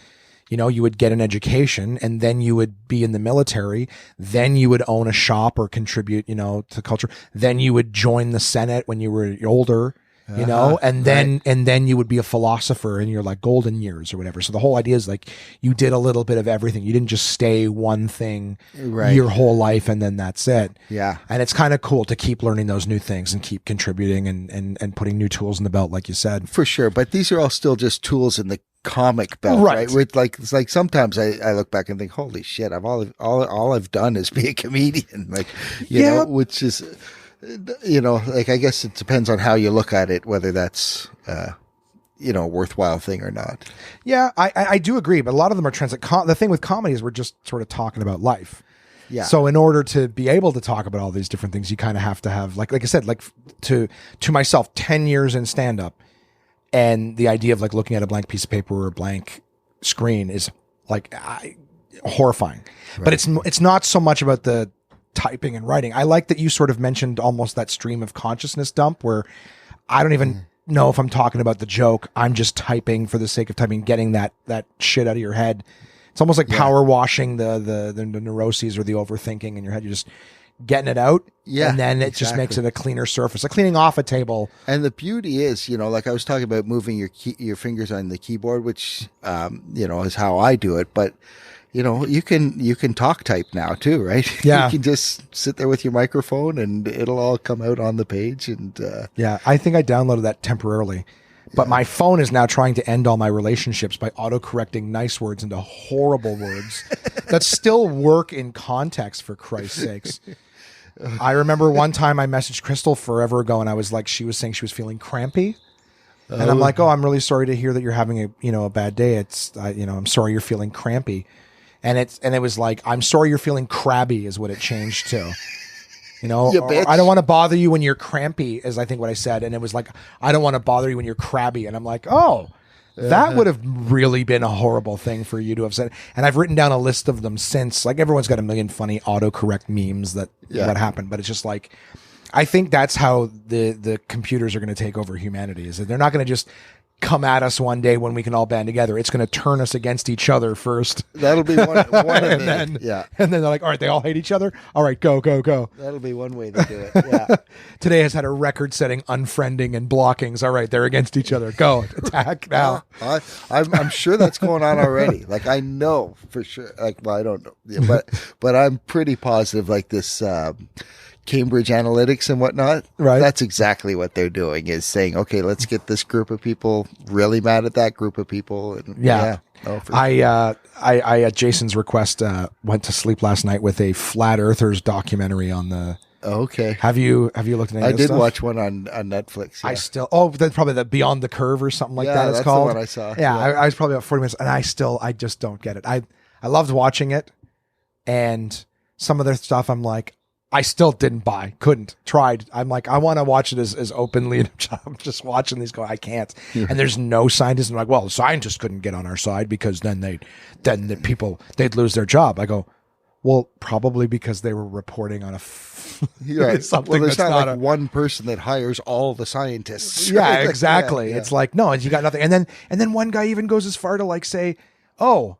you would get an education and then you would be in the military. Then you would own a shop or contribute, to culture. Then you would join the Senate when you were older, and then you would be a philosopher in your like golden years or whatever. So the whole idea is like you did a little bit of everything. You didn't just stay one thing your whole life and then that's it. Yeah. And it's kind of cool to keep learning those new things and keep contributing and putting new tools in the belt, like you said. For sure. But these are all still just tools in the comic belt, right? With it's like sometimes I look back and think, holy shit, all I've done is be a comedian, like which is like I guess it depends on how you look at it, whether that's a worthwhile thing or not. Yeah, I do agree, but a lot of them are the thing with comedy is we're just sort of talking about life. Yeah. So in order to be able to talk about all these different things, you kind of have to have like I said, like to myself, 10 years in stand up. And the idea of like looking at a blank piece of paper or a blank screen is like horrifying. Right. But it's not so much about the typing and writing. I like that you sort of mentioned almost that stream of consciousness dump where I don't even know if I'm talking about the joke. I'm just typing for the sake of typing, getting that shit out of your head. It's almost like power washing the neuroses or the overthinking in your head. You're just getting it out. Yeah. And then it just makes it a cleaner surface, like cleaning off a table. And the beauty is, like I was talking about moving your fingers on the keyboard, which, is how I do it. But, you can talk type now too, right? Yeah. You can just sit there with your microphone and it'll all come out on the page. And, yeah, I think I downloaded that temporarily. But my phone is now trying to end all my relationships by auto-correcting nice words into horrible words that still work in context, for Christ's sakes. I remember one time I messaged Crystal forever ago and I was like, she was saying she was feeling crampy. And I'm like, oh, I'm really sorry to hear that you're having a bad day. I'm sorry you're feeling crampy. And it was like, I'm sorry you're feeling crabby is what it changed to. I don't want to bother you when you're crampy, is I think what I said. And it was like, I don't want to bother you when you're crabby. And I'm like, oh, that would have really been a horrible thing for you to have said. And I've written down a list of them since. Like everyone's got a million funny autocorrect memes that what happened. But it's just like, I think that's how the computers are going to take over humanity, is that they're not going to just come at us one day when we can all band together. It's going to turn us against each other first. That'll be one of and then they're like, all right, they all hate each other. All right, go. That'll be one way to do it. Yeah. Today has had a record-setting unfriending and blockings. All right, they're against each other. Go attack now. I'm sure that's going on already. Like I know for sure. Like, well, I don't know, but I'm pretty positive. Like this. Cambridge Analytics and whatnot. Right. That's exactly what they're doing, is saying, okay, let's get this group of people really mad at that group of people. And, Oh, I at Jason's request went to sleep last night with a Flat Earthers documentary on the. Okay. Have you looked at any of this stuff? Watch one on Netflix. Yeah. That's probably the Beyond the Curve or something like that. It's called. The one I saw. Yeah. I was probably about 40 minutes, and I just don't get it. I loved watching it, and some of their stuff I'm like, I still didn't buy, couldn't, tried. I'm like, I want to watch it as openly. I'm just watching these go, I can't. Yeah. And there's no scientists. I'm like, well, the scientists couldn't get on our side because then they'd lose their job. I go, Well, probably because they were reporting on Right. something Well, there's that's not not like one person that hires all the scientists. Yeah, right? Like, exactly. yeah. It's like, no, you got nothing. And then one guy even goes as far to like say, oh,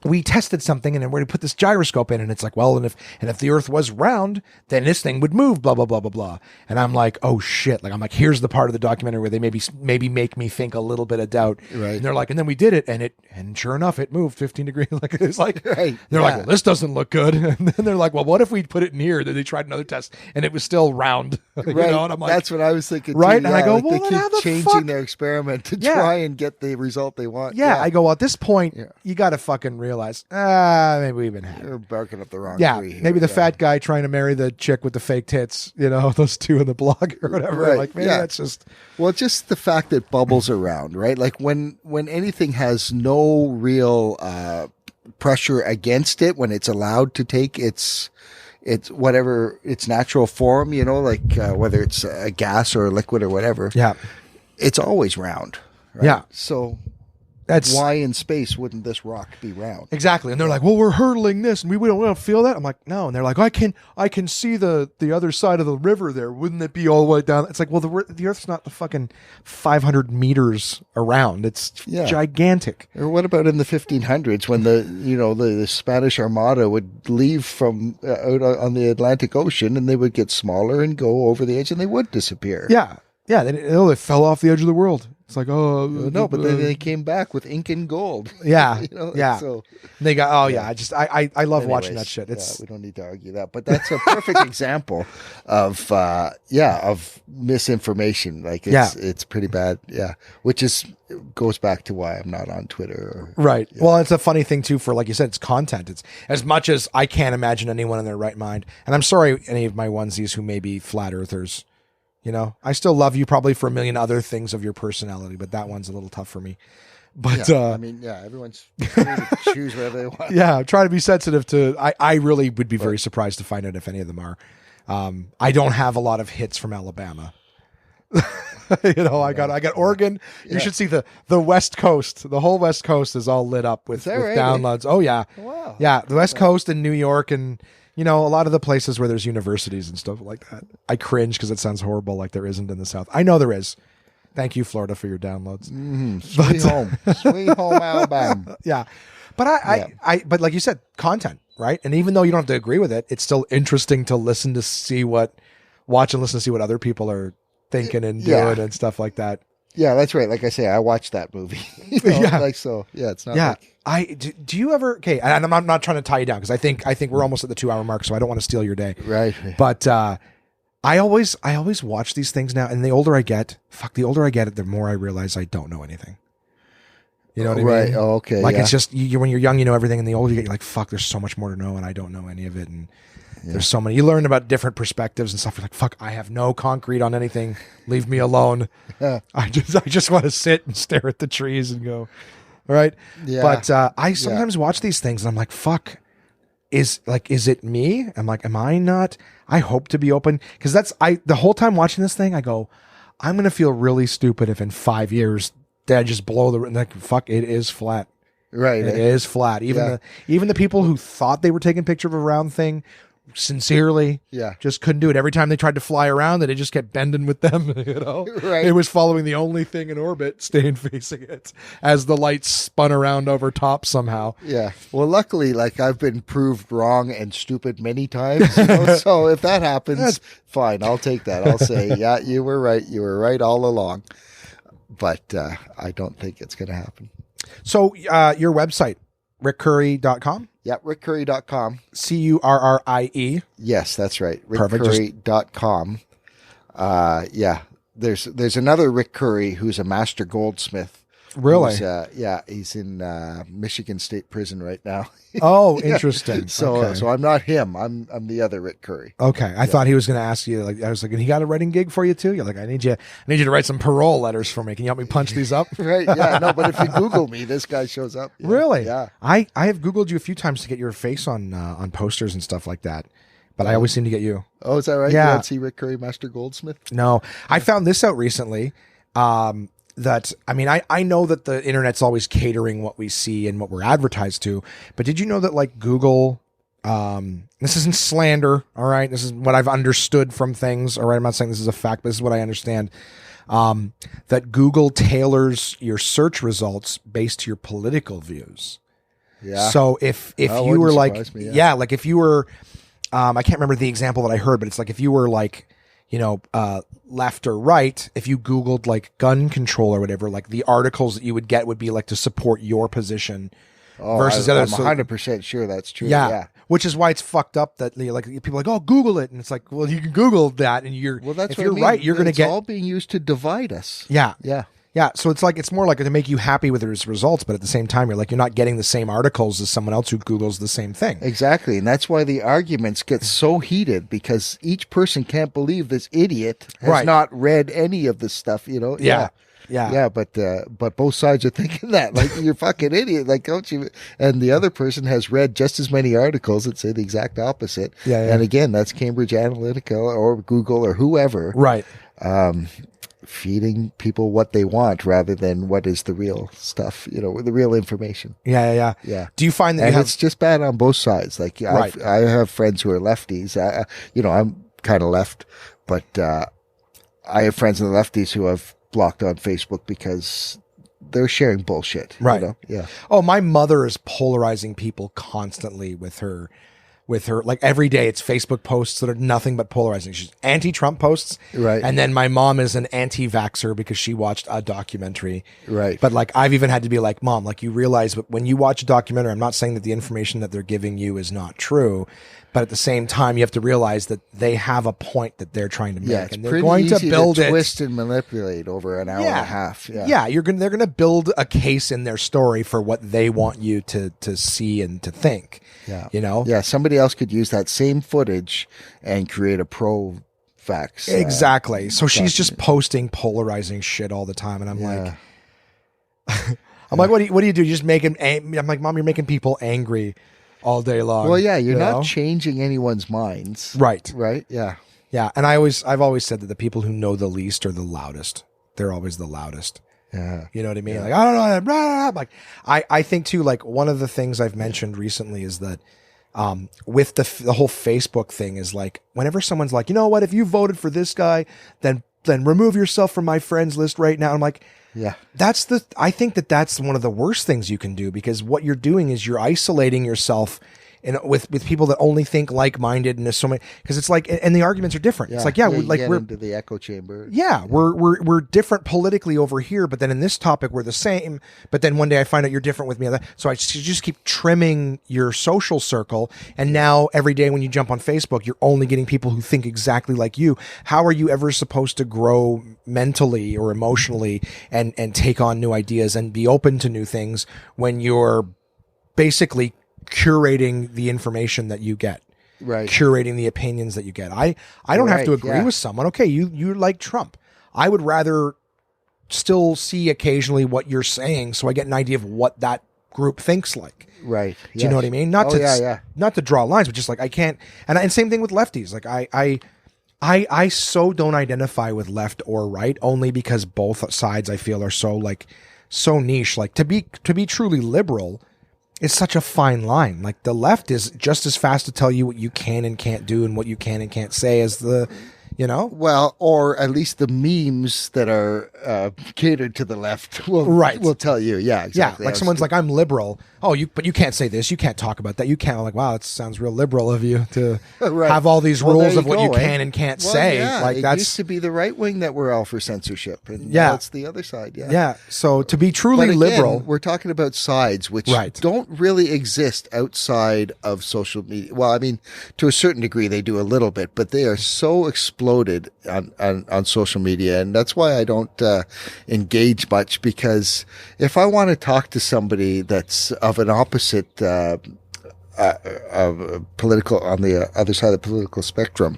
we tested something and then we're going to put this gyroscope in, and it's like, well, and if the earth was round, then this thing would move, blah, blah, blah, blah, blah. And I'm like, oh shit. Like, I'm like, here's the part of the documentary where they maybe make me think a little bit of doubt. Right. And they're like, and then we did it, and sure enough, it moved 15 degrees. Like, it's like, Right. they're like, well, this doesn't look good. And then they're like, well, what if we put it in here? Then they tried another test and it was still round. Right. You know? And I'm like, that's what I was thinking. Right. Too. And I go, like well, they then how keep the changing fuck? their experiment to Yeah. try and get the result they want. Yeah, I go, well, at this point, Yeah. you got to fucking realize, maybe we've been had. You're barking up the wrong Yeah, tree here. maybe the Yeah. fat guy trying to marry the chick with the fake tits, you know, those two in the blog or whatever. Right, Like, maybe yeah. that's just, Well, just the fact that bubbles around, right? Like when anything has no real pressure against it, when it's allowed to take its whatever its natural form, you know, like whether it's a gas or a liquid or whatever, yeah, it's always round. Right? Yeah. So that's why in space wouldn't this rock be round? exactly. And they're like, well, we're hurtling this and we don't feel that. I'm like, no. And they're like, I can see the other side of the river there. Wouldn't it be all the way down? It's like, well, the Earth's not the fucking 500 meters around. It's gigantic. Or what about in the 1500s when the Spanish Armada would leave from out on the Atlantic Ocean, and they would get smaller and go over the edge, and they would disappear. Yeah. Yeah. They fell off the edge of the world. It's like, oh No, but then they came back with ink and gold. Yeah, You know, yeah. So They got, oh yeah. I love watching anyways, that shit. It's we don't need to argue that, but that's a perfect example of misinformation. Like it's pretty bad. Yeah, which goes back to why I'm not on Twitter. right. Yeah. Well, it's a funny thing too, for like you said, it's content. It's as much as I can't imagine anyone in their right mind. And I'm sorry, any of my onesies who may be flat earthers. You know, I still love you probably for a million other things of your personality, but that one's a little tough for me. But everyone's free to choose whatever they want. Yeah, try to be sensitive to. I really would be very surprised to find out if any of them are. I don't have a lot of hits from Alabama. I got Oregon. You should see the West Coast. The whole West Coast is all lit up with right? downloads. Oh yeah, Wow. Yeah, the West Coast and New York and. A lot of the places where there's universities and stuff like that. I cringe because it sounds horrible, like there isn't in the South. I know there is. Thank you, Florida, for your downloads. Sweet home, Alabama. Yeah, but but like you said, content, right? And even though you don't have to agree with it, it's still interesting to watch and listen to see what other people are thinking and doing and stuff like that. Yeah, that's right. Like I say, I watched that movie. Yeah. Like so. Yeah, it's not. Yeah. Like, Do you ever? Okay, and I'm not trying to tie you down because I think we're almost at the 2-hour mark, so I don't want to steal your day. right. But I always watch these things now, and the older I get, the more I realize I don't know anything. You know what I mean? Right. Oh, okay. Like yeah. it's just when you're young, you know everything, and the older you get, you're like, fuck, there's so much more to know, and I don't know any of it, and there's so many. You learn about different perspectives and stuff. You're like, fuck, I have no concrete on anything. Leave me alone. I just want to sit and stare at the trees and go, all right. Yeah. But I sometimes watch these things and I'm like, fuck, is it me? I'm like, am I not? I hope to be open. Cause the whole time watching this thing, I go, I'm going to feel really stupid if in 5 years I just blow like, fuck, it is flat. Right. It is flat. Even the people who thought they were taking a picture of a round thing, sincerely, just couldn't do it. Every time they tried to fly around it just kept bending with them. Right. It was following the only thing in orbit, staying facing it as the lights spun around over top somehow. Yeah. Well, luckily, like I've been proved wrong and stupid many times. So if that happens, fine. I'll take that. I'll say, yeah, you were right. You were right all along. But I don't think it's going to happen. So your website, rickcurrie.com? Yeah, rickcurrie.com. Currie. Yes, that's right. Perfect. rickcurrie.com. There's another Rick Currie who's a master goldsmith. Really? He's in Michigan State Prison right now. Oh, interesting. So I'm not him. I'm the other Rick Currie. Okay, I thought he was going to ask you. Like I was like, he got a writing gig for you too. You're like, I need you to write some parole letters for me. Can you help me punch these up? Right? Yeah. No, but if you Google me, this guy shows up. Yeah. Really? Yeah. I have Googled you a few times to get your face on posters and stuff like that, but I always seem to get you. Oh, is that right? Yeah. You don't see Rick Currie, Master Goldsmith? No, I found this out recently. I know that the internet's always catering what we see and what we're advertised to, but did you know that like Google This isn't slander, all right? This is what I've understood from things, all right? I'm not saying this is a fact, but this is what I understand. That Google tailors your search results based to your political views. Yeah. So if you were like, me, like if you were, I can't remember the example that I heard, but it's like if you were like, left or right, if you Googled like gun control or whatever, like the articles that you would get would be like to support your position versus I'm others. 100% sure that's true. Yeah. Which is why it's fucked up that like people are like, oh, Google it. And it's like, well, you can Google that and if you're right, you're going to get. It's all being used to divide us. Yeah. Yeah. Yeah. So it's more like to make you happy with its results. But at the same time, you're not getting the same articles as someone else who Googles the same thing. Exactly. And that's why the arguments get so heated, because each person can't believe this idiot has not read any of this stuff, Yeah. Yeah, but both sides are thinking that, like, you're a fucking idiot, like, don't you? And the other person has read just as many articles that say the exact opposite. Yeah. And again, that's Cambridge Analytica or Google or whoever, right? Feeding people what they want rather than what is the real stuff, the real information. Yeah. Do you find that it's just bad on both sides? Like, I have friends who are lefties. I'm kind of left, but I have friends in the lefties who have blocked on Facebook because they're sharing bullshit. Right. Yeah. Oh, my mother is polarizing people constantly with her like every day it's Facebook posts that are nothing but polarizing. She's anti-Trump posts. Right. And then my mom is an anti-vaxxer because she watched a documentary. Right. But like I've even had to be like, Mom, like you realize when you watch a documentary, I'm not saying that the information that they're giving you is not true, but at the same time, you have to realize that they have a point that they're trying to make, yeah, and they're going to build it, twist and manipulate over an hour and a half. Yeah, they're gonna build a case in their story for what they want you to see and to think. Yeah, Yeah, somebody else could use that same footage and create a pro-vax. Exactly. So she's just posting polarizing shit all the time, and I'm like, I'm like, what do you do? You just make them. I'm like, Mom, you're making people angry all day long. Well, yeah, you're not changing anyone's minds. Right. Yeah. Yeah. And I've always said that the people who know the least are the loudest. They're always the loudest. Yeah. You know what I mean? Yeah. Like, I don't know. Blah, blah, blah. Like, I think too, like one of the things I've mentioned recently is that, with the whole Facebook thing is like, whenever someone's like, you know what, if you voted for this guy, then remove yourself from my friends list right now. I'm like, yeah, I think that's one of the worst things you can do, because what you're doing is you're isolating yourself with people that only think like-minded, and there's so many, because it's like, and the arguments are different. Yeah. It's like, we're into the echo chamber. Yeah, we're different politically over here, but then in this topic we're the same. But then one day I find out you're different with me on that. So I just keep trimming your social circle, and now every day when you jump on Facebook, you're only getting people who think exactly like you. How are you ever supposed to grow mentally or emotionally and take on new ideas and be open to new things when you're basically curating the information that you get, right? Curating the opinions that you get. I don't have to agree with someone. Okay, you like Trump. I would rather still see occasionally what you're saying, so I get an idea of what that group thinks like. Right. Do you know what I mean? Not to draw lines, but just like I can't. And same thing with lefties. Like I so don't identify with left or right, only because both sides I feel are so niche. Like to be truly liberal, it's such a fine line. Like the left is just as fast to tell you what you can and can't do and what you can and can't say as the, Well, or at least the memes that are catered to the left will tell you. Yeah, exactly. Yeah, like someone's like, I'm liberal. Oh, but you can't say this. You can't talk about that. You can't. I'm like, wow, it sounds real liberal of you to have all these rules of what you can and can't say. Yeah, like it used to be the right wing that were all for censorship, and now it's the other side. Yeah. Yeah. So to be truly again, liberal, we're talking about sides which don't really exist outside of social media. Well, I mean, to a certain degree, they do a little bit, but they are so exploded on social media, and that's why I don't engage much, because if I want to talk to somebody that's of an opposite political, on the other side of the political spectrum,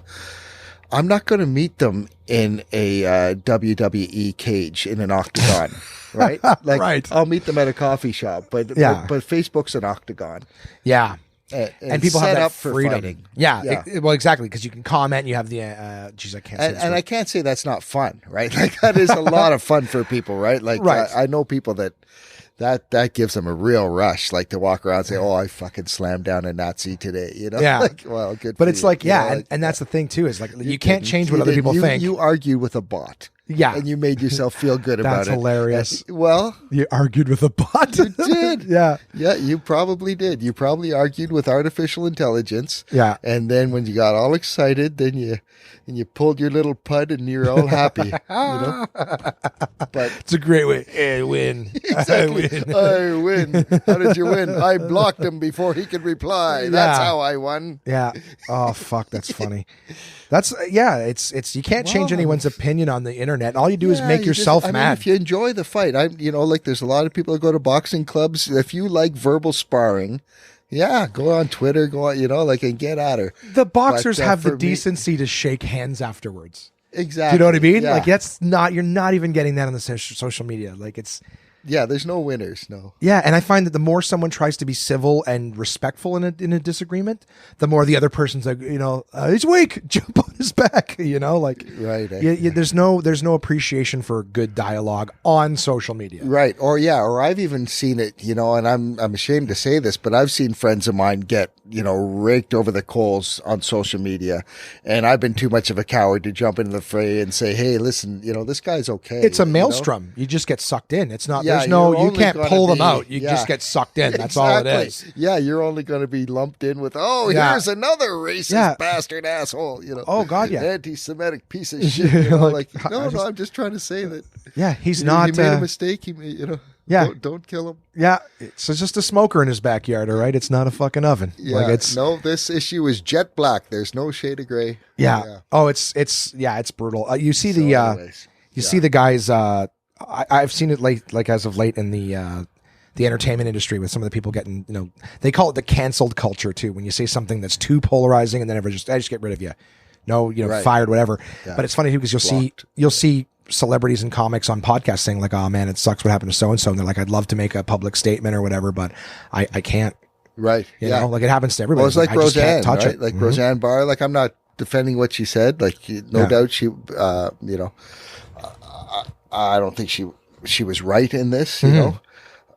I'm not going to meet them in a WWE cage in an octagon, right? Like, I'll meet them at a coffee shop, but Facebook's an octagon. Yeah. And people have that freedom. Fighting. Yeah. Well, exactly, because you can comment. You have the I can't say this and I can't say that's not fun, right? Like that is a lot of fun for people, right? Like I know people that that gives them a real rush, like to walk around and say, "Oh, I fucking slammed down a Nazi today," you know? Yeah. Like, well, good. But for it's you. like, You know, yeah, like, and that's the thing too, is like you you can't didn't. change what You other didn't. people think. You argued with a bot. Yeah. And you made yourself feel good about That's it. hilarious. Well, You argued with a bot. you did. Yeah. Yeah, you probably did. You probably argued with artificial intelligence. Yeah. And then when you got all excited, then you pulled your little pud and you're all happy. You know? But It's a great way. I win. exactly. I win. How did you win? I blocked him before he could reply. That's Yeah. how I won. Yeah. Oh fuck, that's funny. That's yeah. It's you can't change Well, anyone's opinion on the internet. All you do is Yeah, make you just- yourself I mean, mad. if you enjoy the fight, like there's a lot of people that go to boxing clubs. If you like verbal sparring, yeah, go on Twitter, go on, like, and get at her. The boxers But, have the for me- decency to shake hands afterwards. Exactly. Do you know what I mean? Yeah. Like you're not even getting that on the social media. Like it's. Yeah, there's no winners. No. Yeah, and I find that the more someone tries to be civil and respectful in a disagreement, the more the other person's like, he's weak, jump on his back, like Right. there's no appreciation for good dialogue on social media. Right. Or I've even seen it, and I'm ashamed to say this, but I've seen friends of mine get, raked over the coals on social media, and I've been too much of a coward to jump into the fray and say, "Hey, listen, this guy's okay." It's a maelstrom. You just get sucked in. It's not. Yeah, There's no. you're You only can't gonna pull them be- out. You yeah. just get sucked in. That's all it Exactly. is. Yeah, you're only going to be lumped in with, Yeah. here's another racist Yeah. bastard asshole, Oh, God, yeah. anti-Semitic piece of shit. Like, No, I'm just trying to say that. Yeah, he's He not. made a mistake. He made, Yeah. don't kill him. Yeah, it's just a smoker in his backyard. All right, it's not a fucking oven. Yeah, Like it's. no, this issue is jet black. There's no shade of gray. Yeah. Oh, it's brutal. You see So the anyways, you see the guys. I've seen it like as of late in the entertainment industry with some of the people getting they call it the canceled culture too. When you say something that's too polarizing and then everyone just get rid of you. No, Right. fired, whatever. Yeah. But it's funny too because you'll see celebrities and comics on podcasts saying like, "Oh man, it sucks what happened to so and so," and they're like, "I'd love to make a public statement or whatever, but I can't." right. You know, like it happens to everybody. Well, it's like I just can't Roseanne, touch right? it. Like Mhm. Roseanne Barr. Like I'm not defending what she said. Like no Yeah. doubt she, I don't think she was right in this, you know.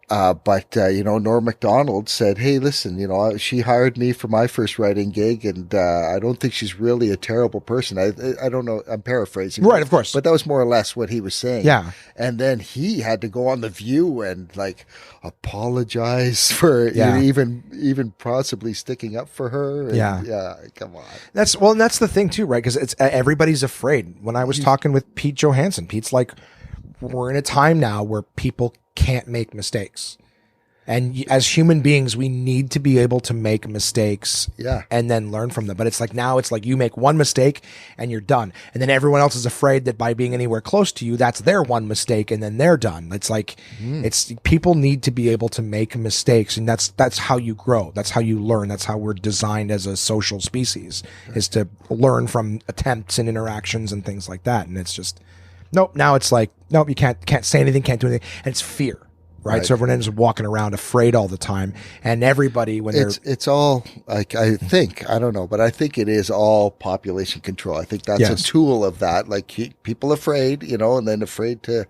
But Norm Macdonald said, "Hey, listen, she hired me for my first writing gig, and I don't think she's really a terrible person." I don't know. I'm paraphrasing, Right, of course. but that was more or less what he was saying. Yeah. And then he had to go on The View and like apologize for Yeah. even possibly sticking up for her. And, Yeah. yeah. Come on. That's the thing too, right? Because it's everybody's afraid. When I was talking with Pete Johansson, Pete's like, we're in a time now where people can't make mistakes. And as human beings, we need to be able to make mistakes Yeah. and then learn from them. But it's like now it's like you make one mistake and you're done. And then everyone else is afraid that by being anywhere close to you, that's their one mistake and then they're done. It's like it's people need to be able to make mistakes, and that's how you grow. That's how you learn. That's how we're designed as a social species, is to learn from attempts and interactions and things like that. And it's just nope, now it's like nope, you can't say anything, can't do anything. And it's fear. Right. So everyone ends up walking around afraid all the time. And everybody, when It's all like, I don't know, but I think it is all population control. I think that's Yes. a tool of that. Like keep people afraid, and then afraid to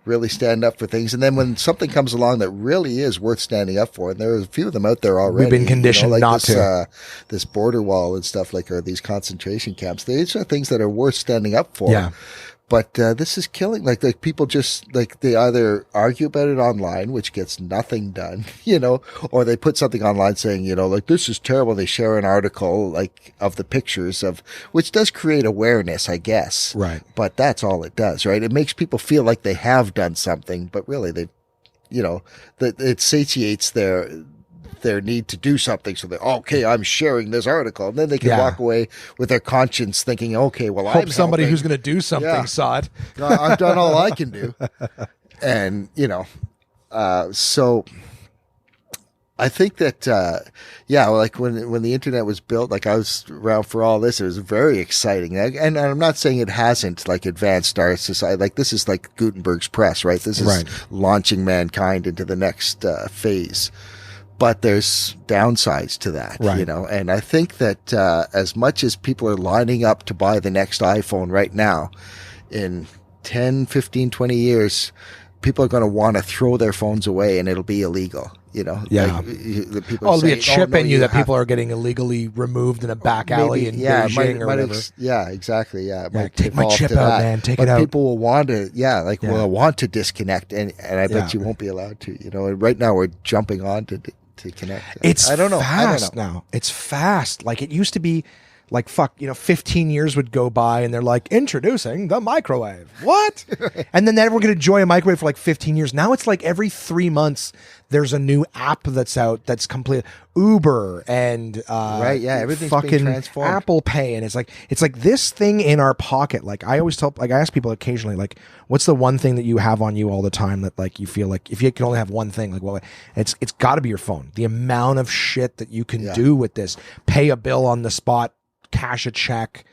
really stand up for things. And then when something comes along that really is worth standing up for, and there are a few of them out there already. We've been conditioned like not this, to. This border wall and stuff or these concentration camps. These are things that are worth standing up for. Yeah. But this is killing. Like people just they either argue about it online, which gets nothing done, or they put something online saying, like this is terrible. They share an article like of the pictures which does create awareness, I guess. Right. But that's all it does, right? It makes people feel like they have done something, but really that it satiates their need to do something. So okay, I'm sharing this article, and then they can Yeah. walk away with their conscience thinking, okay, well, Hope I'm somebody helping. who's going to do something, Yeah. saw it. I've done all I can do. And, so I think that, like when the internet was built, like I was around for all this, it was very exciting. And I'm not saying it hasn't like advanced our society. Like this is like Gutenberg's press, right? This is Right. launching mankind into the next phase. But there's downsides to that, Right. and I think that as much as people are lining up to buy the next iPhone right now, in 10, 15, 20 years, people are going to want to throw their phones away, and it'll be illegal. Yeah. The people There'll be a say, chip no, in you that people are getting illegally removed in a back alley in Beijing or whatever. Exactly. Yeah, it might take my evolve chip to out, that. man. Take but it out. People will want to, will want to disconnect, and I bet you won't be allowed to. And right now we're jumping on to connect. It's I don't know. fast now. It's fast. Like it used to be. Like, 15 years would go by and they're like, introducing the microwave. What? And then everyone could enjoy a microwave for like 15 years. Now it's like every 3 months, there's a new app that's out that's complete. Uber and everything's fucking being transformed. Apple Pay. And it's like this thing in our pocket. Like I always tell, like I ask people occasionally, like, what's the one thing that you have on you all the time that like you feel like if you can only have one thing, like, well, it's got to be your phone. The amount of shit that you can do with this, pay a bill on the spot, cash a check.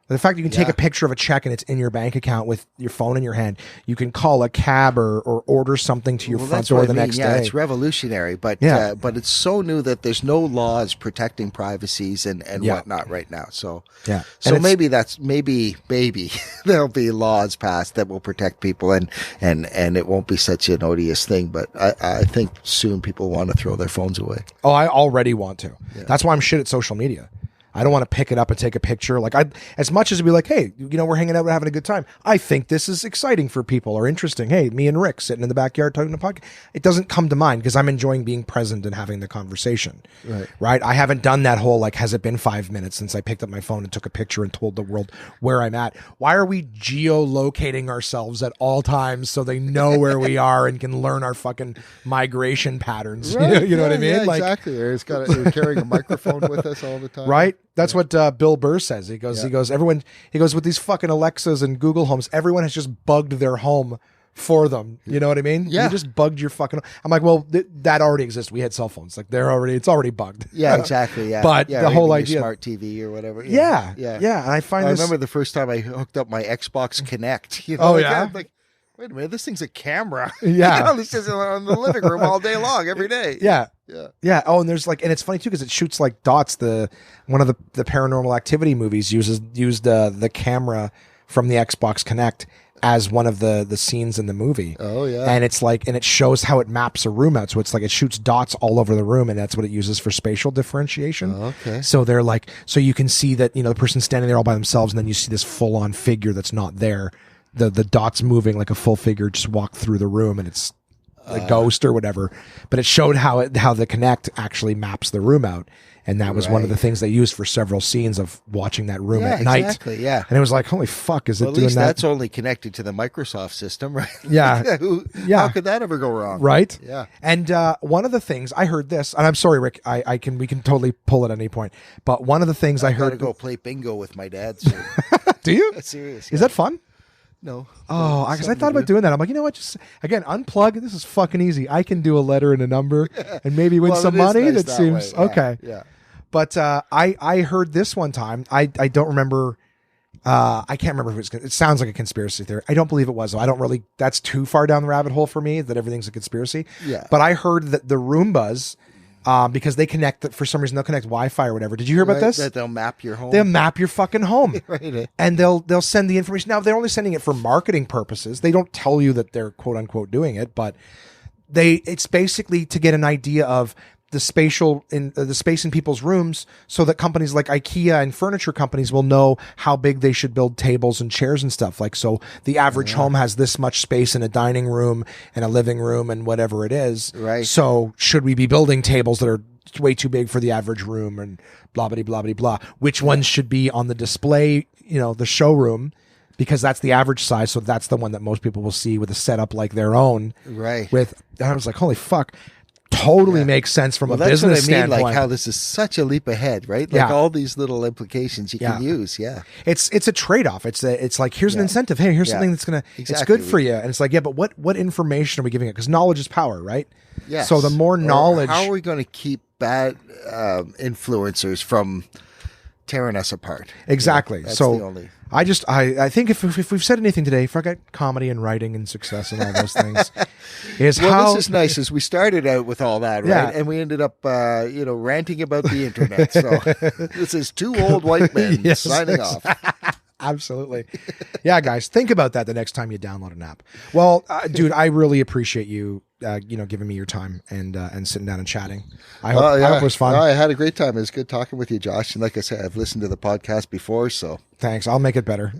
The fact that you can take a picture of a check and it's in your bank account with your phone in your hand. You can call a cab or order something to your front door the next day. It's revolutionary, but it's so new that there's no laws protecting privacies and whatnot right now. So maybe there'll be laws passed that will protect people and it won't be such an odious thing. But I think soon people want to throw their phones away. Oh, I already want to. Yeah. That's why I'm shit at social media. I don't want to pick it up and take a picture. Like as much as it'd be like, hey, we're hanging out, we're having a good time. I think this is exciting for people or interesting. Hey, me and Rick sitting in the backyard talking to podcast. It doesn't come to mind because I'm enjoying being present and having the conversation. Right. I haven't done that whole, like, has it been 5 minutes since I picked up my phone and took a picture and told the world where I'm at? Why are we geolocating ourselves at all times so they know where we are and can learn our fucking migration patterns? Right. You know what I mean? Yeah, like, exactly. We're carrying a microphone with us all the time. Right. That's what Bill Burr says. He goes, with these fucking Alexas and Google Homes, everyone has just bugged their home for them. You know what I mean? Yeah. You just bugged your fucking. I'm like, well, that already exists. We had cell phones. Like it's already bugged. Yeah, exactly. Yeah. But the whole idea, smart TV or whatever. Yeah. And I remember the first time I hooked up my Xbox Connect. I'm like, wait a minute, this thing's a camera. Yeah. This is in the living room all day long, every day. Yeah. Oh, and there's like, and it's funny too because it shoots like dots. One of the Paranormal Activity movies used the camera from the Xbox Connect as one of the scenes in the movie. Oh yeah. And it's like, and it shows how it maps a room out. So it's like it shoots dots all over the room, and that's what it uses for spatial differentiation. Oh, okay. So they're like, so you can see that the person's standing there all by themselves, and then you see this full on figure that's not there. The dots moving like a full figure just walk through the room, and it's a ghost or whatever. But it showed how the Kinect actually maps the room out, and that was one of the things they used for several scenes of watching that room at night. Exactly, yeah. And it was like, holy fuck, is it doing that? At least that's only connected to the Microsoft system, right? Yeah. How could that ever go wrong? Right? Yeah. And one of the things I heard this, and I'm sorry, Rick, we can totally pull it at any point. But one of the things I heard. I go play bingo with my dad soon. Do you? That's serious. Is that fun? No. Oh, because I thought about doing that. I'm like, you know what? Just again, unplug. This is fucking easy. I can do a letter and a number and maybe win some money. Nice that seems way. Yeah. okay. Yeah. But I heard this one time. I don't remember. I can't remember if it sounds like a conspiracy theory. I don't believe it was. Though. I don't really. That's too far down the rabbit hole for me. That everything's a conspiracy. Yeah. But I heard that the Roombas. Because they connect, for some reason, they'll connect Wi-Fi or whatever. Did you hear about this? That they'll map your home. They'll map your fucking home. Right. And they'll send the information. Now, they're only sending it for marketing purposes. They don't tell you that they're quote unquote doing it, but it's basically to get an idea of the space in people's rooms so that companies like IKEA and furniture companies will know how big they should build tables and chairs and stuff. Like, so the average home has this much space in a dining room and a living room and whatever it is. Right. So should we be building tables that are way too big for the average room and blah, blah, blah, blah, blah. Which ones should be on the display, the showroom, because that's the average size. So that's the one that most people will see with a setup like their own. Right. And I was like, holy fuck. Totally makes sense from a business standpoint. Like how this is such a leap ahead, right? Like all these little implications you can use. Yeah. It's a trade-off. It's like, here's an incentive. Hey, here's something that's it's good for you. And it's like, yeah, but what information are we giving it? Because knowledge is power, right? Yeah. So the more knowledge. How are we going to keep bad influencers from tearing us apart? Exactly. That's so the only... I think if we've said anything today, forget comedy and writing and success and all those things, this is nice. As we started out with all that, right? Yeah. And we ended up, ranting about the internet. So this is two old white men signing off. Absolutely. Yeah, guys, think about that the next time you download an app. Well, dude, I really appreciate you, giving me your time and sitting down and chatting. I hope it was fun. No, I had a great time. It was good talking with you, Josh. And like I said, I've listened to the podcast before, so Thanks. I'll make it better.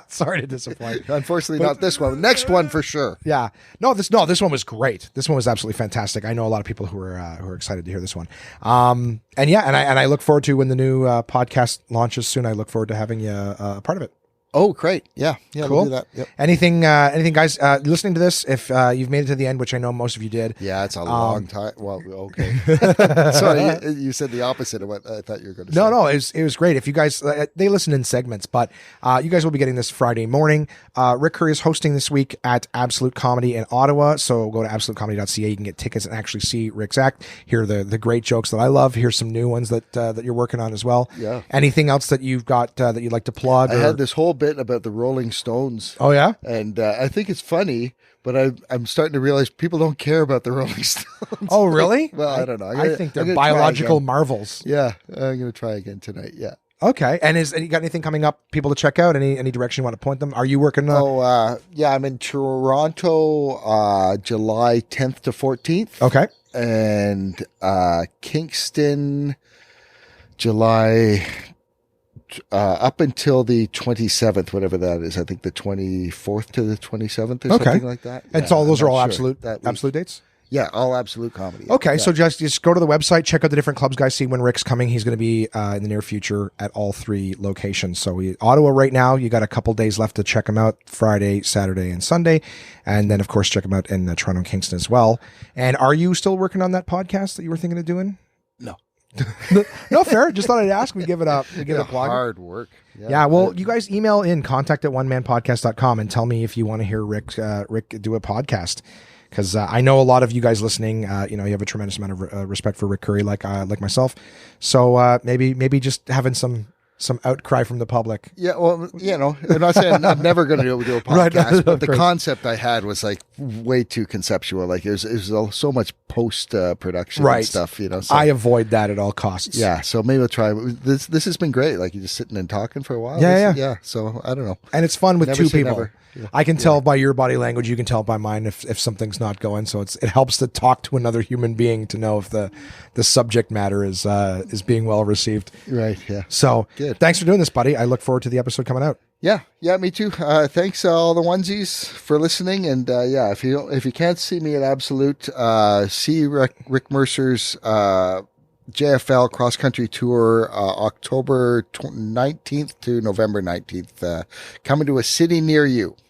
Sorry to disappoint. Unfortunately, not this one. Next one for sure. Yeah. This one was great. This one was absolutely fantastic. I know a lot of people who are excited to hear this one. And I look forward to when the new podcast launches soon. I look forward to having you a part of it. Oh, great. Yeah. Cool. We'll do that. Yep. Anything, guys, listening to this, if you've made it to the end, which I know most of you did. Yeah, it's a long time. Well, okay. Sorry, you said the opposite of what I thought you were going to say. No, it was great. If you guys, they listen in segments, but you guys will be getting this Friday morning. Rick Currie is hosting this week at Absolute Comedy in Ottawa. So go to absolutecomedy.ca. You can get tickets and actually see Rick's act, hear the great jokes that I love, hear some new ones that you're working on as well. Yeah. Anything else that you've got that you'd like to plug? I had this whole bit about the Rolling Stones. Oh, yeah? And I think it's funny, but I'm starting to realize people don't care about the Rolling Stones. Oh, really? Well, I don't know. I think they're biological marvels. Yeah, I'm going to try again tonight. Yeah. Okay. And you got anything coming up, people to check out? Any direction you want to point them? Are you working on? I'm in Toronto, July 10th to 14th. Okay. And Kingston, July up until the 27th, whatever that is. I think the 24th to the 27th or something like that. And so those are all absolute dates? Yeah, all Absolute Comedy. Okay, yeah. so just go to the website, check out the different clubs, guys, see when Rick's coming. He's going to be in the near future at all three locations. So Ottawa right now, you got a couple days left to check him out, Friday, Saturday, and Sunday. And then, of course, check him out in Toronto and Kingston as well. And are you still working on that podcast that you were thinking of doing? No. No, fair. Just thought I'd ask. We give it up. We give it a plug. Hard work. Yeah. Well, you guys email in contact@onemanpodcast.com and tell me if you want to hear Rick do a podcast. Because I know a lot of you guys listening, you have a tremendous amount of respect for Rick Currie, like myself. So maybe just having some outcry from the public. Yeah, well, I'm not saying I'm never going to do a podcast, Right, but the concept I had was like way too conceptual. Like it was so much post production and stuff, So, I avoid that at all costs. Yeah, so maybe we'll try. This has been great. Like you're just sitting and talking for a while. Yeah. So I don't know. And it's fun with Never two say people. never. Yeah. I can tell by your body language. You can tell by mine if something's not going. So it helps to talk to another human being to know if the subject matter is being well received. Right. Yeah. So good. Thanks for doing this, buddy. I look forward to the episode coming out. Yeah, me too. Thanks all the onesies for listening, and if you can't see me at Absolute, see Rick Mercer's JFL cross country tour October 19th to November 19th, coming to a city near you.